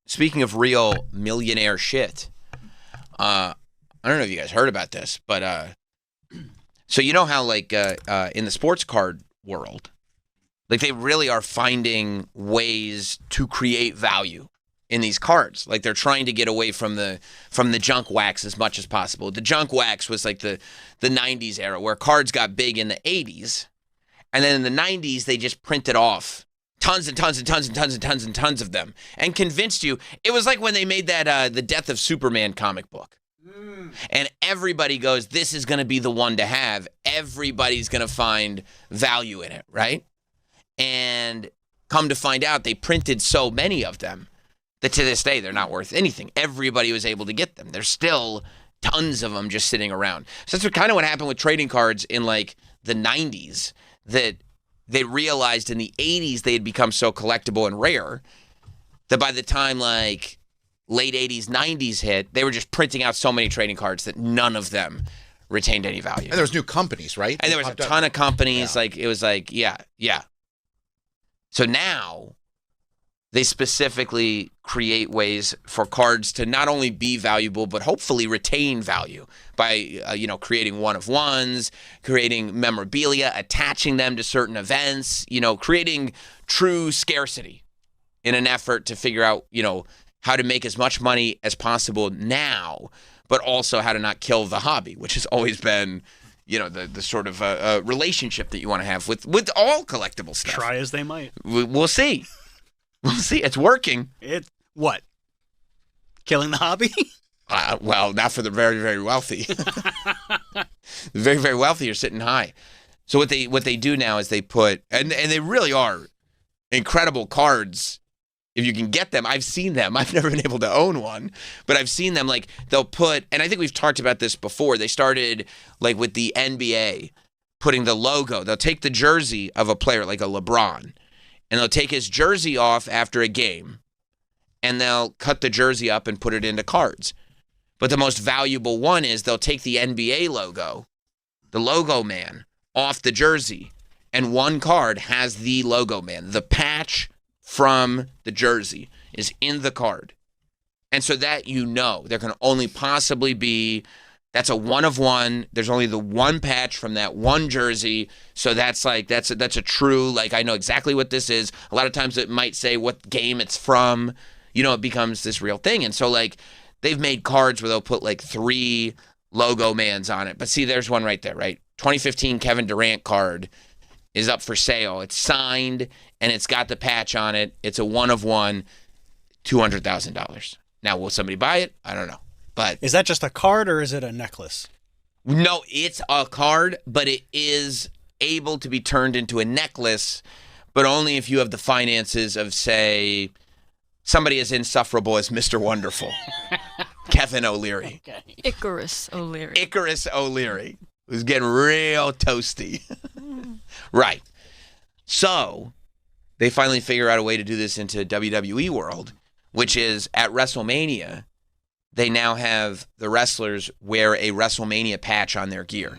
Speaking of real millionaire shit, I don't know if you guys heard about this, but so you know how in the sports card world, they really are finding ways to create value in these cards. They're trying to get away from the junk wax as much as possible. The junk wax was the 90s era where cards got big in the 80s. And then in the 90s, they just printed off tons and tons and tons and tons and tons and tons of them and convinced you. It was like when they made that The Death of Superman comic book. And everybody goes, this is going to be the one to have. Everybody's going to find value in it, right? And come to find out, they printed so many of them that to this day, they're not worth anything. Everybody was able to get them. There's still tons of them just sitting around. So that's kind of what happened with trading cards in the 90s. That they realized in the 80s they had become so collectible and rare that by the time late 80s, 90s hit, they were just printing out so many trading cards that none of them retained any value. And there was new companies, right? And there was a ton of companies. Yeah. Yeah. So now they specifically create ways for cards to not only be valuable, but hopefully retain value by, creating one-of-ones, creating memorabilia, attaching them to certain events, creating true scarcity in an effort to figure out, how to make as much money as possible now, but also how to not kill the hobby, which has always been, the sort of relationship that you want to have with all collectible stuff. Try as they might. We'll see. We'll see. It's working. What? Killing the hobby? Well, not for the very, very wealthy. The very, very wealthy are sitting high. So what they do now is they put, and they really are incredible cards. If you can get them, I've seen them. I've never been able to own one, but I've seen them. Like they'll put, and I think we've talked about this before. They started like with the NBA, putting the logo. They'll take the jersey of a player like a LeBron, and they'll take his jersey off after a game, and they'll cut the jersey up and put it into cards. But the most valuable one is they'll take the NBA logo, the logo man, off the jersey, and one card has the logo man. The patch from the jersey is in the card. And so that there can only possibly be, that's a one-of-one. There's only the one patch from that one jersey. So that's a true, like, I know exactly what this is. A lot of times it might say what game it's from. It becomes this real thing. And so, like, they've made cards where they'll put, like, 3 logo mans on it. But see, there's one right there, right? 2015 Kevin Durant card is up for sale. It's signed, and it's got the patch on it. It's a one-of-one, $200,000. Now, will somebody buy it? I don't know. But is that just a card or is it a necklace? No, it's a card, but it is able to be turned into a necklace, but only if you have the finances of, say, somebody as insufferable as Mr. Wonderful, Kevin O'Leary. Okay. Icarus O'Leary. Icarus O'Leary, who's getting real toasty. Right. So they finally figure out a way to do this into WWE world, which is at WrestleMania, they now have the wrestlers wear a WrestleMania patch on their gear.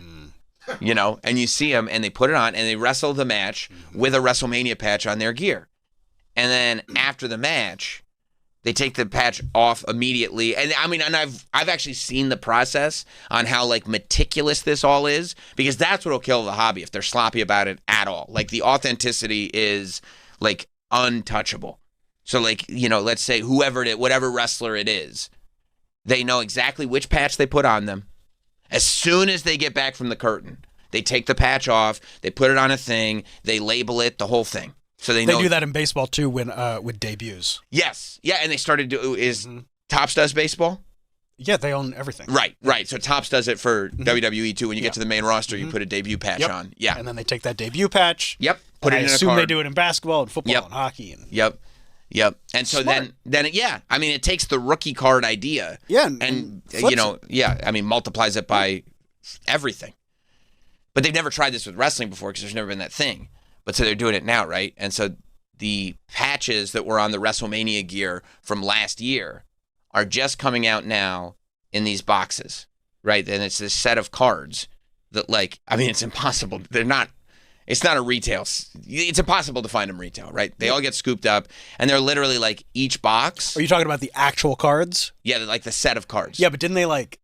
And you see them, and they put it on, and they wrestle the match with a WrestleMania patch on their gear. And then after the match, they take the patch off immediately. And I mean, and I've actually seen the process on how, like, meticulous this all is, because that's what'll kill the hobby if they're sloppy about it at all. Like, the authenticity is, like, untouchable. So, like, let's say whatever wrestler it is, they know exactly which patch they put on them. As soon as they get back from the curtain, they take the patch off, they put it on a thing, they label it, the whole thing. So they know. Do that in baseball too when with debuts. Yes. Yeah, and they started to Topps does baseball? Yeah, they own everything. Right. So Topps does it for WWE too. When you get to the main roster, you put a debut patch on. Yeah. And then they take that debut patch. Yep. Put it in a card. I assume they do it in basketball and football and hockey. Yep. And so then I mean, it takes the rookie card idea. Yeah. And multiplies it by everything. But they've never tried this with wrestling before because there's never been that thing. But so they're doing it now, right? And so the patches that were on the WrestleMania gear from last year are just coming out now in these boxes, right? And it's this set of cards that, like, I mean, it's impossible. It's not a retail. It's impossible to find them retail, right? They all get scooped up, and they're literally like each box. Are you talking about the actual cards? Yeah, like the set of cards. Yeah, but didn't they like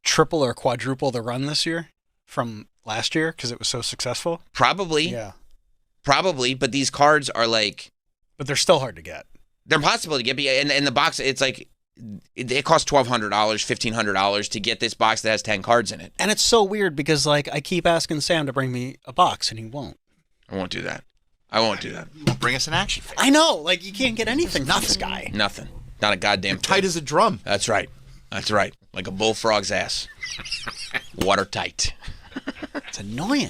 triple or quadruple the run this year from last year because it was so successful? Probably. Yeah. Probably, but these cards are like... But they're still hard to get. They're impossible to get. And in the box, it's like... It costs $1,200, $1,500 to get this box that has 10 cards in it. And it's so weird because, like, I keep asking Sam to bring me a box, and he won't. I won't do that. I won't do that. Bring us an action figure. I know. Like, you can't get anything from this guy. Nothing. Not a goddamn thing. Tight as a drum. That's right. That's right. Like a bullfrog's ass. Watertight. It's annoying.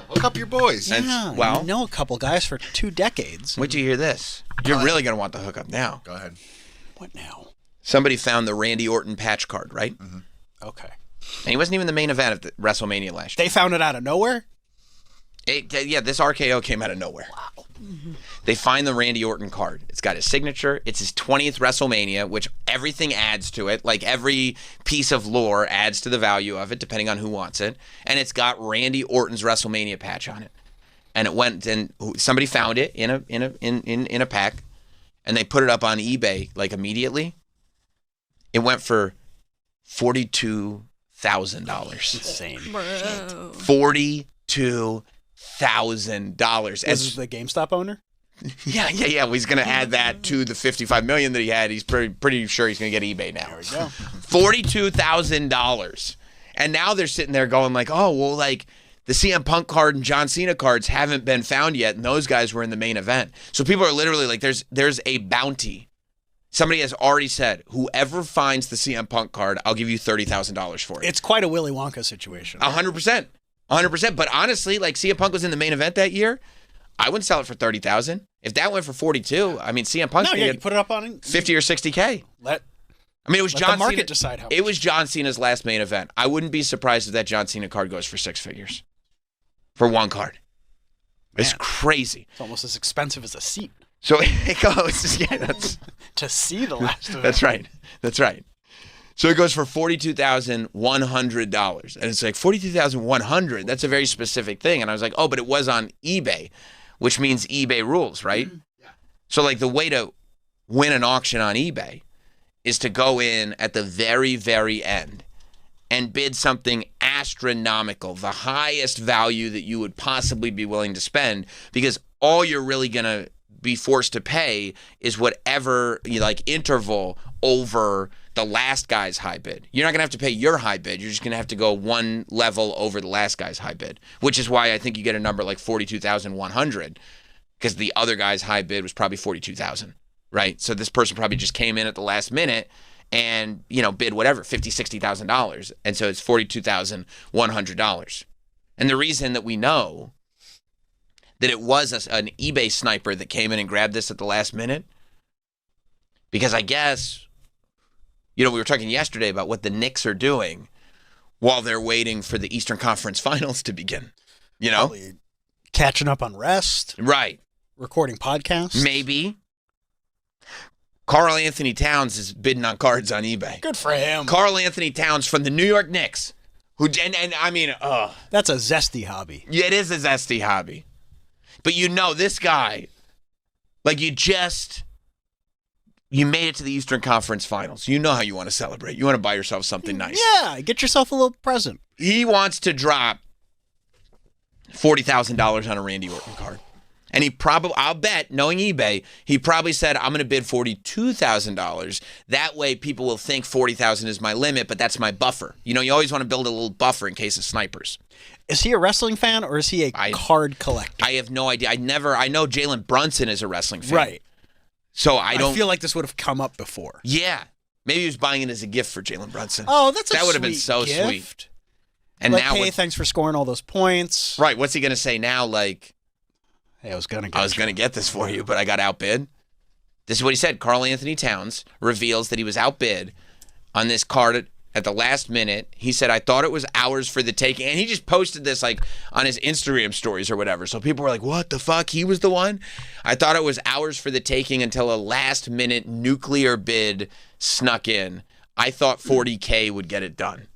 Hook up your boys. Yeah, well, I know a couple guys for 2 decades. Wait till you hear this. You're really going to want the hookup now. Go ahead. What now? Somebody found the Randy Orton patch card, right? Mm-hmm. Okay. And he wasn't even the main event of the WrestleMania last year. They found it out of nowhere? This RKO came out of nowhere. Wow. Mm-hmm. They find the Randy Orton card. It's got his signature. It's his 20th WrestleMania, which everything adds to it. Like every piece of lore adds to the value of it, depending on who wants it. And it's got Randy Orton's WrestleMania patch on it. And it went, and somebody found it in a pack, and they put it up on eBay like immediately, it went for $42,000. Insane. Bro. $42,000. This is the GameStop owner? Yeah. Well, he's going to add that to the $55 million that he had. He's pretty sure he's going to get eBay now. There we go. $42,000. And now they're sitting there going like, oh, well, like the CM Punk card and John Cena cards haven't been found yet, and those guys were in the main event. So people are literally like, there's a bounty. Somebody has already said, whoever finds the CM Punk card, I'll give you $30,000 for it. It's quite a Willy Wonka situation. 100%. 100%. But honestly, like CM Punk was in the main event that year. I wouldn't sell it for $30,000. If that went for $42,000, I mean, CM Punk's you put it up on $50 or $60K. Let it was the John market Cena. Decide how. It was John Cena's last main event. I wouldn't be surprised if that John Cena card goes for six figures for one card. It's crazy. It's almost as expensive as a seat. So it goes. Yeah, that's to see the last of it. That's right. That's right. So it goes for $42,100, and it's like $42,100. That's a very specific thing. And I was like, oh, but it was on eBay, which means eBay rules, right? Yeah. So like the way to win an auction on eBay is to go in at the very, very end and bid something astronomical, the highest value that you would possibly be willing to spend, because all you're really going to be forced to pay is whatever interval over the last guy's high bid. You're not going to have to pay your high bid. You're just going to have to go one level over the last guy's high bid, which is why I think you get a number like $42,100, because the other guy's high bid was probably $42,000, right? So this person probably just came in at the last minute and, bid whatever, $50,000, $60,000. And so it's $42,100. And the reason that we know that it was an eBay sniper that came in and grabbed this at the last minute, because I guess, we were talking yesterday about what the Knicks are doing while they're waiting for the Eastern Conference Finals to begin. Probably catching up on rest. Right. Recording podcasts. Maybe. Karl Anthony Towns is bidding on cards on eBay. Good for him. Karl Anthony Towns from the New York Knicks. That's a zesty hobby. Yeah, it is a zesty hobby. But this guy, you made it to the Eastern Conference Finals. You know how you want to celebrate. You want to buy yourself something nice. Yeah, get yourself a little present. He wants to drop $40,000 on a Randy Orton card. And I'll bet, knowing eBay, he probably said, I'm going to bid $42,000. That way people will think $40,000 is my limit, but that's my buffer. You always want to build a little buffer in case of snipers. Is he a wrestling fan or is he a card collector? I have no idea. I know Jalen Brunson is a wrestling fan. Right. So I feel like this would have come up before. Yeah. Maybe he was bbuying it as a gift for Jalen Brunson. Oh, that would have been so gift. Sweet. And now, hey, thanks for scoring all those points. Right. What's he going to say now? Like, hey, I was going to get this for you, but I got outbid. This is what he said. Karl Anthony Towns reveals that he was outbid on this card at the last minute. He said, I thought it was ours for the taking. And he just posted this on his Instagram stories or whatever. So people were like, what the fuck? He was the one? I thought it was ours for the taking until a last minute nuclear bid snuck in. I thought $40K would get it done.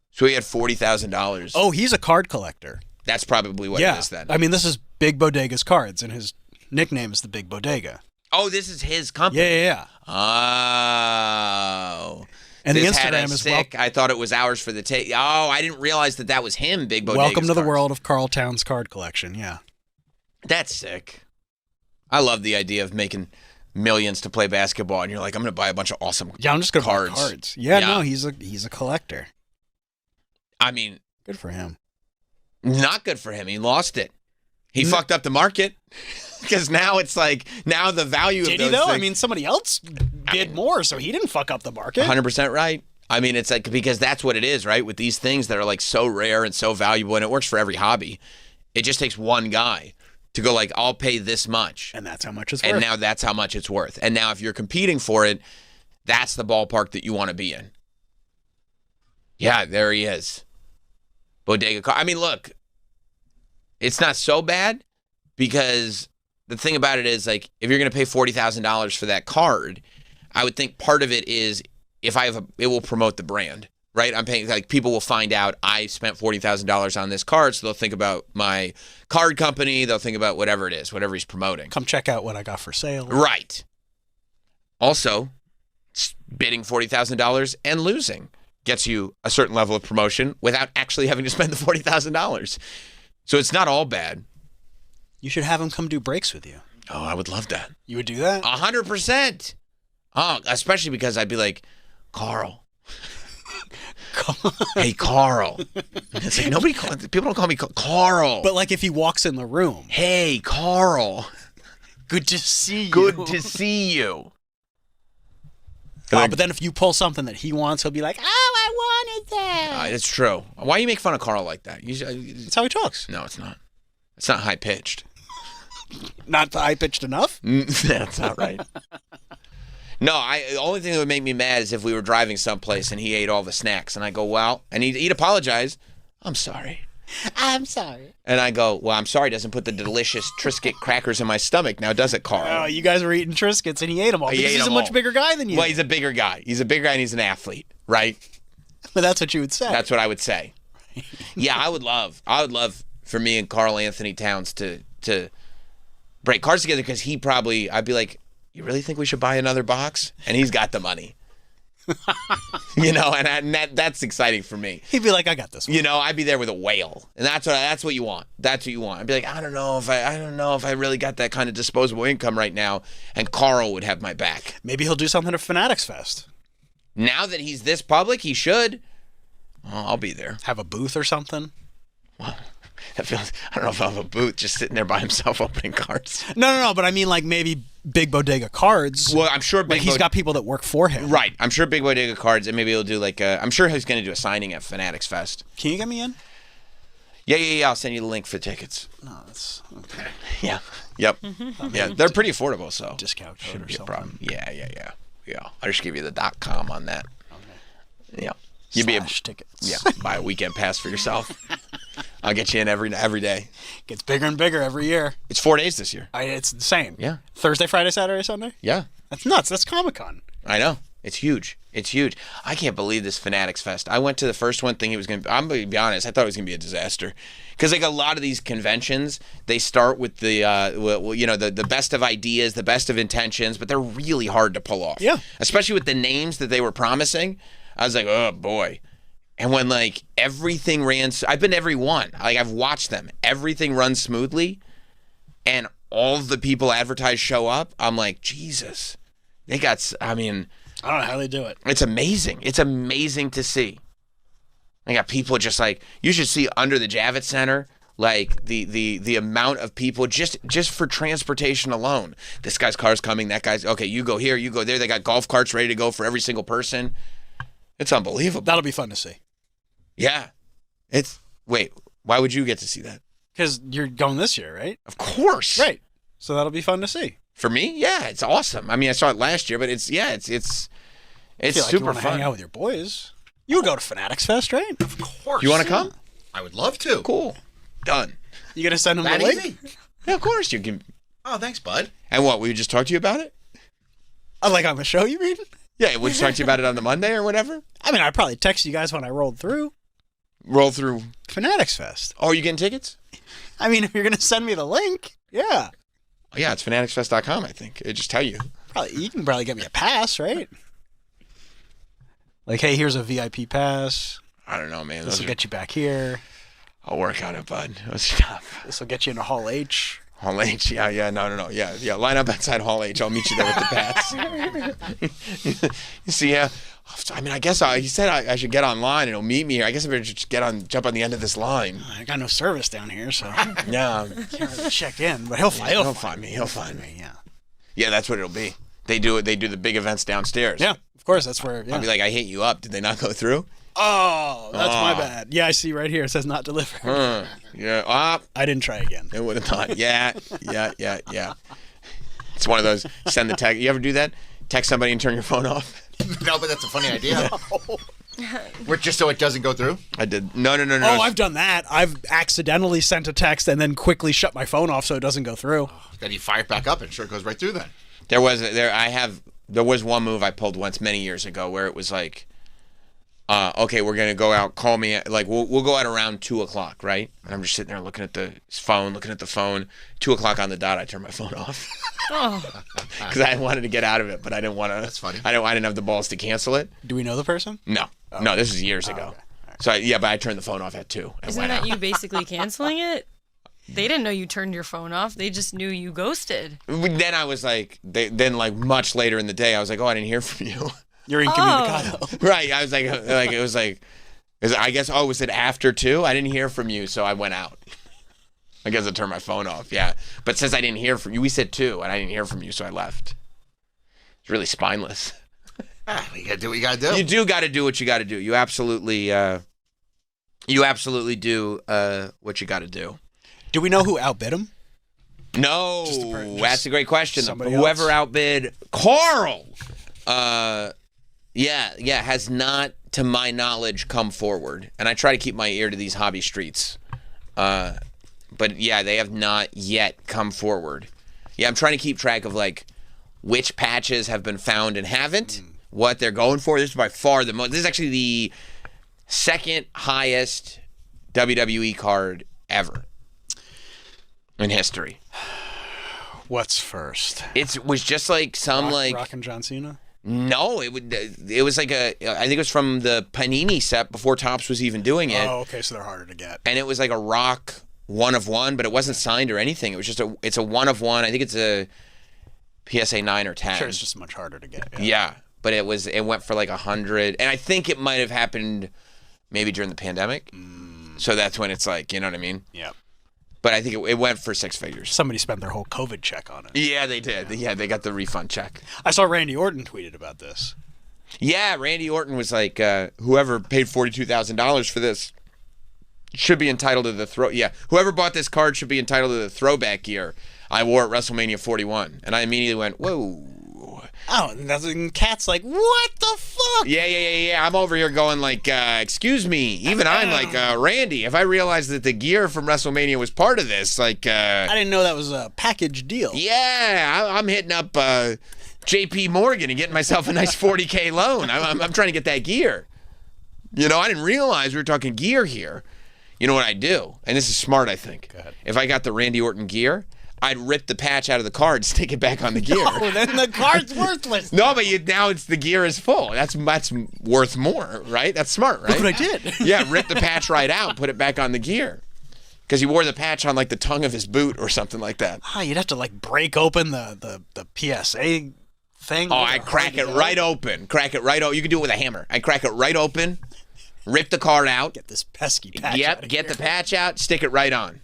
So he had $40,000. Oh, he's a card collector. That's probably what it is then. I mean, this is Big Bodega's cards, and his nickname is the Big Bodega. Oh, this is his company? Yeah. Oh. And this the Instagram is sick. I thought it was ours for the take. Oh, I didn't realize that was him, Big Bodega's Welcome to the cards. world of Karl Towns' card collection, yeah. That's sick. I love the idea of making millions to play basketball, and you're like, I'm going to buy a bunch of awesome cards. Yeah, I'm just going to buy cards. Yeah, no, he's a collector. I mean, good for him. Not good for him. He lost it. He fucked up the market because now it's now the value of those Did he though? things, I mean, somebody else bid more, so he didn't fuck up the market. 100% right. I mean, it's because that's what it is, right? With these things that are so rare and so valuable, and it works for every hobby. It just takes one guy to go I'll pay this much. And that's how much it's worth. And now that's how much it's worth. And now if you're competing for it, that's the ballpark that you want to be in. Yeah, there he is. Bodega. I mean, look, it's not so bad because the thing about it is if you're going to pay $40,000 for that card, I would think part of it is it will promote the brand, right? I'm paying people will find out I spent $40,000 on this card, so they'll think about my card company, they'll think about whatever it is, whatever he's promoting. Come check out what I got for sale. Right. Also, bidding $40,000 and losing gets you a certain level of promotion without actually having to spend the $40,000. So it's not all bad. You should have him come do breaks with you. Oh, I would love that. You would do that? 100%. Oh, especially because I'd be like, Carl. Hey, Carl. It's like people don't call me Carl. But like if he walks in the room. Hey, Carl. Good to see you. Good to see you. But then if you pull something that he wants, he'll be like, oh, I wanted that. It's true. Why you make fun of Carl like that? That's how he talks. No, it's not. It's not high-pitched. Not high-pitched enough? That's not right. No, the only thing that would make me mad is if we were driving someplace and he ate all the snacks. And I go, well, and he'd apologize. I'm sorry. I'm sorry. And I go, well, I'm sorry, it doesn't put the delicious Triscuit crackers in my stomach now, does it, Carl? Oh, you guys were eating Triscuits and he ate them all. Because he's a much bigger guy than you. Well, he's a bigger guy. He's a bigger guy and he's an athlete, right? But that's what you would say. That's what I would say. Yeah, I would love for me and Carl Anthony Towns to break cards together because I'd be like, you really think we should buy another box? And he's got the money. And that's exciting for me. He'd be like, I got this one. I'd be there with a whale. And that's what you want. That's what you want. I'd be like, I don't know if I really got that kind of disposable income right now. And Carl would have my back. Maybe he'll do something at Fanatics Fest. Now that he's this public, he should. Well, I'll be there. Have a booth or something? Well, I don't know if I'll have a booth just sitting there by himself opening cards. No, but I mean like maybe Big Bodega Cards. Well, I'm sure he's got people that work for him. Right. I'm sure Big Bodega Cards, and maybe he'll do I'm sure he's going to do a signing at Fanatics Fest. Can you get me in? Yeah. I'll send you the link for tickets. No, that's okay. Yeah. Yep. Yeah, they're pretty affordable, so. Discount code shouldn't or be a something. problem. Yeah. I'll just give you the .com on that. Okay. Yeah. Tickets. Yeah. Buy a weekend pass for yourself. I'll get you in every day. Gets bigger and bigger every year. It's 4 days this year. It's the same. Yeah. Thursday, Friday, Saturday, Sunday? Yeah. That's nuts. That's Comic-Con. I know. It's huge. I can't believe this Fanatics Fest. I went to the first one thinking I'm going to be honest, I thought it was going to be a disaster. Because a lot of these conventions, they start with the best of ideas, the best of intentions, but they're really hard to pull off. Yeah. Especially with the names that they were promising. I was like, oh boy. And when everything I've been to every one. I've watched them. Everything runs smoothly, and all of the people advertised show up. I'm like, Jesus, they got. I don't know how they do it. It's amazing. It's amazing to see. They got people just you should see under the Javits Center. The amount of people just for transportation alone. This guy's car's coming. That guy's okay. You go here. You go there. They got golf carts ready to go for every single person. It's unbelievable. That'll be fun to see. Yeah. Wait, why would you get to see that? Because you're going this year, right? Of course. Right. So that'll be fun to see. For me, yeah, it's awesome. I saw it last year, but it's I feel like super you want to fun. hang out with your boys. You would go to Fanatics Fest, right? Of course. You want to come? I would love to. Cool. Done. You gonna send them that the link? easy? Yeah, of course you can. Oh, thanks, bud. And what? We just talk to you about it? On the show, you mean? Yeah, we'll just talk to you about it on the Monday or whatever. I'd probably text you guys when I rolled through. Roll through Fanatics Fest. Oh, are you getting tickets? If you're gonna send me the link, yeah. Oh, yeah, it's fanaticsfest.com, I think. It just tell you. You can probably get me a pass, right? Hey, here's a VIP pass. I don't know, man. This will get you back here. I'll work on it, bud. Stop. This will get you into Hall H. Hall H, yeah, no. Yeah. Line up outside Hall H. I'll meet you there with the pass. You see, yeah. I guess he said I should get online and he'll meet me here. I guess I better just jump on the end of this line. I got no service down here, so yeah. Can't really check in, but he'll find me. He'll find me. Yeah. Yeah, that's what it'll be. They do the big events downstairs. Yeah, of course. That's where. Yeah. I'll be like, I hit you up. Did they not go through? Oh, that's my bad. Yeah, I see right here. It says not delivered. Yeah. I didn't try again. It would have thought. Yeah. It's one of those. Send the text. You ever do that? Text somebody and turn your phone off. No, but that's a funny idea. Just so it doesn't go through? I did. No. Oh, I've done that. I've accidentally sent a text and then quickly shut my phone off so it doesn't go through. Then you fire it back up and sure it goes right through then. There was one move I pulled once many years ago where it was okay, we're gonna go out. Call me. Like we'll go out around 2:00, right? And I'm just sitting there looking at the phone. 2:00 on the dot. I turn my phone off because I wanted to get out of it, but I didn't want to. That's funny. I didn't have the balls to cancel it. Do we know the person? No, no. This was years ago. Okay. Right. So but I turned the phone off at 2. Isn't that you basically canceling it? They didn't know you turned your phone off. They just knew you ghosted. Then I was like, much later in the day, I was like, oh, I didn't hear from you. You're incommunicado. Right. I was like, I guess, was it after 2? I didn't hear from you, so I went out. I guess I turned my phone off, yeah. But since I didn't hear from you, we said 2, and I didn't hear from you, so I left. It's really spineless. You gotta do what you gotta do. You do gotta do what you gotta do. You absolutely do what you gotta do. Do we know who outbid him? No, that's a great question. Whoever outbid Carl, has not, to my knowledge, come forward. And I try to keep my ear to these hobby streets. But yeah, they have not yet come forward. Yeah, I'm trying to keep track of like which patches have been found and haven't, what they're going for. This is by far the most. This is actually the second highest WWE card ever in history. What's first? It was just like some Rock and John Cena? No, it was like I think it was from the Panini set before Topps was even doing it. Oh, okay, so they're harder to get. And it was like a Rock 1 of 1, but it wasn't signed or anything. It was just it's a 1 of 1. I think it's a PSA 9 or 10. Sure, it's just much harder to get. Yeah, but it went for like 100, and I think it might have happened maybe during the pandemic. So that's when it's like, you know what I mean? Yeah. But I think it went for 6 figures. Somebody spent their whole COVID check on it. Yeah, they did. Yeah, they got the refund check. I saw Randy Orton tweeted about this. Yeah, Randy Orton was like, whoever paid $42,000 for this should be entitled to the throw. Yeah, whoever bought this card should be entitled to the throwback gear I wore at WrestleMania 41. And I immediately went, whoa. Oh, and Cat's like, what the fuck? Yeah. I'm over here going like, excuse me. Even I'm like, Randy, if I realized that the gear from WrestleMania was part of this, like... I didn't know that was a package deal. Yeah, I'm hitting up J.P. Morgan and getting myself a nice $40K loan. I'm trying to get that gear. You know, I didn't realize we were talking gear here. You know what I do? And this is smart, I think. Go ahead. If I got the Randy Orton gear... I'd rip the patch out of the card, stick it back on the gear. No, then the card's worthless. No, but now the gear is full. That's worth more, right? That's smart, right? Look what I did. Yeah, rip the patch right out, put it back on the gear. Because he wore the patch on like the tongue of his boot or something like that. You'd have to like break open the PSA thing. Oh, I'd crack it right open. You could do it with a hammer. I'd crack it right open, rip the card out. Get this pesky patch out. Get the patch out, stick it right on.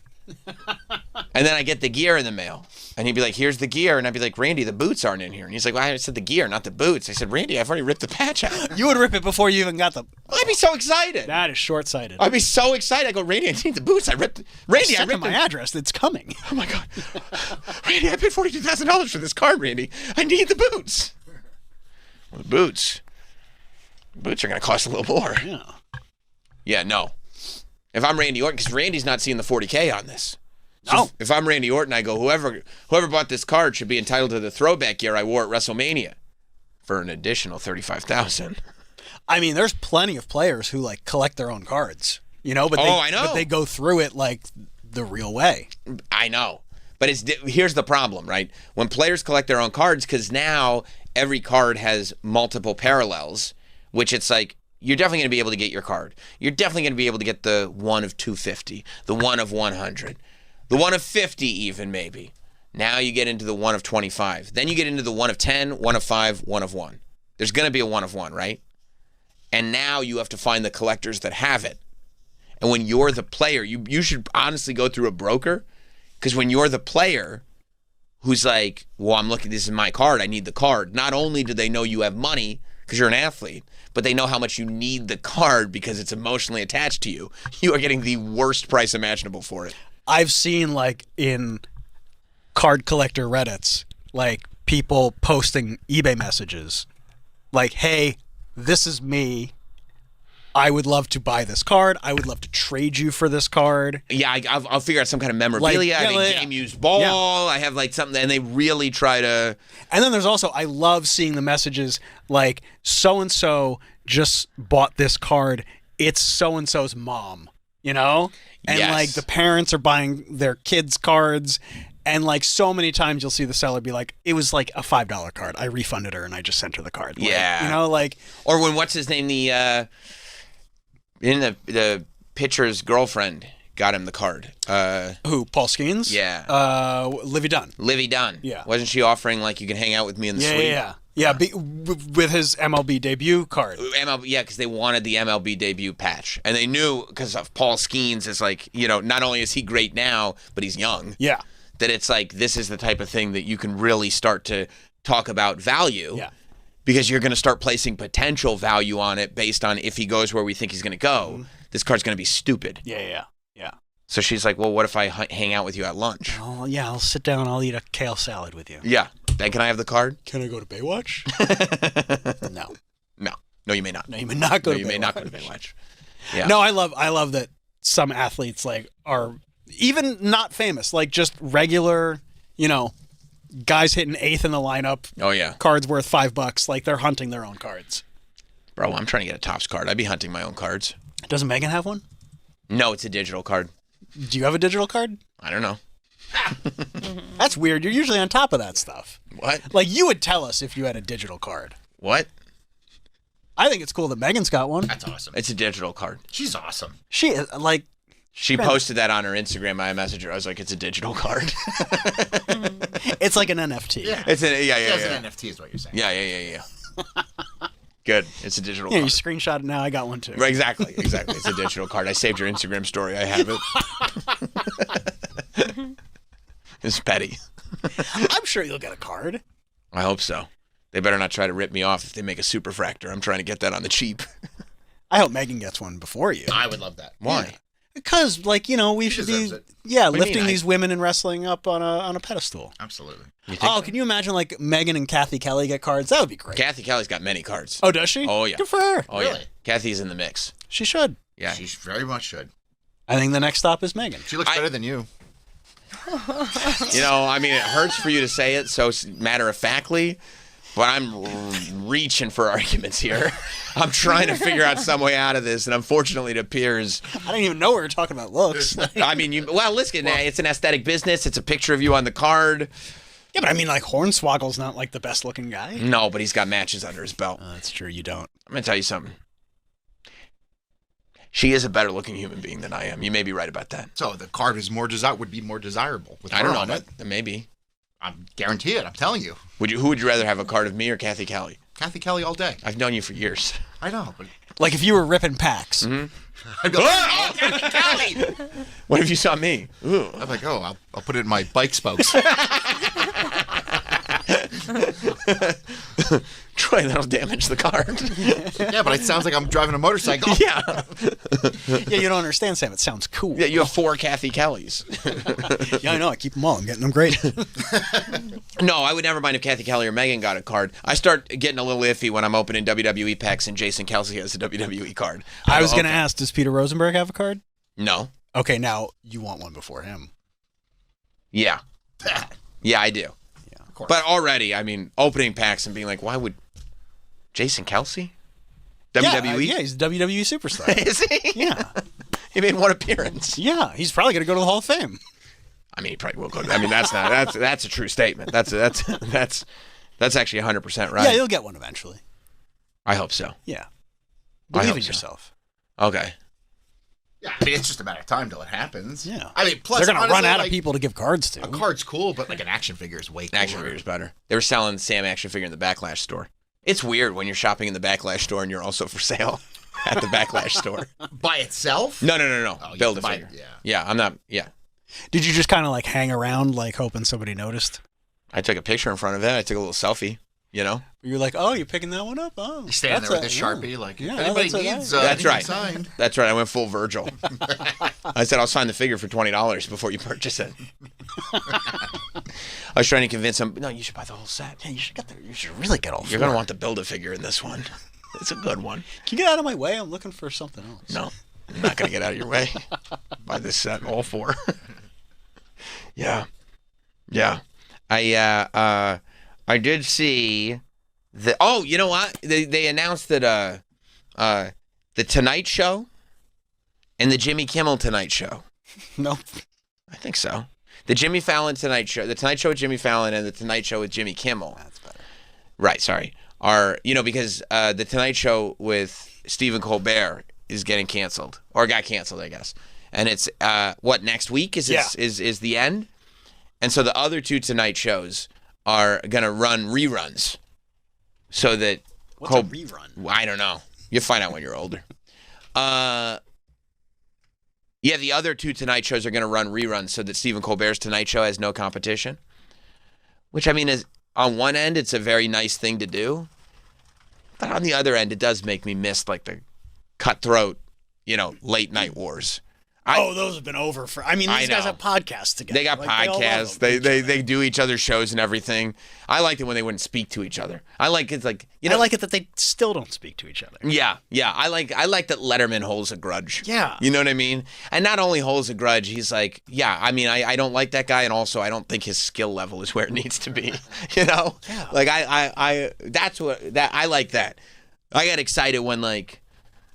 And then I get the gear in the mail. And he'd be like, here's the gear. And I'd be like, Randy, the boots aren't in here. And he's like, well, I said the gear, not the boots. I said, Randy, I've already ripped the patch out. You would rip it before you even got them. I'd be so excited. That is short-sighted. I'd be so excited. I go, Randy, I need the boots. I ripped my address. It's coming. Oh, my God. Randy, I paid $42,000 for this card, Randy. I need the boots. Well, the boots are going to cost a little more. Yeah. Yeah, no. If I'm Randy Orton, because Randy's not seeing the 40K on this. So No. If I'm Randy Orton, I go, whoever bought this card should be entitled to the throwback gear I wore at WrestleMania for an additional $35,000. I mean, there's plenty of players who like collect their own cards, you know, but I know. But they go through it like the real way. I know. But here's the problem, right? When players collect their own cards, because now every card has multiple parallels, which it's like, you're definitely going to be able to get your card. You're definitely going to be able to get the 1 of 250, the 1 of 100, the 1 of 50 even maybe. Now you get into the 1 of 25. Then you get into the 1 of 10, 1 of 5, 1 of 1. There's going to be a 1 of 1, right? And now you have to find the collectors that have it. And when you're the player, you should honestly go through a broker, because when you're the player who's like, well, I'm looking, this is my card, I need the card. Not only do they know you have money because you're an athlete, but they know how much you need the card because it's emotionally attached to you. You are getting the worst price imaginable for it. I've seen like in card collector Reddits, like people posting eBay messages like, hey, this is me. I would love to buy this card. I would love to trade you for this card. Yeah, I'll figure out some kind of memorabilia. I have a game-used ball. Yeah. I have like something, and they really try to... And then there's also, I love seeing the messages like, so-and-so just bought this card. It's so-and-so's mom, you know? And Yes. like the parents are buying their kids' cards. And like so many times you'll see the seller be like, it was like a $5 card. I refunded her and I just sent her the card. Like, Yeah. you know, like. Or when, what's his name? The pitcher's girlfriend got him the card. Who? Paul Skeens? Yeah. Livy Dunn. Livy Dunn. Yeah. Wasn't she offering like you can hang out with me in the suite? Yeah, with his MLB debut card. Yeah, because they wanted the MLB debut patch. And they knew, because of Paul Skeens, is like, you know, not only is he great now, but he's young. Yeah. That it's like, this is the type of thing that you can really start to talk about value. Yeah. Because you're going to start placing potential value on it based on if he goes where we think he's going to go. This card's going to be stupid. Yeah. So she's like, well, what if I hang out with you at lunch? Oh, yeah, I'll sit down. I'll eat a kale salad with you. Yeah. Then can I have the card? Can I go to Baywatch? No. No, you may not. No, you may not go to You Baywatch. may not go to Baywatch. Yeah. No, I love that some athletes like are even not famous, like just regular, you know, guys hitting 8th in the lineup. Oh, yeah. Cards worth $5. Like they're hunting their own cards. Bro, I'm trying to get a Topps card. I'd be hunting my own cards. Doesn't Megan have one? No, it's a digital card. Do you have a digital card? I don't know. That's weird. You're usually on top of that stuff. What? Like you would tell us if you had a digital card. What? I think it's cool that Megan's got one. That's awesome. It's a digital card. She's awesome. She is like. She posted that on her Instagram. I messaged her. I was like, it's a digital card. It's like an NFT. Yeah. It's an It's an NFT is what you're saying. Yeah. Good. It's a digital Yeah, card. you screenshot it now. I got one too. Right, exactly. It's a digital card. I saved your Instagram story. I have it. It's petty. I'm sure you'll get a card. I hope so. They better not try to rip me off if they make a superfractor. I'm trying to get that on the cheap. I hope Megan gets one before you. I would love that. Why? Yeah. Because, like, you know, we should be, deserves it. What do you lifting mean? these women in wrestling up on a pedestal. Absolutely. Oh, can you imagine, like, Megan and Kathy Kelly get cards? That would be great. Kathy Kelly's got many cards. Oh, does she? Oh, yeah. Good for her. Oh, yeah. Really? Kathy's in the mix. She should. Yeah. She very much should. I think the next stop is Megan. She looks better than you. You know, I mean, it hurts for you to say it so matter-of-factly, but I'm reaching for arguments here. I'm trying to figure out some way out of this, and unfortunately, it appears. I didn't even know we were talking about looks. I mean, listen, it's an aesthetic business. It's a picture of you on the card. Yeah, but I mean, like, Hornswoggle's not, like, the best-looking guy. No, but he's got matches under his belt. That's true. You don't. I'm going to tell you something. She is a better-looking human being than I am. You may be right about that. So the card is would be more desirable with I her don't know, on it. but maybe. I guarantee it. I'm telling you. Who would you rather have, a card of me or Kathy Kelly? Kathy Kelly all day. I've known you for years. I know, but Like, if you were ripping packs. Mm-hmm. I'd be like, oh, Kathy Kelly! What if you saw me? Ooh. I'm like, oh, I'll put it in my bike spokes. Troy, that'll damage the card. Yeah, but it sounds like I'm driving a motorcycle. Yeah. Yeah, you don't understand, Sam. It sounds cool. Yeah, you have 4 Kathy Kellys. Yeah, I know. I keep them all. I'm getting them great. No, I would never mind if Kathy Kelly or Megan got a card. I start getting a little iffy when I'm opening WWE packs and Jason Kelsey has a WWE card. I was going to ask, does Peter Rosenberg have a card? No. Okay, now you want one before him. Yeah. Yeah, I do. Yeah, of course. But already, I mean, opening packs and being like, why would Jason Kelsey? WWE? Yeah, he's a WWE superstar. Is he? Yeah. He made one appearance. Yeah, he's probably going to go to the Hall of Fame. I mean, he probably will go. I mean, that's a true statement. That's actually 100% right. Yeah, you'll get one eventually. I hope so. Yeah. I Believe hope in so. yourself. Okay. Yeah, I mean, it's just a matter of time till it happens. Yeah. I mean, plus they're going to run out like, of people to give cards to. A card's cool, but like an action figure is way cooler. Action figure is better. They were selling Sam action figure in the Backlash store. It's weird when you're shopping in the Backlash store and you're also for sale at the Backlash store. By itself? No. Oh, Build a buy- figure. yeah. Yeah, I'm not. Yeah. Did you just kind of like hang around, like hoping somebody noticed? I took a picture in front of it. I took a little selfie. You know. You're like, oh, you're picking that one up. Oh, You're standing there with a Sharpie, like, yeah, if anybody that's needs That's right. signed. That's right. I went full Virgil. I said I'll sign the figure for $20 before you purchase it. I was trying to convince him. No, you should buy the whole set. Yeah, you should get there. You should really get all. You're gonna want to build a figure in this one. It's a good one. Can you get out of my way? I'm looking for something else. No, I'm not gonna get out of your way. Buy this set, all 4. Yeah. I did see the. Oh, you know what? They announced that The Tonight Show and the Jimmy Kimmel Tonight Show. Nope. I think so. The Jimmy Fallon Tonight Show, the Tonight Show with Jimmy Fallon and the Tonight Show with Jimmy Kimmel. That's better. Right, sorry. Are, because the Tonight Show with Stephen Colbert is getting canceled, or got canceled, I guess. And it's, next week is the end? And so the other two Tonight Shows are going to run reruns. So that... What's a rerun? I don't know. You'll find out when you're older. Yeah, the other two Tonight Shows are going to run reruns so that Stephen Colbert's Tonight Show has no competition. Which, I mean, is on one end, it's a very nice thing to do. But on the other end, it does make me miss, like, the cutthroat, late night wars. Those have been over for... I mean, these guys have podcasts together. They got podcasts. They do each other's shows and everything. I liked it when they wouldn't speak to each other. I like it that they still don't speak to each other. Yeah. I like that Letterman holds a grudge. Yeah. You know what I mean? And not only holds a grudge, he's like, I don't like that guy, and also I don't think his skill level is where it needs to be. Yeah. Like I like that. I got excited when it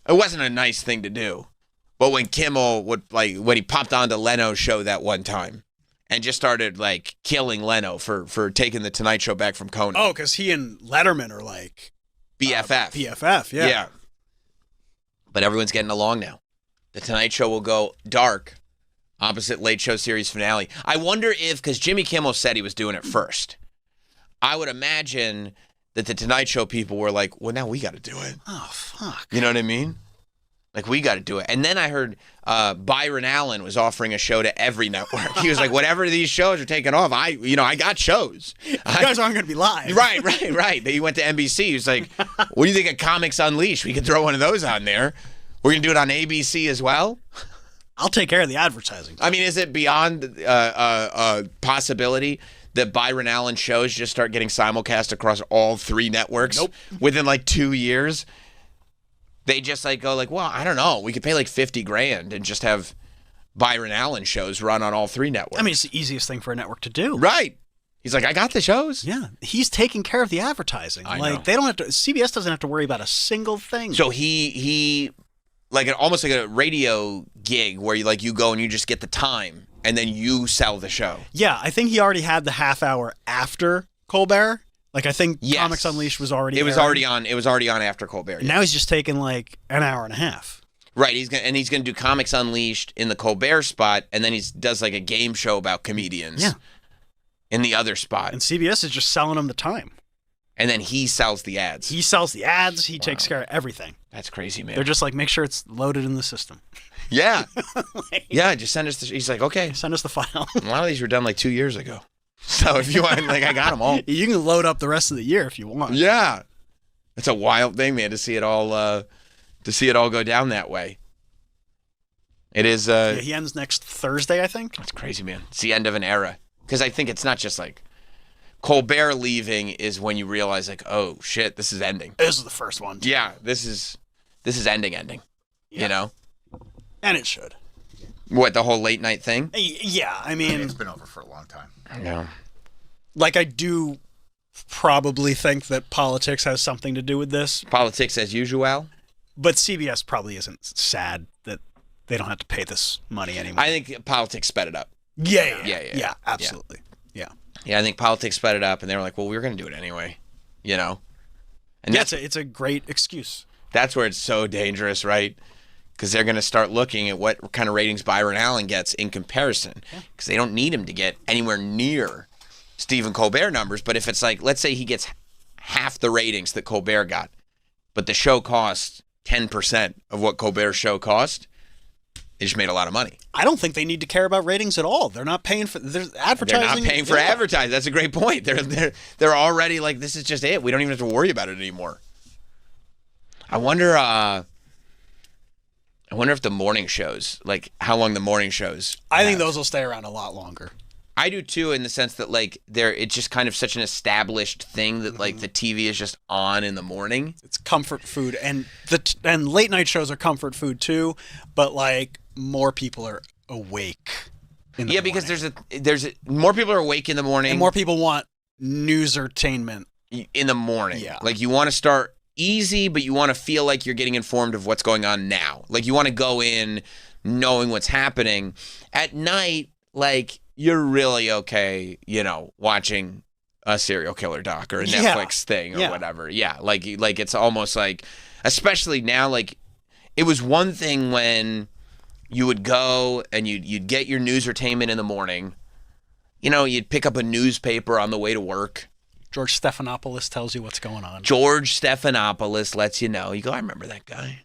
wasn't a nice thing to do. But when Kimmel when he popped onto Leno's show that one time and just started killing Leno for taking the Tonight Show back from Conan. Oh, because he and Letterman are BFF. BFF, yeah. Yeah. But everyone's getting along now. The Tonight Show will go dark opposite Late Show series finale. I wonder if, because Jimmy Kimmel said he was doing it first, I would imagine that the Tonight Show people were like, well, now we got to do it. Oh, fuck. You know what I mean? We got to do it. And then I heard Byron Allen was offering a show to every network. He was like, whatever these shows are taking off, I got shows. You guys aren't going to be live. Right. He went to NBC. He was like, what do you think of Comics Unleashed? We could throw one of those on there. We're going to do it on ABC as well? I'll take care of the advertising. I mean, is it beyond possibility that Byron Allen shows just start getting simulcast across all three networks within 2 years? They just go well, I don't know. We could pay $50,000 and just have Byron Allen shows run on all three networks. I mean, it's the easiest thing for a network to do. Right. He's like, I got the shows. Yeah. He's taking care of the advertising. I know. They don't have to, CBS doesn't have to worry about a single thing. So he almost like a radio gig where you go and you just get the time and then you sell the show. Yeah. I think he already had the half hour after Colbert. I think Comics Unleashed was already. It was already on. It was already on after Colbert. Now he's just taking an hour and a half. Right. He's gonna do Comics Unleashed in the Colbert spot, and then he does a game show about comedians. Yeah. In the other spot. And CBS is just selling him the time. And then he sells the ads. He sells the ads. He takes care of everything. That's crazy, man. They're just make sure it's loaded in the system. Yeah. Yeah. Just send us. He's like, okay. Send us the file. A lot of these were done 2 years ago. So if you want, I got them all. You can load up the rest of the year if you want. Yeah, it's a wild thing, man, to see it all go down that way. It is. He ends next Thursday, I think. That's crazy, man. It's the end of an era. Because I think it's not just Colbert leaving is when you realize oh shit, this is ending. This is the first one. Too. Yeah, this is ending. Yeah. And it should. What, the whole late night thing? Yeah, I mean, it's been over for a long time. Yeah. I do probably think that politics has something to do with this. Politics as usual. But CBS probably isn't sad that they don't have to pay this money anymore. I think politics sped it up. Yeah, absolutely. Yeah, I think politics sped it up, and they were like, well, we were going to do it anyway, And it's a great excuse. That's where it's so dangerous, right? Because they're going to start looking at what kind of ratings Byron Allen gets in comparison. Because they don't need him to get anywhere near Stephen Colbert numbers. But if it's let's say he gets half the ratings that Colbert got, but the show costs 10% of what Colbert's show cost, they just made a lot of money. I don't think they need to care about ratings at all. They're not paying for advertising. They're not paying for advertising. That's a great point. They're already this is just it. We don't even have to worry about it anymore. I wonder if the morning shows, how long the morning shows. I think those will stay around a lot longer. I do too, in the sense that it's just kind of such an established thing that the TV is just on in the morning. It's comfort food, and and late night shows are comfort food too. But more people are awake. In the morning. Because there's more people are awake in the morning, and more people want news entertainment in the morning. Yeah, you want to start easy, but you want to feel like you're getting informed of what's going on now. Like you want to go in knowing what's happening. At night, like you're really okay, watching a serial killer doc or a Netflix thing or whatever. Yeah, like it's almost like, especially now, like it was one thing when you would go and you'd get your newsertainment in the morning. You'd pick up a newspaper on the way to work. George Stephanopoulos tells you what's going on. George Stephanopoulos lets you know. You go, I remember that guy.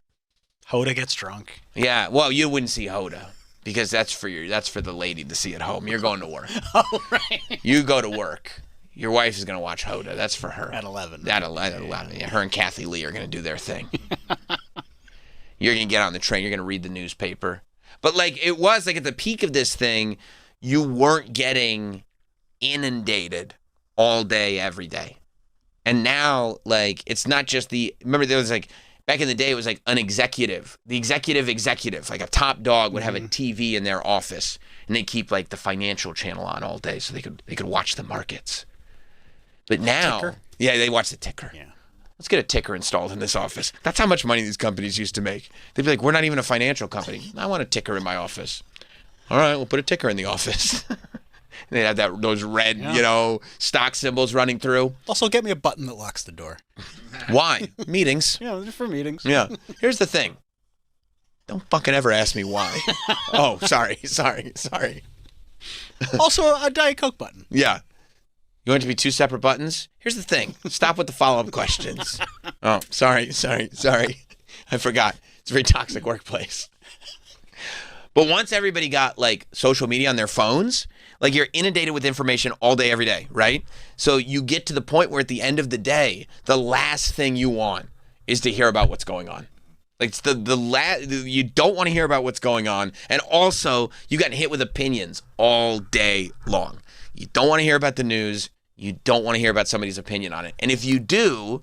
Hoda gets drunk. Yeah, well, you wouldn't see Hoda because that's for the lady to see at home. You're going to work. Oh, right. You go to work. Your wife is going to watch Hoda. That's for her. At 11. At 11. Yeah, her and Kathy Lee are going to do their thing. You're going to get on the train. You're going to read the newspaper. But like it was like at the peak of this thing, you weren't getting inundated all day, every day. And now, like, it's not just remember there was like, back in the day, it was like an executive. The executive, like a top dog would have a TV in their office and they keep like the financial channel on all day so they could watch the markets. But now, yeah, they watch the ticker. Yeah. Let's get a ticker installed in this office. That's how much money these companies used to make. They'd be like, we're not even a financial company. I want a ticker in my office. All right, we'll put a ticker in the office. They have those red, stock symbols running through. Also, get me a button that locks the door. Why? Meetings. Yeah, for meetings. Yeah. Here's the thing. Don't fucking ever ask me why. Oh, sorry. Also, a Diet Coke button. Yeah. You want it to be two separate buttons? Here's the thing. Stop with the follow-up questions. Oh, sorry. I forgot. It's a very toxic workplace. But once everybody got like social media on their phones, like you're inundated with information all day, every day, right? So you get to the point where at the end of the day, the last thing you want is to hear about what's going on. Like it's you don't want to hear about what's going on. And also you got hit with opinions all day long. You don't want to hear about the news. You don't want to hear about somebody's opinion on it. And if you do,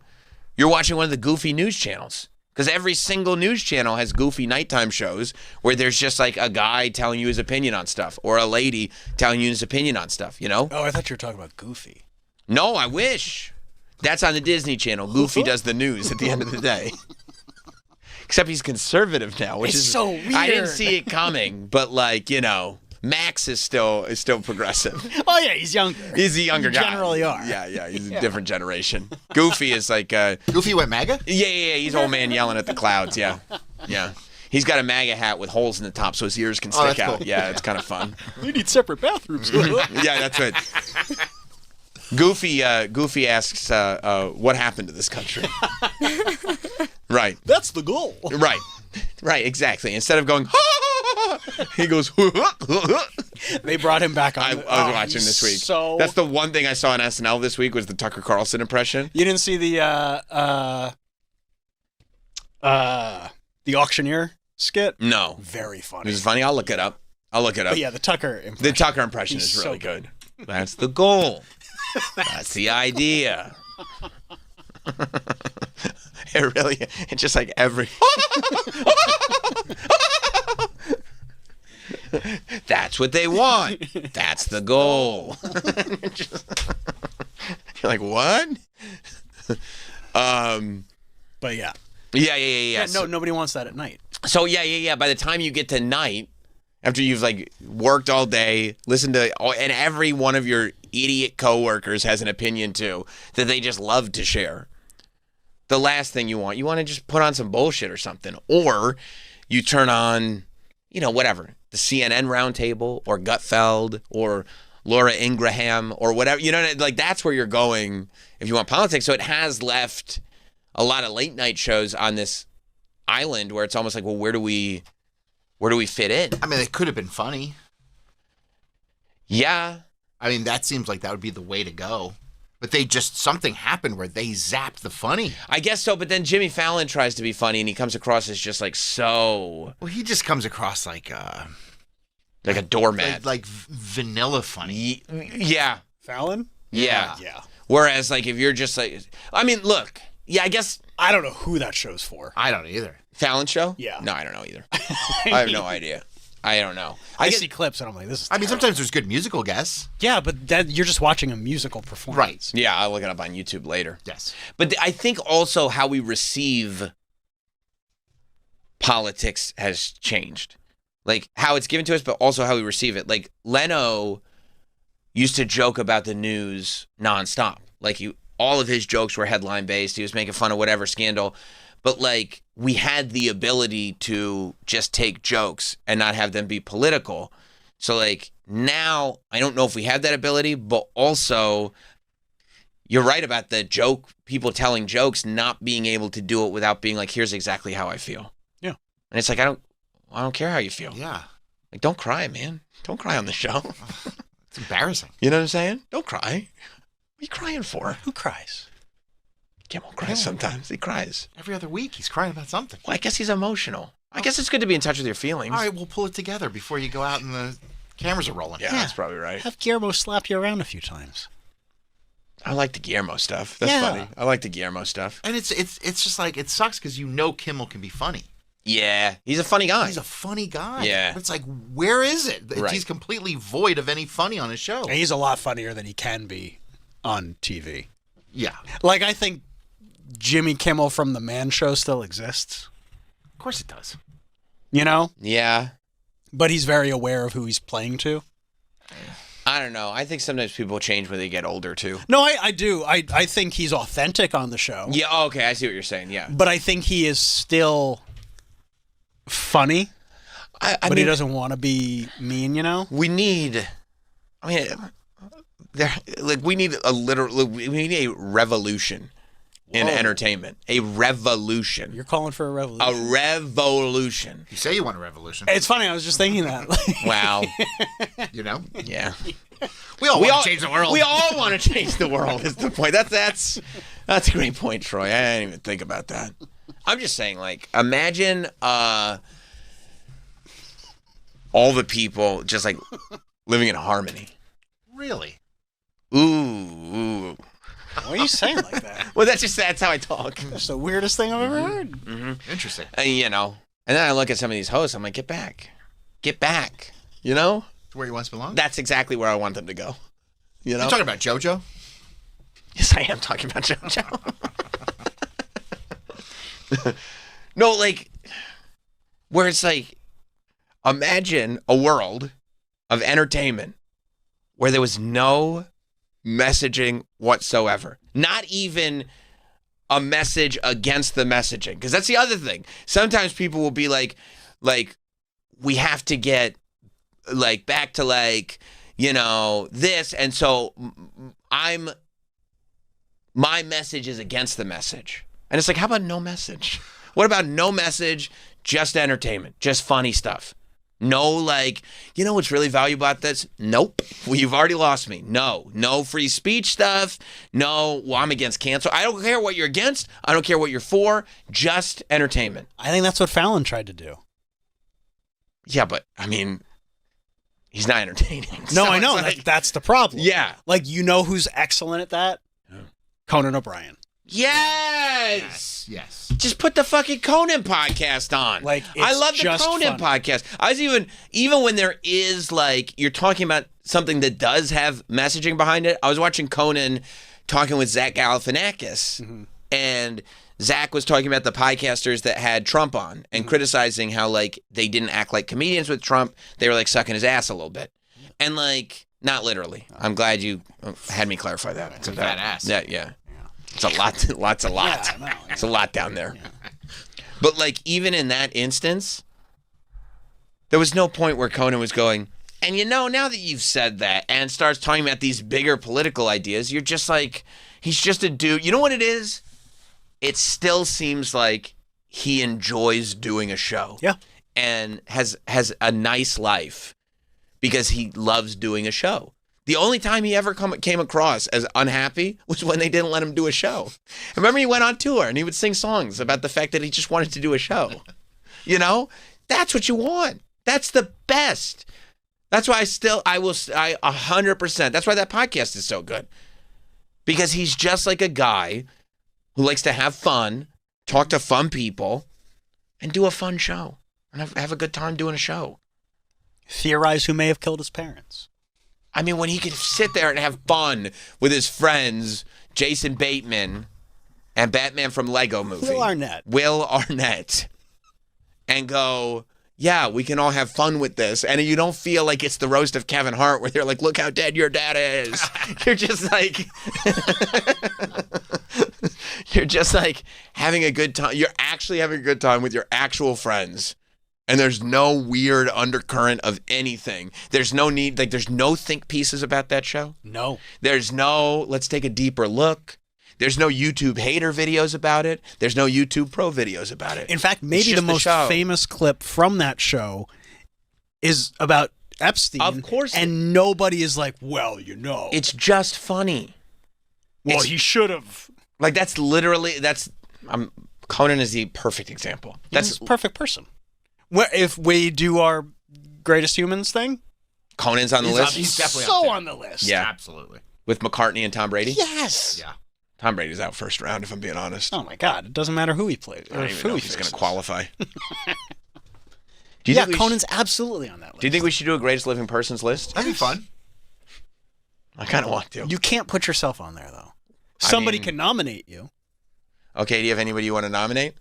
you're watching one of the goofy news channels. Because every single news channel has goofy nighttime shows where there's just like a guy telling you his opinion on stuff or a lady telling you his opinion on stuff, Oh, I thought you were talking about Goofy. No, I wish. That's on the Disney Channel. Goofy does the news at the end of the day. Except he's conservative now, which is so weird. I didn't see it coming, but like, Max is still progressive. Oh yeah, he's younger. He's a younger guy. Generally are. Yeah, he's a different generation. Goofy is like Goofy went MAGA? Yeah, he's old man yelling at the clouds, yeah. He's got a MAGA hat with holes in the top so his ears can stick out. Cool. Yeah, it's kind of fun. We need separate bathrooms. Yeah, that's right. Goofy asks what happened to this country. Right. That's the goal. Right, exactly. Instead of going he goes They brought him back on. I was watching this week. So that's the one thing I saw on SNL this week was the Tucker Carlson impression. You didn't see the auctioneer skit? No. Very funny. It was funny. I'll look it up. But yeah, the Tucker impression. The Tucker impression is really good. That's the goal. That's the idea. It's just like every. That's what they want. That's the goal. You're like, what? But yeah. Yeah. No, nobody wants that at night. So yeah. By the time you get to night, after you've like worked all day, listened to, and every one of your idiot coworkers has an opinion too that they just love to share. The last thing you want to just put on some bullshit or something, or you turn on, whatever, the CNN roundtable or Gutfeld or Laura Ingraham or whatever, like that's where you're going if you want politics. So it has left a lot of late night shows on this island where it's almost like, well, where do we fit in? I mean, they could have been funny. Yeah. I mean, that seems like that would be the way to go. But something happened where they zapped the funny. I guess so, but then Jimmy Fallon tries to be funny and he comes across as just like so. Well, he just comes across like a doormat. Like vanilla funny. Yeah. Fallon? Yeah. Yeah. Whereas like if you're just like, I mean, look, yeah, I guess. I don't know who that show's for. I don't either. Fallon show? Yeah. No, I don't know either. I have no idea. I don't know. I see clips and I'm like, this is. I mean, sometimes there's good musical guests. Yeah, but that you're just watching a musical performance. Right. Yeah, I'll look it up on YouTube later. Yes. But I think also how we receive politics has changed. Like how it's given to us, but also how we receive it. Like Leno used to joke about the news nonstop. Like all of his jokes were headline based. He was making fun of whatever scandal. But like we had the ability to just take jokes and not have them be political. So like now I don't know if we have that ability, but also you're right about the joke, people telling jokes, not being able to do it without being like, here's exactly how I feel. Yeah. And it's like, I don't care how you feel. Yeah. Like, don't cry, man. Don't cry on the show. It's embarrassing. You know what I'm saying? Don't cry. What are you crying for? Who cries? Kimmel cries sometimes. He cries. Every other week, he's crying about something. Well, I guess he's emotional. I guess it's good to be in touch with your feelings. All right, we'll pull it together before you go out and the cameras are rolling. Yeah, that's probably right. Have Guillermo slap you around a few times. I like the Guillermo stuff. That's funny. I like the Guillermo stuff. And it's just like, it sucks because you know Kimmel can be funny. Yeah, he's a funny guy. He's a funny guy. Yeah. But it's like, where is it? Right. He's completely void of any funny on his show. And he's a lot funnier than he can be on TV. Yeah. Like, I think Jimmy Kimmel from The Man Show still exists. Of course it does. You know? Yeah. But he's very aware of who he's playing to. I don't know. I think sometimes people change when they get older, too. No, I do. I think he's authentic on the show. Yeah, okay, I see what you're saying, yeah. But I think he is still funny. But he doesn't want to be mean, you know? We need... I mean, we need we need a revolution in entertainment. A revolution. You're calling for a revolution. A revolution. You say you want a revolution. It's funny. I was just thinking that. Wow. You know? Yeah. We all want to change the world. We all want to change the world is the point. That's a great point, Troy. I didn't even think about that. I'm just saying, like, imagine all the people just, like, living in harmony. Really? Ooh. Why are you saying like that? Well, that's how I talk. That's the weirdest thing I've ever heard. Mm-hmm. Interesting. You know, and then I look at some of these hosts, I'm like, get back. You know? To where you once belonged? That's exactly where I want them to go. You know? You're talking about JoJo? Yes, I am talking about JoJo. No, like, where it's like, imagine a world of entertainment where there was no messaging whatsoever. Not even a message against the messaging. Because that's the other thing. Sometimes people will be like, we have to get, like, back to, like, you know, this. And so my message is against the message. And it's like, how about no message? What about no message, just entertainment, just funny stuff? No, like, you know what's really valuable about this? Nope. Well, you've already lost me. No free speech stuff. No, well, I'm against cancel. I don't care what you're against. I don't care what you're for. Just entertainment. I think that's what Fallon tried to do. Yeah, but, I mean, he's not entertaining. No, So I know. it's like- That's the problem. Yeah. Like, you know who's excellent at that? Conan O'Brien. Yes. Yes. Just put the fucking Conan podcast on. Like, I it's love the just Conan funny. podcast. I was even when there is, like, you're talking about something that does have messaging behind it. I was watching Conan talking with Zach Galifianakis, and Zach was talking about the podcasters that had Trump on and criticizing how, like, they didn't act like comedians with Trump. They were, like, sucking his ass a little bit. And, like, not literally. I'm glad you had me clarify that. It's a fat ass. Yeah. It's a lot. Yeah, I know. It's a lot down there. But, like, even in that instance, there was no point where Conan was going, and you know, now that you've said that, and starts talking about these bigger political ideas, you're just like, he's just a dude. You know what it is? It still seems like he enjoys doing a show. Yeah. And has a nice life because he loves doing a show. The only time he ever came across as unhappy was when they didn't let him do a show. Remember, he went on tour and he would sing songs about the fact that he just wanted to do a show. You know, that's what you want. That's the best. That's why I 100%. That's why that podcast is so good. Because he's just like a guy who likes to have fun, talk to fun people, and do a fun show. And have a good time doing a show. Theorize who may have killed his parents. I mean, when he could sit there and have fun with his friends, Jason Bateman and Batman from Lego Movie. Will Arnett. And go, yeah, we can all have fun with this. And you don't feel like it's the roast of Kevin Hart where they're like, look how dead your dad is. You're just like... You're just like having a good time. You're actually having a good time with your actual friends. And there's no weird undercurrent of anything. There's no need, like, there's no think pieces about that show. No. There's no, let's take a deeper look. There's no YouTube hater videos about it. There's no YouTube pro videos about it. In fact, maybe the most famous clip from that show is about Epstein. Of course. And nobody is like, well, you know. It's just funny. Well, he should have. Like, that's literally, Conan is the perfect example. That's a perfect person. If we do our greatest humans thing, Conan's on the list. He's definitely so on the list. Yeah, absolutely. With McCartney and Tom Brady. Yes. Yeah. Tom Brady's out first round, if I'm being honest. Oh my God! It doesn't matter who he plays. I don't even know if he's going to qualify. Conan's absolutely on that list. Do you think we should do a greatest living persons list? That'd be fun. I kind of want to. You can't put yourself on there though. Somebody can nominate you. Okay. Do you have anybody you want to nominate?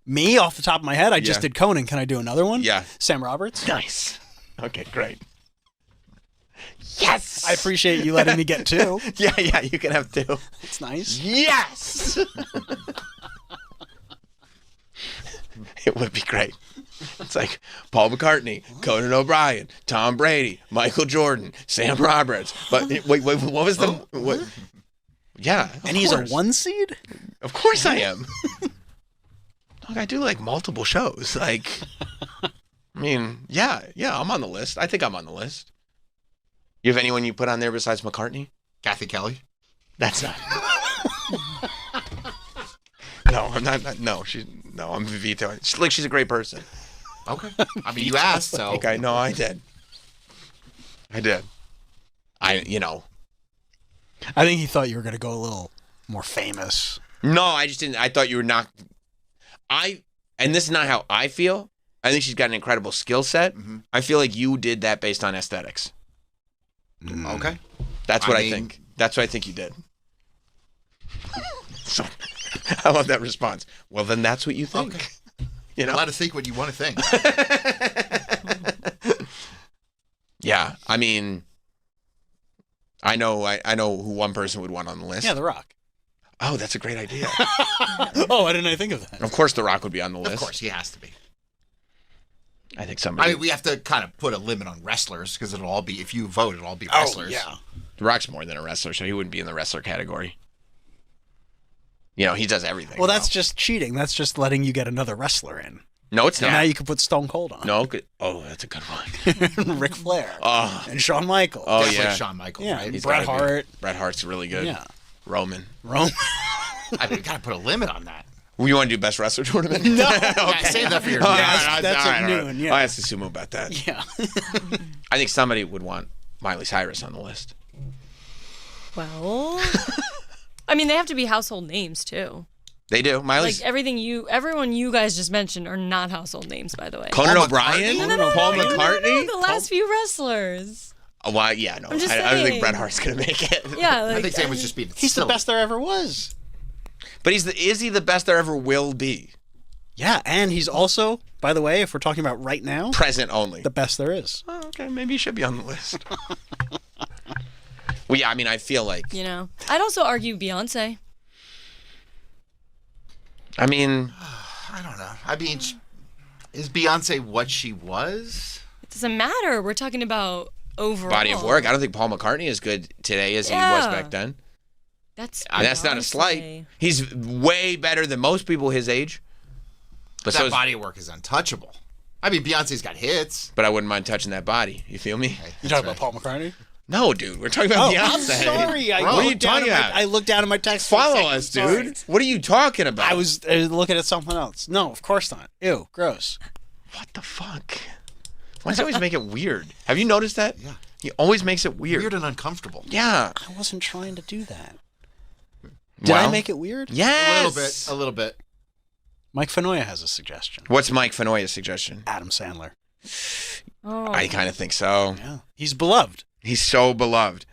Me, off the top of my head, I just did Conan. Can I do another one? Yeah. Sam Roberts. Nice. Okay, great. Yes! I appreciate you letting me get two. Yeah, you can have two. That's nice. Yes! It would be great. It's like Paul McCartney, Conan O'Brien, Tom Brady, Michael Jordan, Sam Roberts. But wait, what was the... What? Yeah, and he's a 1 seed? Of course I am. Look, I do like multiple shows. Like, I mean, yeah, I'm on the list. I think I'm on the list. You have anyone you put on there besides McCartney? Kathy Kelly? That's not. No, I'm not. No, I'm vetoing. She's a great person. Okay. I mean, you asked, so. Okay, no, I did. I think he thought you were going to go a little more famous. No, I just didn't. I thought you were not. And this is not how I feel. I think she's got an incredible skill set. Mm-hmm. I feel like you did that based on aesthetics. Okay. That's what I think. That's what I think you did. So, I love that response. Well, then that's what you think. Okay. You know? Allowed to think what you want to think. Yeah, I mean, I know who one person would want on the list. Yeah, The Rock. Oh, that's a great idea. Why didn't I think of that? Of course, The Rock would be on the list. Of course, he has to be. I think somebody. I mean, we have to kind of put a limit on wrestlers because it'll all be, if you vote, it'll all be wrestlers. Oh, yeah. The Rock's more than a wrestler, so he wouldn't be in the wrestler category. You know, he does everything. Well, that's just cheating. That's just letting you get another wrestler in. No, it's not. Now you can put Stone Cold on. No, oh, that's a good one. Ric Flair. And Shawn Michaels. Oh, Definitely yeah. Shawn Michaels, Yeah, right? He's Bret Hart. Bret Hart's really good. Yeah. Roman. I mean, got to put a limit on that. Well, you want to do best wrestler tournament? No. Okay. Save that for your that's at noon. Yeah. I'll ask Sumo about that. Yeah. I think somebody would want Miley Cyrus on the list. Well, I mean, they have to be household names too. They do. Miley's like everyone you guys just mentioned are not household names, by the way. Conan O'Brien, Paul McCartney, the last few wrestlers. Oh, well, yeah, no, I'm just I don't think Bret Hart's gonna make it. Yeah, I think Sam was just being He's silly. the best there ever was. But is he the best there ever will be? Yeah, and he's also, by the way, if we're talking about right now, present only, the best there is. Oh, okay, maybe he should be on the list. Well, yeah, I mean, I feel like I'd also argue Beyonce. I mean, I don't know. I mean, is Beyonce what she was? It doesn't matter. We're talking about overall body of work. I don't think Paul McCartney is good today as he was back then. That's not a slight. He's way better than most people his age. But that body of work is untouchable. I mean, Beyonce's got hits. But I wouldn't mind touching that body. You feel me? You talking about Paul McCartney? No, dude. We're talking about Beyonce. I'm sorry. What are you talking about? I looked down at my text. Follow us, dude. What are you talking about? I was looking at something else. No, of course not. Ew, gross. What the fuck? Why does he always make it weird? Have you noticed that? Yeah. He always makes it weird. Weird and uncomfortable. Yeah. I wasn't trying to do that. Did I make it weird? Yes. A little bit. Mike Fenoya has a suggestion. What's Mike Fenoya's suggestion? Adam Sandler. Oh. I kind of think so. Yeah. He's beloved. He's so beloved.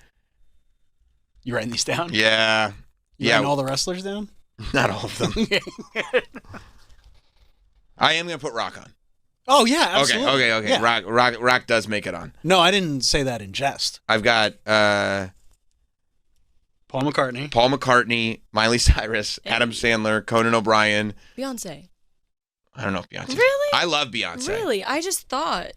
You writing these down? Yeah. You writing all the wrestlers down? Not all of them. I am going to put Rock on. Oh, yeah, absolutely. Okay. Yeah. Rock does make it on. No, I didn't say that in jest. I've got Paul McCartney, Miley Cyrus, Adam Sandler, Conan O'Brien. Beyonce. I don't know if Beyonce. Really? I love Beyonce. Really? I just thought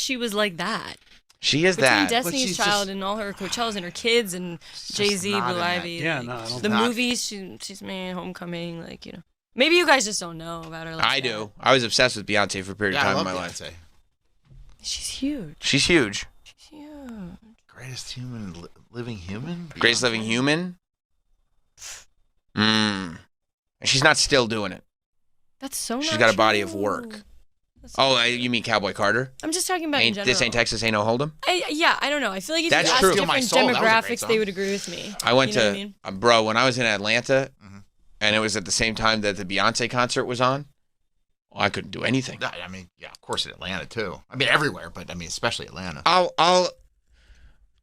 she was like that. She is Between that. Destiny's Child and all her Coachellas and her kids and Jay-Z, Blue Ivy. Yeah, like, no, I don't the think- movies, she's made Homecoming, like, you know. Maybe you guys just don't know about her. Like I that. do. I was obsessed with Beyonce for a period of Yeah, I time in love my Beyonce. life. She's huge. She's huge. Greatest human, living human? Greatest living human. And she's not still doing it. That's so She's not got a body true. of work. You mean Cowboy Carter? I'm just talking about in general. This ain't Texas, ain't no Hold'em? I don't know. I feel like if That's you ask true. different My Soul, that was a great demographics, song. they would agree with me. I went You know to, what I mean? bro, when I was in Atlanta, and it was at the same time that the Beyonce concert was on, I couldn't do anything. I mean, yeah, of course in Atlanta too. I mean everywhere, but I mean especially Atlanta. I'll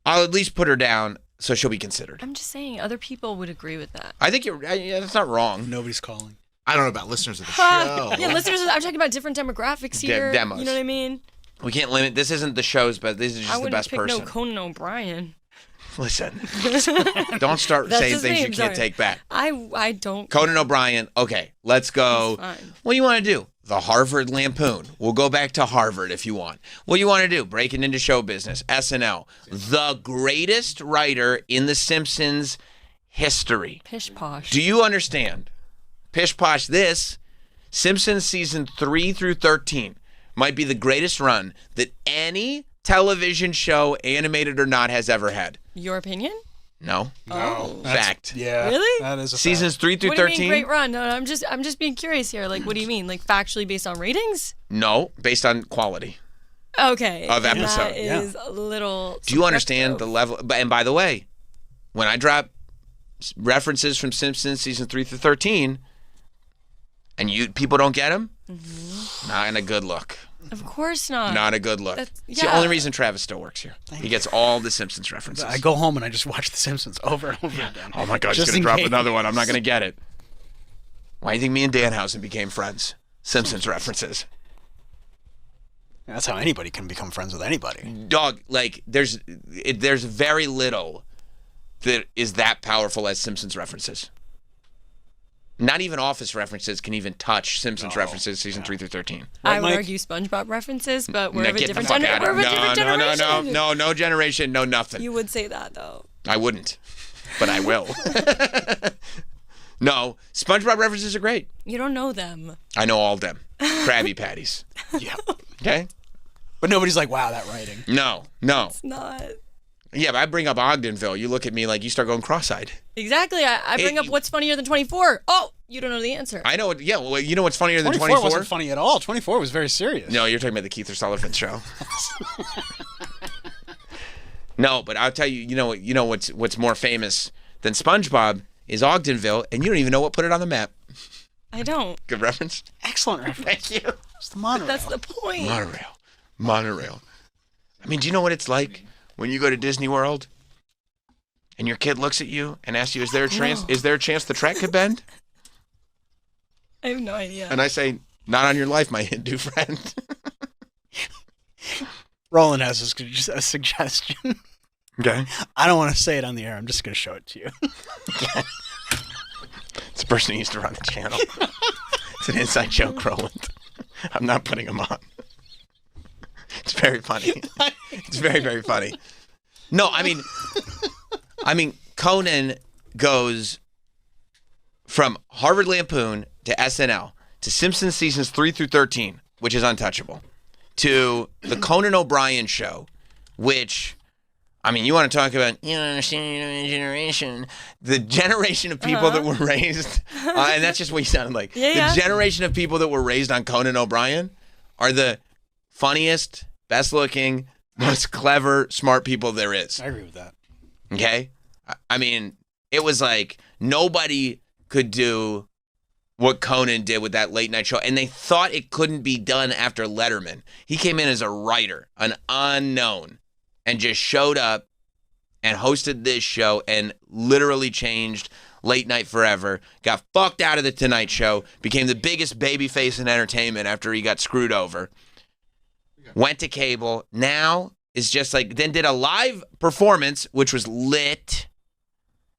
at least put her down so she'll be considered. I'm just saying, other people would agree with that. I think that's not wrong. Nobody's calling. I don't know about listeners of the Huh. show. Yeah, listeners, I'm talking about different demographics here. demos. You know what I mean? We can't limit. This isn't the shows, but this is I just the wouldn't best pick person. no Conan O'Brien. Listen, don't start That's saying his things name, you can't sorry. take back. I don't. Conan O'Brien. Okay, let's go. That's fine. What do you want to do? The Harvard Lampoon. We'll go back to Harvard if you want. What do you want to do? Breaking into show business. SNL. The greatest writer in The Simpsons history. Pish posh. Do you understand? Pish posh. This Simpsons season 3 through 13 might be the greatest run that any television show, animated or not, has ever had. Your opinion? No. Oh. Fact. Yeah. Really? That is a Seasons 3 through What do you 13? mean great run? No, I'm just being curious here. Like, what do you mean? Like factually based on ratings? No, based on quality. Okay. Of and episode. That is a little. Do you understand the level? And by the way, when I drop references from Simpsons season 3 through 13, and people don't get them, not a good look. Of course not. Not a good look. That's- It's the yeah. only reason Travis still works here. He gets all the Simpsons references. I go home and I just watch The Simpsons over and over again. Oh my God, Just he's going in to drop case. another one. I'm not going to get it. Why do you think me and Danhausen became friends? Simpsons references. That's how anybody can become friends with anybody. Dog, like, there's very little that is that powerful as Simpsons references. Not even Office references can even touch Simpsons references season 3 through 13. I would argue SpongeBob references, but we're of a Get the different fuck out of generation. here. No generation, no nothing. You would say that though. I wouldn't, but I will. No, SpongeBob references are great. You don't know them. I know all of them. Krabby Patties. Yeah. Okay? But nobody's like, wow, that writing. No. It's not. Yeah, but I bring up Ogdenville. You look at me like you start going cross-eyed. Exactly. I bring up what's funnier than 24. Oh, you don't know the answer. I know. Yeah, well, you know what's funnier than 24 24? wasn't funny at all. 24 was very serious. No, you're talking about the Keith Sullivan show. No, but I'll tell you. You know what's more famous than SpongeBob is Ogdenville, and you don't even know what put it on the map. I don't. Good reference. Excellent reference. Thank you. It's the monorail. That's the point. Monorail. I mean, do you know what it's like when you go to Disney World and your kid looks at you and asks you, "Is there a chance? Is there a chance the track could bend?" I have no idea. And I say, "Not on your life, my Hindu friend." Roland has a suggestion. Okay. I don't want to say it on the air. I'm just going to show it to you. It's the person who used to run the channel. It's an inside joke, Roland. I'm not putting him on. It's very funny. It's very, very funny. No, I mean, Conan goes from Harvard Lampoon to SNL to Simpsons seasons 3 through 13, which is untouchable, to the Conan O'Brien show, which, I mean, you want to talk about, you don't understand your generation. The generation of people that were raised, and that's just what you sounded like. The generation of people that were raised on Conan O'Brien are the funniest, best looking, most clever, smart people there is. I agree with that. Okay? I mean, it was like nobody could do what Conan did with that late night show, and they thought it couldn't be done after Letterman. He came in as a writer, an unknown, and just showed up and hosted this show and literally changed late night forever. Got fucked out of the Tonight Show, became the biggest babyface in entertainment after he got screwed over. Went to cable. Now is just like, then did a live performance, which was lit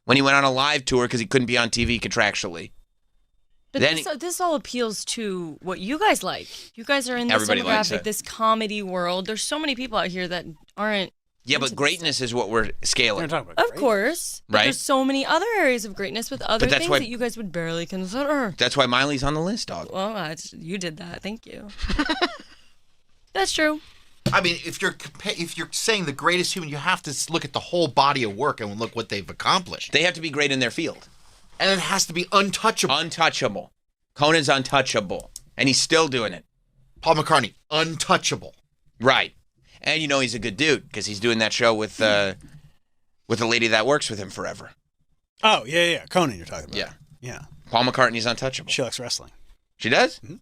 when he went on a live tour because he couldn't be on TV contractually. But this all appeals to what you guys like. You guys are in this Everybody likes demographic, it. this comedy world. There's so many people out here that aren't. Yeah, but greatness is what we're scaling. Of course. But Right? there's so many other areas of greatness with other that's things why- that you guys would barely consider. That's why Miley's on the list, dog. Well, you did that. Thank you. That's true. I mean, if you're saying the greatest human, you have to look at the whole body of work and look what they've accomplished. They have to be great in their field. And it has to be untouchable. Untouchable. Conan's untouchable. And he's still doing it. Paul McCartney, untouchable. Right. And you know he's a good dude because he's doing that show with the lady that works with him forever. Oh, yeah. Conan you're talking about. Yeah. Yeah. Paul McCartney's untouchable. She likes wrestling. She does? Mm-hmm.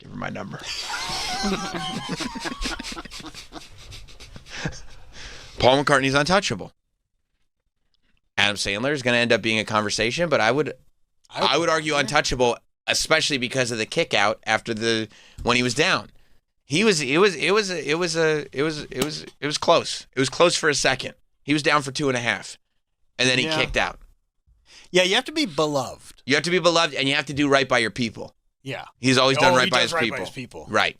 Give her my number. Paul McCartney's untouchable. Adam Sandler is going to end up being a conversation, but I would argue untouchable, especially because of the kick out after when he was down. It was close. It was close for a second. He was down for 2.5, and then he kicked out. Yeah, you have to be beloved. You have to be beloved, and you have to do right by your people. Yeah. He's always done right he by does his right by people. his people. Right.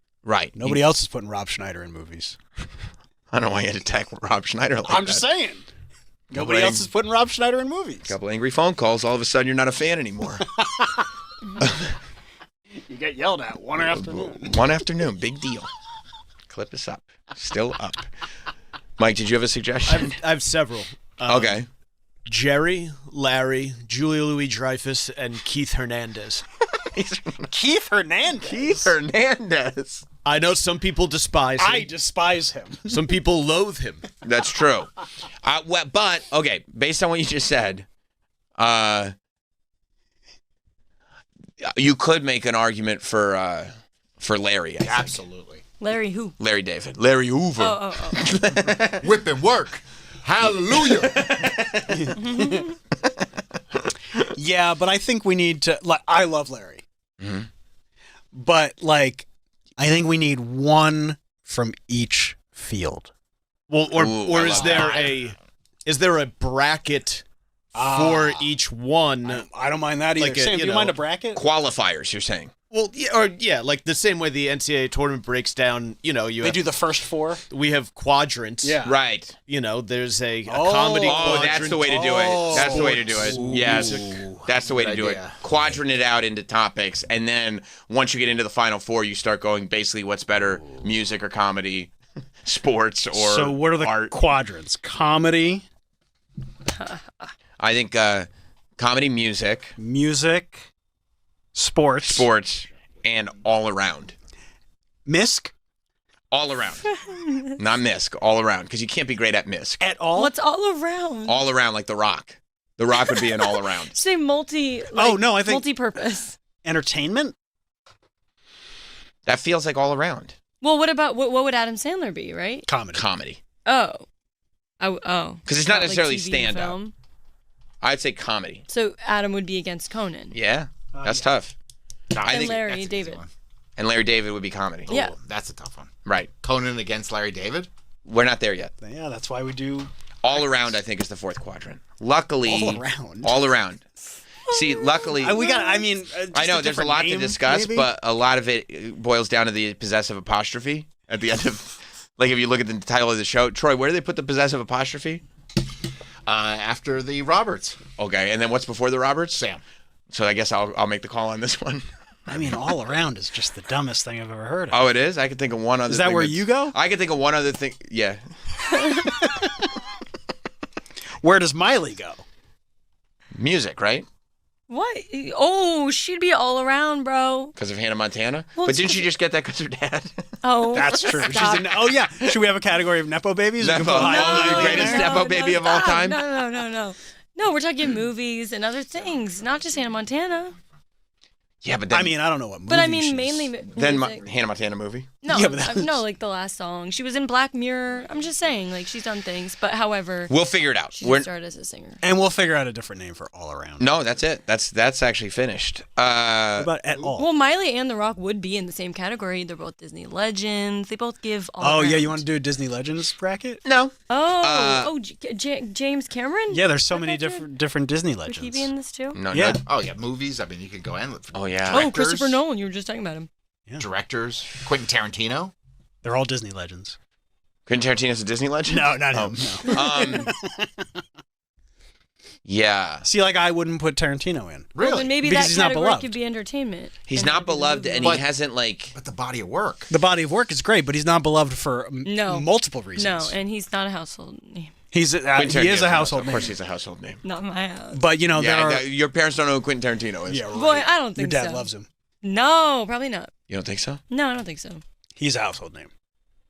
Nobody else is putting Rob Schneider in movies. I don't know why you had to attack Rob Schneider like that. I'm just saying. Nobody else is putting Rob Schneider in movies. A couple angry phone calls, all of a sudden you're not a fan anymore. You get yelled at one afternoon. One afternoon, big deal. Clip is up. Still up. Mike, did you have a suggestion? I have several. Okay. Jerry, Larry, Julia Louis-Dreyfus, and Keith Hernandez. Keith Hernandez? Keith Hernandez. I know some people despise him. I despise him. Some people loathe him. That's true. But, okay, based on what you just said, you could make an argument for Larry, I think. Absolutely. Larry who? Larry David. Larry Hoover. Oh. Whip and work. Hallelujah. Yeah, but I think we need to. I love Larry, Mm-hmm. but I think we need one from each field. Well, or is there a bracket for each one? I don't mind that either. Sam, do you mind a bracket? Qualifiers, you're saying? Well, like the same way the NCAA tournament breaks down. They do the first four. We have quadrants. Yeah. Right. There's a comedy quadrant. That's the way to do it. That's the way to do it. Yes. That's the way to do it. Quadrant it out into topics, and then once you get into the Final Four, you start going basically what's better, music or comedy, sports or So what are the art. quadrants? Comedy. I think comedy, music, sports, and all around. Misc? All around. Not misc, all around, because you can't be great at misc. At all? What's all around? All around, like The Rock. The Rock would be an all around. Say I think multi-purpose. Entertainment? That feels like all around. Well, what about what would Adam Sandler be, right? Comedy. Oh. Because it's not necessarily TV stand-up. film. I'd say comedy. So Adam would be against Conan. Yeah, that's tough. And Larry David. And Larry David would be comedy. Yeah. That's a tough one. Right. Conan against Larry David? We're not there yet. Yeah, that's why we do... All around, I think, is the fourth quadrant. Luckily... All around? All around. See, luckily... I know, there's a lot to discuss, but a lot of it boils down to the possessive apostrophe at the end of... Like, if you look at the title of the show. Troy, where do they put the possessive apostrophe? After the Roberts. Okay, and then what's before the Roberts? Sam. So I guess I'll make the call on this one. all around is just the dumbest thing I've ever heard of. Oh, it is? I can think of one other thing. Is that where you go? I can think of one other thing. Yeah. Where does Miley go? Music, right? What? Oh, she'd be all around, bro. Because of Hannah Montana? Well, but didn't she just get that because her dad? Oh, that's true. stop. Should we have a category of Nepo babies? Nepo. The greatest Nepo baby of all time? No. No, we're talking movies and other things, not just Hannah Montana. Yeah, but then, I mean, I don't know what movie. But I mean, mainly then music. Hannah Montana movie. No, Yeah, but that was- no, like the last song. She was in Black Mirror. I'm just saying, like she's done things. But however, We'll figure it out. she didn't start as a singer. And we'll figure out a different name for All Around. No, that's it. That's actually finished. What about At All? Well, Miley and The Rock would be in the same category. They're both Disney legends. They both give all Oh, yeah, around. you want to do a Disney Legends bracket? No. James Cameron? Yeah, there's so many different Disney Would legends. he be in this too? No, Yeah. no. Oh yeah, movies. I mean, you could go endless. Oh yeah. Oh, Christopher Nolan. You were just talking about him. Directors. Quentin Tarantino. They're all Disney legends. Quentin Tarantino's a Disney legend? No, not him. No. Yeah. See, like I wouldn't put Tarantino in. Well, then maybe Because that he's not category beloved. could be entertainment. He's And not it would be the beloved, movie. and he hasn't like. But the body of work. The body of work is great, but he's not beloved for multiple reasons. No, and he's not a household name. He's he is a household name. Of course, he's a household name. Not my house. But you know, Yeah, there are. your parents don't know who Quentin Tarantino is. Yeah, right. Boy, I don't think Your dad so. loves him. No, probably not. You don't think so? No, I don't think so. He's a household name.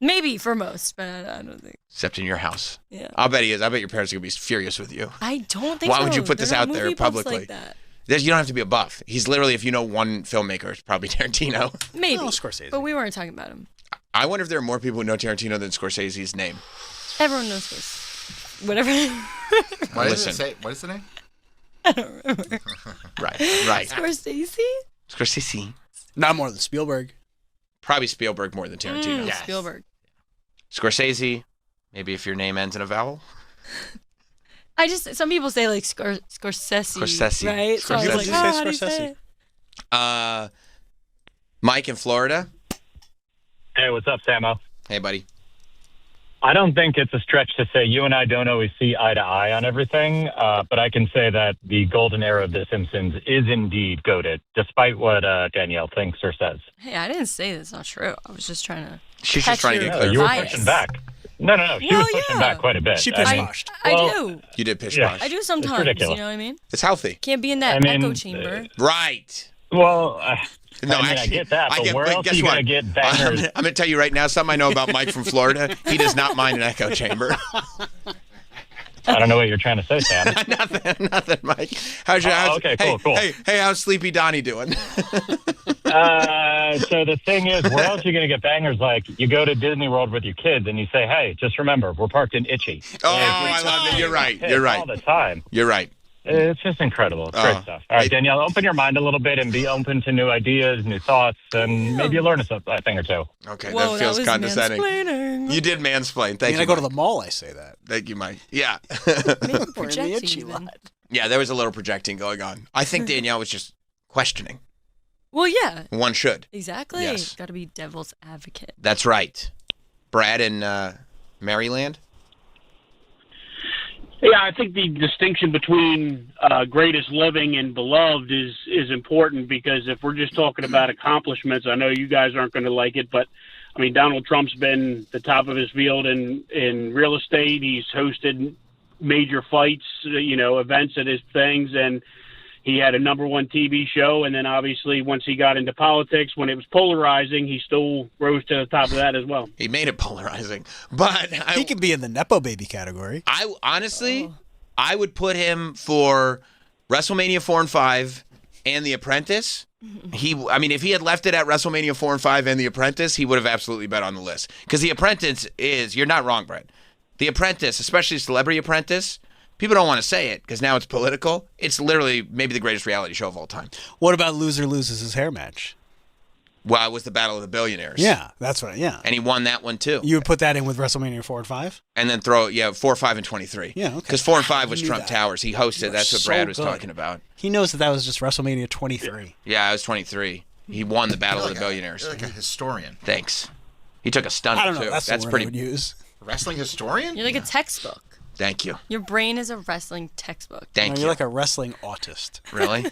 Maybe for most, but I don't think. Except in your house. Yeah. I'll bet he is. I bet your parents are gonna be furious with you. I don't think Why so. would you put this They're not out there movie buffs publicly? Like that. You don't have to be a buff. He's literally, if you know one filmmaker, it's probably Tarantino. Maybe. No, Scorsese. But we weren't talking about him. I wonder if there are more people who know Tarantino than Scorsese's name. Everyone knows this. Whatever. What does Listen. it say? What is the name? I don't remember. Right. Scorsese? Scorsese. Not more than Spielberg. Probably Spielberg more than Tarantino. Spielberg. Scorsese. Maybe if your name ends in a vowel. Some people say like Scorsese. Scorsese. Right? So I was like, Scorsese. how do you say it? Mike in Florida. Hey, what's up, Samo? Hey, buddy. I don't think it's a stretch to say you and I don't always see eye to eye on everything, but I can say that the golden era of The Simpsons is indeed goated, despite what Danielle thinks or says. Hey, I didn't say that's not true. I was just trying to. She's just trying to get No, clear. you were pushing back. No. She was pushing back quite a bit. She I mean, pish-poshed. I do. You did pish Yeah. posh. I do It's sometimes. You ridiculous. know what I mean? It's healthy. Can't be in that I mean, echo chamber. Right. Well, No, I mean, actually, I get that, but where else guess are you what? going to get bangers? I'm going to tell you right now, something I know about Mike from Florida. He does not mind an echo chamber. I don't know what you're trying to say, Sam. Nothing, Mike. How's your? Okay, cool. Hey, how's Sleepy Donnie doing? So the thing is, where else are you going to get bangers like you go to Disney World with your kids and you say, hey, just remember, we're parked in Itchy. Oh, I love it. You're right. You're right. All the time. You're right. It's just incredible. It's great stuff. All right, Danielle, open your mind a little bit and be open to new ideas, new thoughts, and maybe you learn a thing or two. Okay, Whoa, that feels that was mansplaining. mansplaining. You did mansplain. Thank I you. mean, I go to Mike. the mall, I say that. Thank you, Mike. Yeah. Maybe projecting even. Yeah, there was a little projecting going on. I think Danielle was just questioning. Well, yeah. One should. Exactly. Yes. Got to be devil's advocate. That's right. Brad in Maryland. Yeah, I think the distinction between greatest living and beloved is important, because if we're just talking about accomplishments, I know you guys aren't going to like it, but I mean, Donald Trump's been the top of his field in real estate. He's hosted major fights, events at his things, and he had a #1 TV show. And then obviously once he got into politics, when it was polarizing, he still rose to the top of that as well. He made it polarizing, but He can be in the Nepo Baby category. I honestly, I would put him for WrestleMania 4 and 5 and The Apprentice. If he had left it at WrestleMania 4 and 5 and The Apprentice, he would have absolutely been on the list. Because The Apprentice is, you're not wrong, Brett. The Apprentice, especially Celebrity Apprentice, people don't want to say it because now it's political. It's literally maybe the greatest reality show of all time. What about Loser Loses His Hair match? Well, it was the Battle of the Billionaires. Yeah, that's right. Yeah. And he won that one too. You would put that in with WrestleMania 4 and 5? And then 4, 5, and 23. Yeah, okay. Because 4 and 5 was You knew Trump that. Towers. He hosted. That's what so Brad was good. talking about. He knows that was just WrestleMania 23. Yeah, I was 23. He won the Battle of the Billionaires. You're like a historian. Thanks. He took a stunner I don't know. too. That's the word I would use. Wrestling historian? You're like a textbook. Thank you. Your brain is a wrestling textbook. Thank You're you. like a wrestling autist. Really?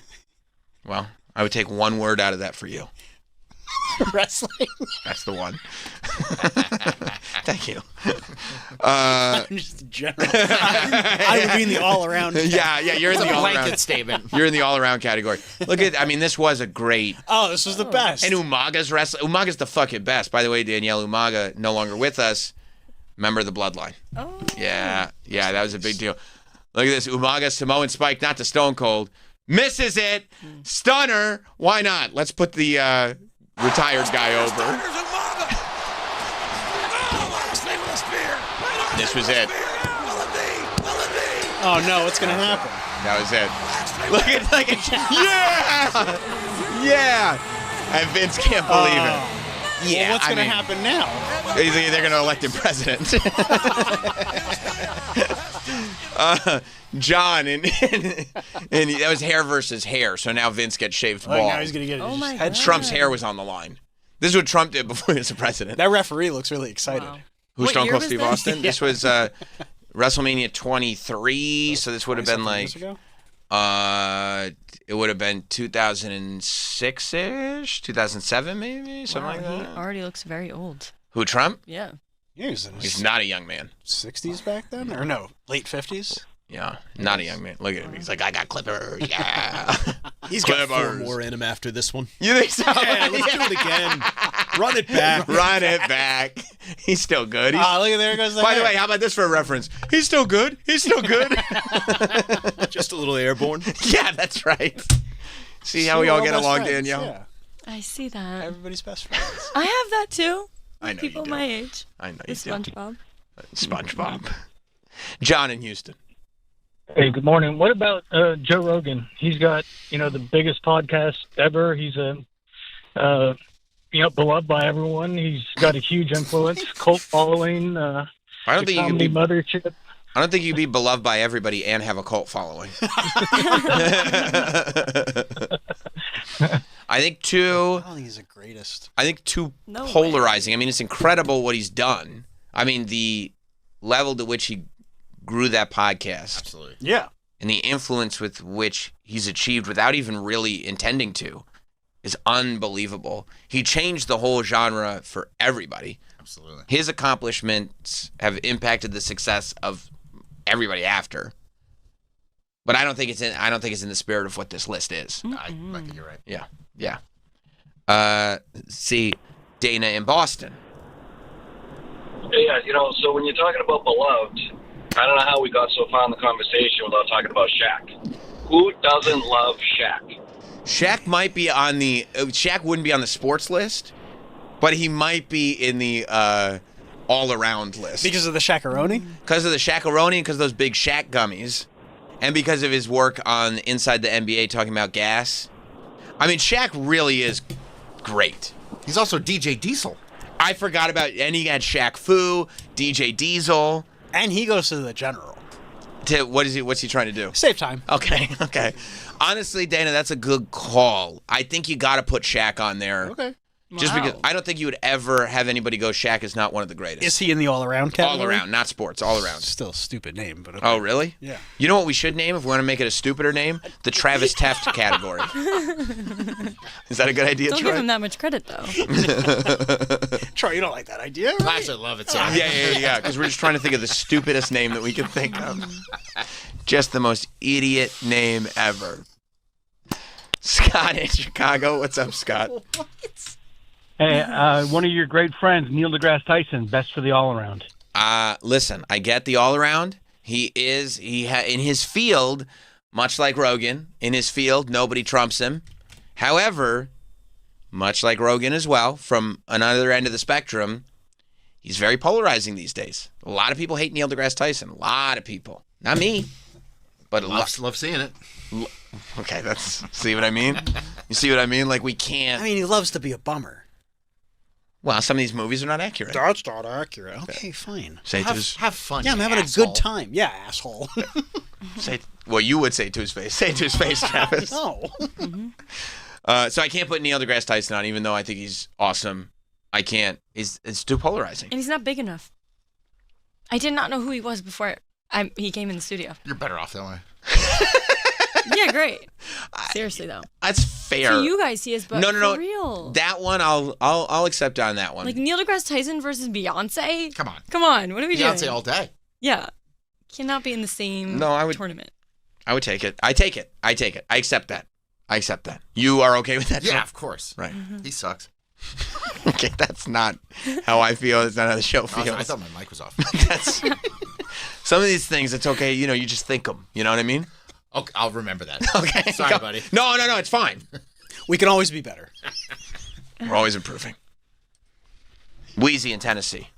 Well, I would take one word out of that for you. Wrestling? That's the one. Thank you. I'm just general. I would be in the all-around. Yeah, you're in It's the a all-around. blanket statement. You're in the all-around category. Look at, this was a great. Oh, this was the best. And Umaga's wrestling. Umaga's the fucking best. By the way, Danielle Umaga, no longer with us. Member of the Bloodline. Oh. Yeah, that was a big deal. Look at this. Umaga, Samoan Spike, not to Stone Cold. Misses it. Stunner. Why not? Let's put the retired guy over. This was it. Oh no, what's gonna happen? That was it. Look at yeah, yeah. And Vince can't believe it. Yeah, Well, what's gonna happen now? They're gonna elect him president. John and that was hair versus hair. So now Vince gets shaved bald. Now he's gonna get his head. Trump's hair was on the line. This is what Trump did before he was the president. That referee looks really excited. Who's Stone Cold Steve Austin? This was WrestleMania 23. So this would have been like, it would have been 2006-ish, 2007 maybe, something like that. He already looks very old. Who, Trump? Yeah. He's not a young man. 60s back then, or no, late 50s. Yeah, not a young man. Look at him. He's like, I got clippers. Yeah. He's got 4 more in him after this one. You think so? Yeah, let's do it again. Run it back. Run it back. He's still good. Look at there goes the By the hair. way, how about this for a reference? He's still good. He's still good. Just a little airborne. Yeah, that's right. See how we all get along, Danielle? Yeah. I see that. Everybody's best friends. I have that too. I know People you do. my age. I know The you do. SpongeBob. SpongeBob. John in Houston. Hey, good morning. What about Joe Rogan? He's got, the biggest podcast ever. He's beloved by everyone. He's got a huge influence, cult following. I don't think you can comedy be mothership. I don't think you'd be beloved by everybody and have a cult following. I think I don't think he's the greatest. I think too polarizing. I mean, it's incredible what he's done. I mean, the level to which he grew that podcast. Absolutely. Yeah. And the influence with which he's achieved without even really intending to is unbelievable. He changed the whole genre for everybody. Absolutely. His accomplishments have impacted the success of everybody after. But I don't think it's in the spirit of what this list is. I think you're right. Yeah. Yeah. See Dana in Boston. Yeah, so when you're talking about beloved, I don't know how we got so far in the conversation without talking about Shaq. Who doesn't love Shaq? Shaq might be on the Shaq wouldn't be on the sports list, but he might be in the all-around list. Because of the Shaq-a-roni? Because of the Shaq-a-roni and because of those big Shaq gummies. And because of his work on Inside the NBA talking about gas. I mean, Shaq really is great. He's also DJ Diesel. I forgot about, and he had Shaq Fu, DJ Diesel. And he goes to the general. What's he trying to do? Save time. Okay. Honestly, Dana, that's a good call. I think you got to put Shaq on there. Okay. Just because I don't think you would ever have anybody go Shaq is not one of the greatest. Is he in the all-around category? All around, not sports, all around. Still a stupid name, but okay. Oh, really? Yeah. You know what we should name if we want to make it a stupider name? The Travis Taft category. Is that a good idea, Don't Troy? give him that much credit, though. Troy, you don't like that idea, right? I love it. Yeah. Because we're just trying to think of the stupidest name that we can think of. Just the most idiot name ever. Scott in Chicago. What's up, Scott? Hey, one of your great friends, Neil deGrasse Tyson, best for the all-around. Listen, I get the all-around. In his field, much like Rogan, in his field, nobody trumps him. However, much like Rogan as well, from another end of the spectrum, he's very polarizing these days. A lot of people hate Neil deGrasse Tyson. A lot of people. Not me, but love seeing it. Okay, see what I mean? You see what I mean? Like, we can't. I mean, he loves to be a bummer. Well, some of these movies are not accurate. That's not accurate. Okay, fine. Have fun. Yeah, I'm having a good time. Yeah, asshole. Well, you would say to his face. Say it to his face, Travis. No. So I can't put Neil deGrasse Tyson on, even though I think he's awesome. I can't. It's too polarizing. And he's not big enough. I did not know who he was before he came in the studio. You're better off that way. Yeah, great. Seriously, though. That's fair. To you guys, he is, but no. for real. That one, I'll accept on that one. Like Neil deGrasse Tyson versus Beyonce? Come on. What are we doing? Beyonce all day. Yeah. Cannot be in the same tournament. I would take it. I take it. I accept that. You are okay with that? Yeah, Trump? of course. Right. He sucks. Okay, that's not how I feel. That's not how the show feels. I thought my mic was off. Some of these things, it's okay. You just think them. You know what I mean? Okay, I'll remember that. Okay. Sorry, buddy. No, it's fine. We can always be better. We're always improving. Wheezy in Tennessee.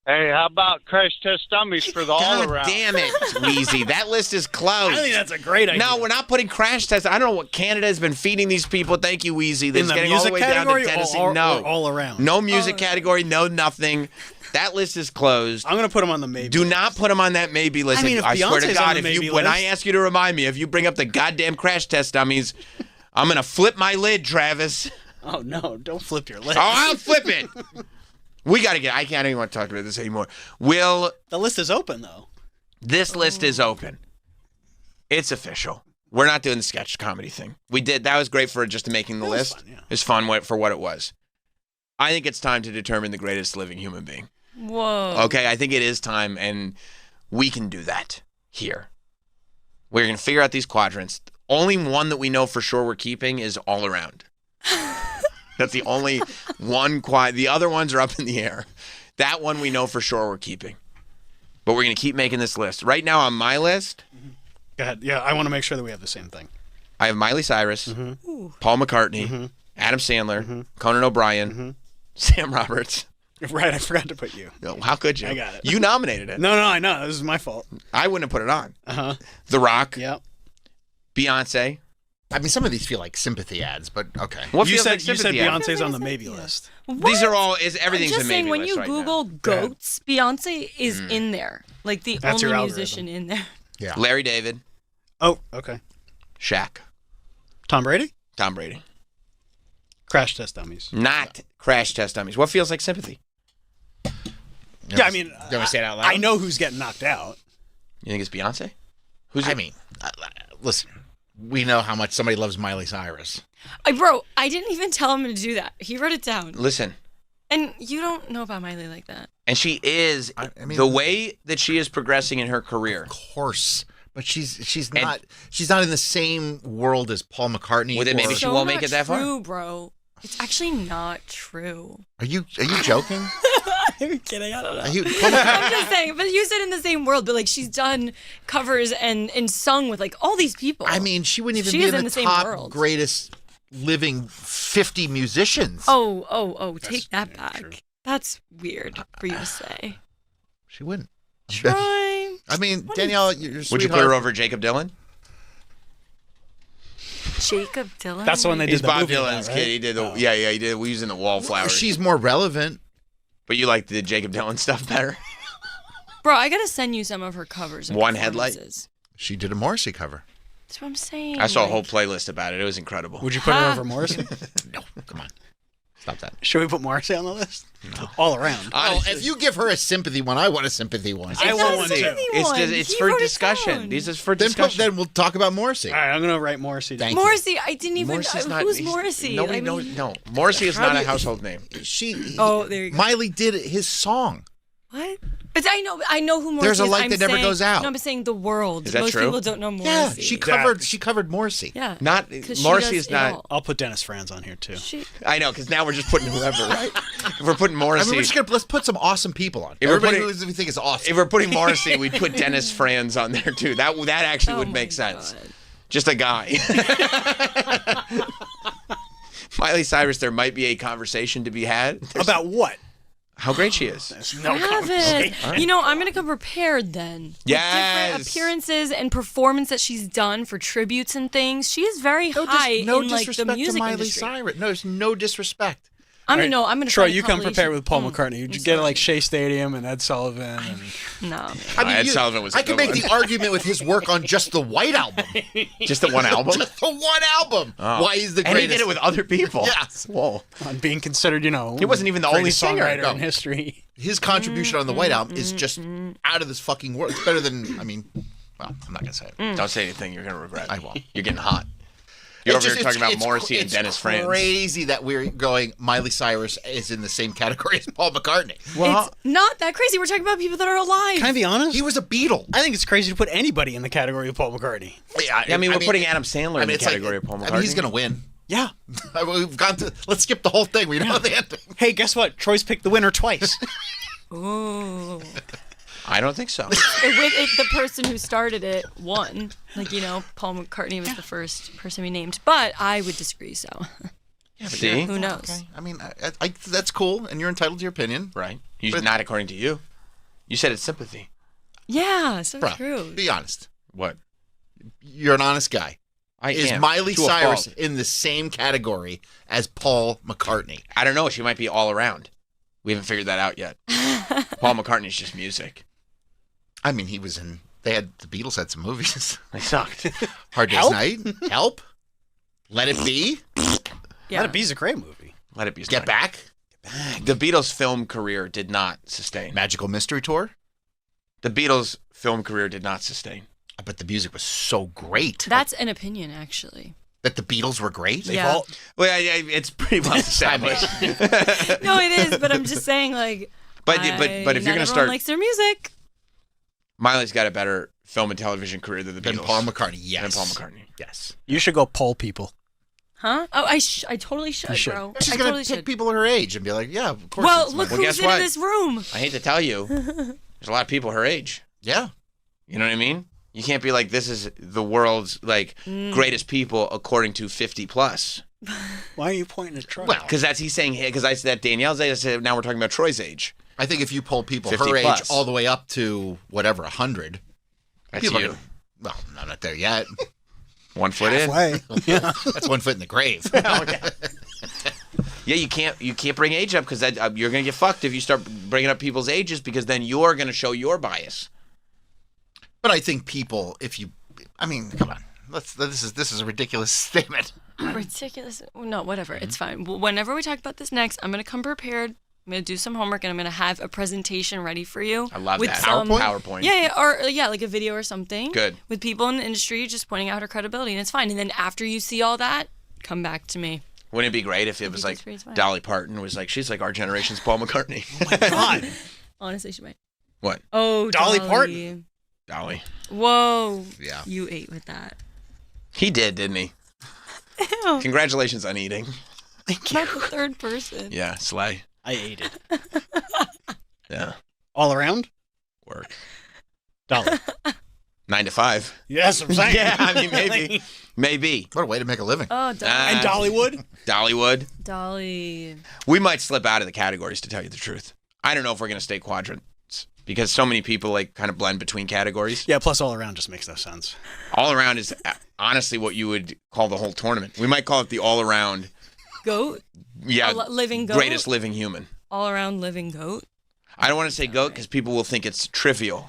Hey, how about crash test dummies for the all-around? Damn it, Wheezy. That list is closed. I think that's a great idea. No, we're not putting crash tests. I don't know what Canada has been feeding these people. Thank you, Wheezy. That's In the getting all the music way down category to Tennessee. or No. all around? No music category, no nothing. That list is closed. I'm going to put them on the maybe Do not put them on that maybe list. I mean, if swear to Beyonce's God, on the if you maybe when I list- ask you to remind me, if you bring up the goddamn crash test dummies, I'm going to flip my lid, Travis. Oh, no. Don't flip your lid. Oh, I'll flip it. We got to get. I can't even want to talk about this anymore. The list is open, though. This list is open. It's official. We're not doing the sketch comedy thing. We did. That was great for just making the list. Fun, yeah. It was fun for what it was. I think it's time to determine the greatest living human being. Whoa. Okay, I think it is time, and we can do that here. We're going to figure out these quadrants. Only one that we know for sure we're keeping is all around. That's the only one The other ones are up in the air. That one we know for sure we're keeping. But we're going to keep making this list. Right now on my list, Go ahead. Yeah, I want to make sure that we have the same thing. I have Miley Cyrus, Paul McCartney, Adam Sandler, Conan O'Brien, Sam Roberts. Right, I forgot to put you. No, how could you? I got it. You nominated it. No, I know. This is my fault. I wouldn't have put it on. Uh-huh. The Rock. Yep. Beyonce. I mean, some of these feel like sympathy ads, but okay. What you feels said like sympathy ad? Beyonce's on the maybe list. These are all everything's I'm just a maybe saying, when list you right Google now. goats, Beyonce is in there. Like the That's your only algorithm. musician in there. Yeah. Larry David. Oh, okay. Shaq. Tom Brady? Tom Brady. Crash test dummies. Not crash test dummies. What feels like sympathy? Yeah, I mean, You want me to say it out loud? I know who's getting knocked out. You think it's Beyonce? Listen, we know how much somebody loves Miley Cyrus. Bro, I didn't even tell him to do that. He wrote it down. Listen. And you don't know about Miley like that. And she is mean, the way that she is progressing in her career. Of course. But she's not in the same world as Paul McCartney. Well, then maybe she won't make it that far. True, bro. It's actually not true. Are you joking? I'm kidding. I don't know. Are you, I'm just saying. But you said in the same world. But like she's done covers and sung with like all these people. I mean, she wouldn't even She be is in in the the same top world. greatest living 50 musicians. Oh! Take that back. That's weird for you to say. She wouldn't. Try. I mean, Danielle, your Would you put her over Jacob Dylan? Jacob Dylan. That's the one they did He's the Bob movie Dylan's about, right? kid. He did the he did. We using the wallflowers. She's more relevant. But you like the Jacob Dylan stuff better. Bro, I gotta send you some of her covers. And One headlight. performances. She did a Morrissey cover. That's what I'm saying. I saw a like- whole playlist about it. It was incredible. Would you put her over Morrissey? No, come on. Stop that. Should we put Morrissey on the list? No. All around. Oh, if you give her a sympathy one, I want a sympathy one. I want one too. It's for discussion. This is for discussion. Then we'll talk about Morrissey. All right, I'm going to write Morrissey down. Morrissey, I didn't even Morrissey's know. not- Who's he's- Morrissey? Nobody I knows. mean, No, Morrissey is How not do a you- household name. Oh, there you go. Miley did his song. What? But I know who Morrissey There's a is. light I'm that never saying- goes out. No, I'm saying the world. Is that Most true? people don't know Morrissey. Yeah, she covered Morrissey. Yeah. Not 'Cause she Morrissey does is it not. all. I'll put Dennis Franz on here too. I know, because now we're just putting whoever, right? If we're putting I Morrissey. mean, let's put some awesome people on. If we're Everybody putting- who we think is awesome. If we're putting Morrissey, we'd put Dennis Franz on there too. That actually Oh would make sense. Just a guy. Miley Cyrus, there might be a conversation to be had. About what? How great she is. Have it. All right. You know, I'm gonna come prepared then. With Yes. different appearances and performance that she's done for tributes and things. She is very high no in like the disrespect music to Miley industry. Cyrus. No, there's no disrespect. I'm gonna Troy, find a you come prepared compilation. with Paul McCartney. You get like Shea Stadium and Ed Sullivan. And... No. Ed Sullivan was a I could good make one. the argument with his work on just the White Album. Just the one album? Just the one album. Oh. Why he's the And greatest. he did it with other people. Yes. Whoa. On being considered, you know, He wasn't even the only greatest singer. songwriter No. in history. His contribution on the White Album is just out of this fucking world. It's better than, well, I'm not going to say it. Don't say anything you're going to regret. I won't. You're getting hot. You're over It's here just- talking about it's- Morrissey and Dennis Franz. It's crazy that we're going, Miley Cyrus is in the same category as Paul McCartney. It's not that crazy. We're talking about people that are alive. Can I be honest? He was a Beatle. I think it's crazy to put anybody in the category of Paul McCartney. Yeah, I mean, we're putting Adam Sandler in the it's like- category of Paul McCartney. I mean, he's going to win. Yeah. We've gone to. Let's skip the whole thing. We know the ending. Hey, guess what? Troy's picked the winner twice. Ooh. I don't think so. The person who started it won. Like, Paul McCartney was the first person we named. But I would disagree, so. Yeah, see? Who knows? Okay. I mean, I that's cool, and you're entitled to your opinion. Right. Not according to you. You said it's sympathy. Yeah, so Bro, true. Be honest. What? You're an honest guy. Is Miley Cyrus in the same category as Paul McCartney? I don't know. She might be all around. We haven't figured that out yet. Paul McCartney's just music. I mean, he was in. The Beatles had some movies. They sucked. Hard Day's Night. Help. Let It Be. Let It Be is a great movie. Let It Be. Get Back. The Beatles' film career did not sustain. Magical Mystery Tour. The Beatles' film career did not sustain. But the music was so great. That's an opinion, actually. That the Beatles were great? Yeah. It's pretty well established. No, it is, but I'm just saying, like. But if you're going to start. Likes their music. Miley's got a better film and television career than the Beatles. Than Paul McCartney, yes. Than Paul McCartney. Yes. You should go poll people. Huh? Oh, I totally should, bro. She's I going totally to pick should. people her age and be like, yeah, of course. Well, look who's in this room. I hate to tell you, there's a lot of people her age. Yeah. You know what I mean? You can't be like, this is the world's greatest people according to 50 plus. Why are you pointing at Troy? Well, because he's saying, because I said Danielle's age, I said now we're talking about Troy's age. I think if you poll people 50 her age plus. all the way up to whatever, 100. That's people you. Well, I'm not there yet. 1 foot Halfway. in. Yeah. That's 1 foot in the grave. Okay. Yeah, you can't bring age up because you're gonna get fucked if you start bringing up people's ages because then you're gonna show your bias. But I think people, come on, this is a ridiculous statement. Ridiculous. No, whatever. It's fine. Whenever we talk about this next, I'm gonna come prepared. I'm going to do some homework, and I'm going to have a presentation ready for you. I love with that. PowerPoint? Yeah, like a video or something. Good. With people in the industry just pointing out her credibility, and it's fine. And then after you see all that, come back to me. Wouldn't it be great if it was like Dolly Parton was like, she's like our generation's Paul McCartney. Oh, my God. Honestly, she might. What? Oh, Dolly Parton. Dolly. Whoa. Yeah. You ate with that. He did, didn't he? Ew. Congratulations on eating. Thank you. Not the third person. Yeah, slay. I ate it. Yeah. All around? Work. Dolly. 9 to 5. Yes, I'm saying. Yeah, I mean, maybe. Maybe. What a way to make a living. Oh, Dolly. And Dollywood? Dollywood. Dolly. We might slip out of the categories, to tell you the truth. I don't know if we're going to stay quadrants because so many people kind of blend between categories. Yeah, plus all around just makes no sense. All around is honestly what you would call the whole tournament. We might call it the all around. Goat? Yeah. Living goat? Greatest living human. All around living goat? I don't want to say goat because people will think it's trivial.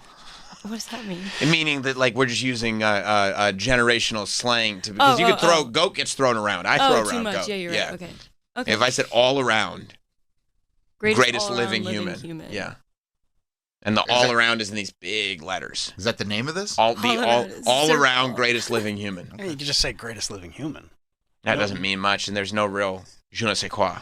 What does that mean? Meaning that we're just using a generational slang because you could throw goat gets thrown around. I throw around too much. goat. Yeah, you're right. Okay. If I said all around, greatest all living around human. Yeah. And the all around is in these big letters. Is that the name of this? All around greatest living human. You could just say greatest living human. That doesn't mean much, and there's no real je ne sais quoi.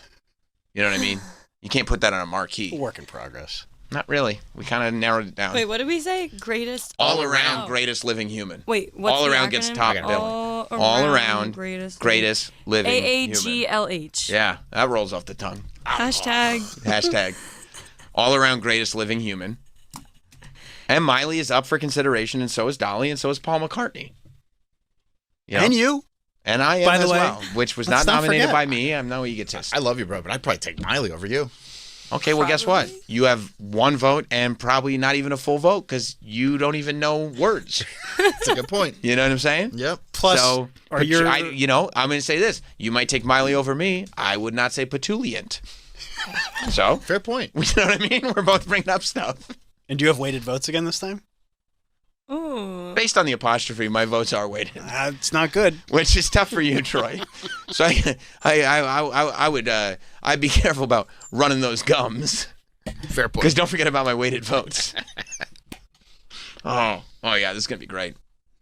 You know what I mean? You can't put that on a marquee. Work in progress. Not really. We kind of narrowed it down. Wait, what did we say? Greatest? All around greatest living human. Wait, what's all the around acronym? gets top billing. All around greatest living human. AAGLH. Yeah, that rolls off the tongue. Hashtag. All around greatest living human. And Miley is up for consideration, and so is Dolly, and so is Paul McCartney. You know? And you. And I am by the as way, well, which was not nominated by me. I'm no egotist. I love you, bro, but I'd probably take Miley over you. Okay, well, guess what? You have one vote and probably not even a full vote because you don't even know words. That's a good point. You know what I'm saying? Yep. Plus, so, I'm going to say this. You might take Miley over me. I would not say petulant. So? Fair point. You know what I mean? We're both bringing up stuff. And do you have weighted votes again this time? Ooh. Based on the apostrophe, my votes are weighted. It's not good. Which is tough for you, Troy. So I would I'd be careful about running those gums. Fair point. Because don't forget about my weighted votes. Oh yeah, this is gonna be great.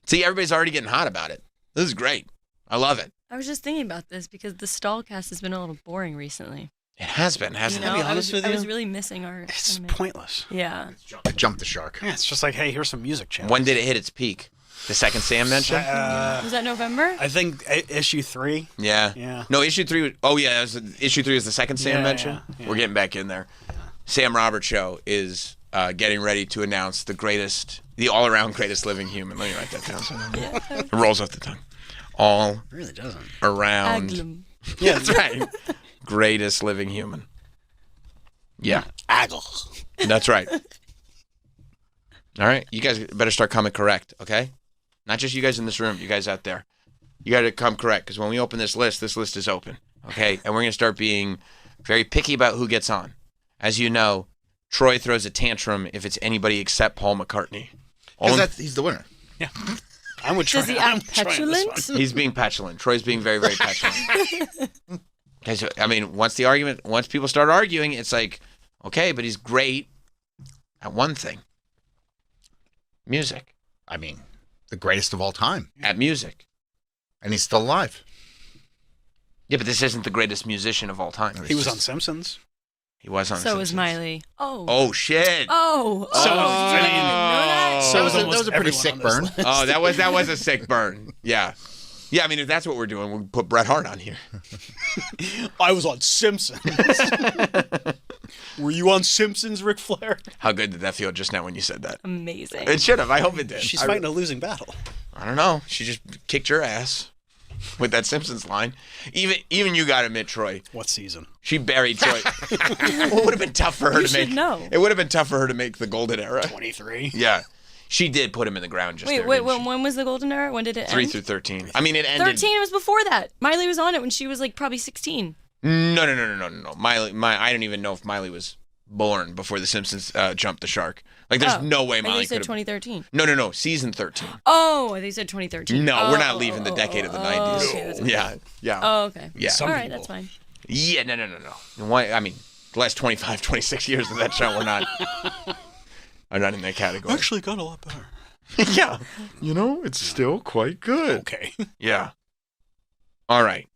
See, everybody's already getting hot about it. This is great. I love it. I was just thinking about this because the Stallcast has been a little boring recently. It has been, hasn't it? To be honest with you, I was really missing our. It's pointless. Yeah. It jumped the shark. Yeah, it's just like, hey, here's some music channels. When did it hit its peak? The second Sam mentioned? Was that November? I think issue 3. Yeah. Yeah. No, issue 3. Issue 3 was the second Sam mentioned. Yeah. We're getting back in there. Sam Roberts show is getting ready to announce the all-around greatest living human. Let me write that down. It rolls off the tongue. All It really doesn't. around. Aglum. Yeah, that's right. Greatest living human. Yeah. Aggle. That's right. All right. You guys better start coming correct, okay? Not just you guys in this room, you guys out there. You got to come correct, because when we open this list is open, okay? And we're going to start being very picky about who gets on. As you know, Troy throws a tantrum if it's anybody except Paul McCartney. Because he's the winner. Yeah. I'm with Troy. Does he I'm act trying this petulant? one. He's being petulant. Troy's being very, very petulant. Okay, so, I mean, once people start arguing, it's like, okay, but he's great at one thing. Music. I mean, the greatest of all time. At music. And he's still alive. Yeah, but this isn't the greatest musician of all time. He was on Simpsons. He was on So Simpsons. was Miley. Oh. Oh, shit. Oh. So, oh. I mean, know that? That was a pretty sick burn. Oh, that was a sick burn. Yeah. Yeah, I mean, if that's what we're doing, we'll put Bret Hart on here. I was on Simpsons. Were you on Simpsons, Ric Flair? How good did that feel just now when you said that? Amazing. It should have. I hope it did. She's fighting a losing battle. I don't know. She just kicked your ass with that Simpsons line. Even you got to admit, Troy. What season? She buried Troy. It would have been tough for her You to make. should know. It would have been tough for her to make the golden era. 23. Yeah. She did put him in the ground just Wait, there. when was the golden era? When did it 3 end? through 13. I mean, it ended. 13 was before that. Miley was on it when she was like probably 16. No. Miley, I don't even know if Miley was born before The Simpsons jumped the shark. Like, there's no way Miley They said could have. 2013. No. Season 13. Oh, they said 2013. No, we're not leaving the decade of the 90s. Okay, that's fine. Yeah. Oh, okay. Yeah. All right, that's fine. Yeah, no. Why? I mean, the last 25, 26 years of that show, I'm not in that category. Actually got a lot better. Yeah. You know, it's still quite good. Okay. Yeah. All right.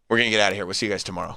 We're going to get out of here. We'll see you guys tomorrow.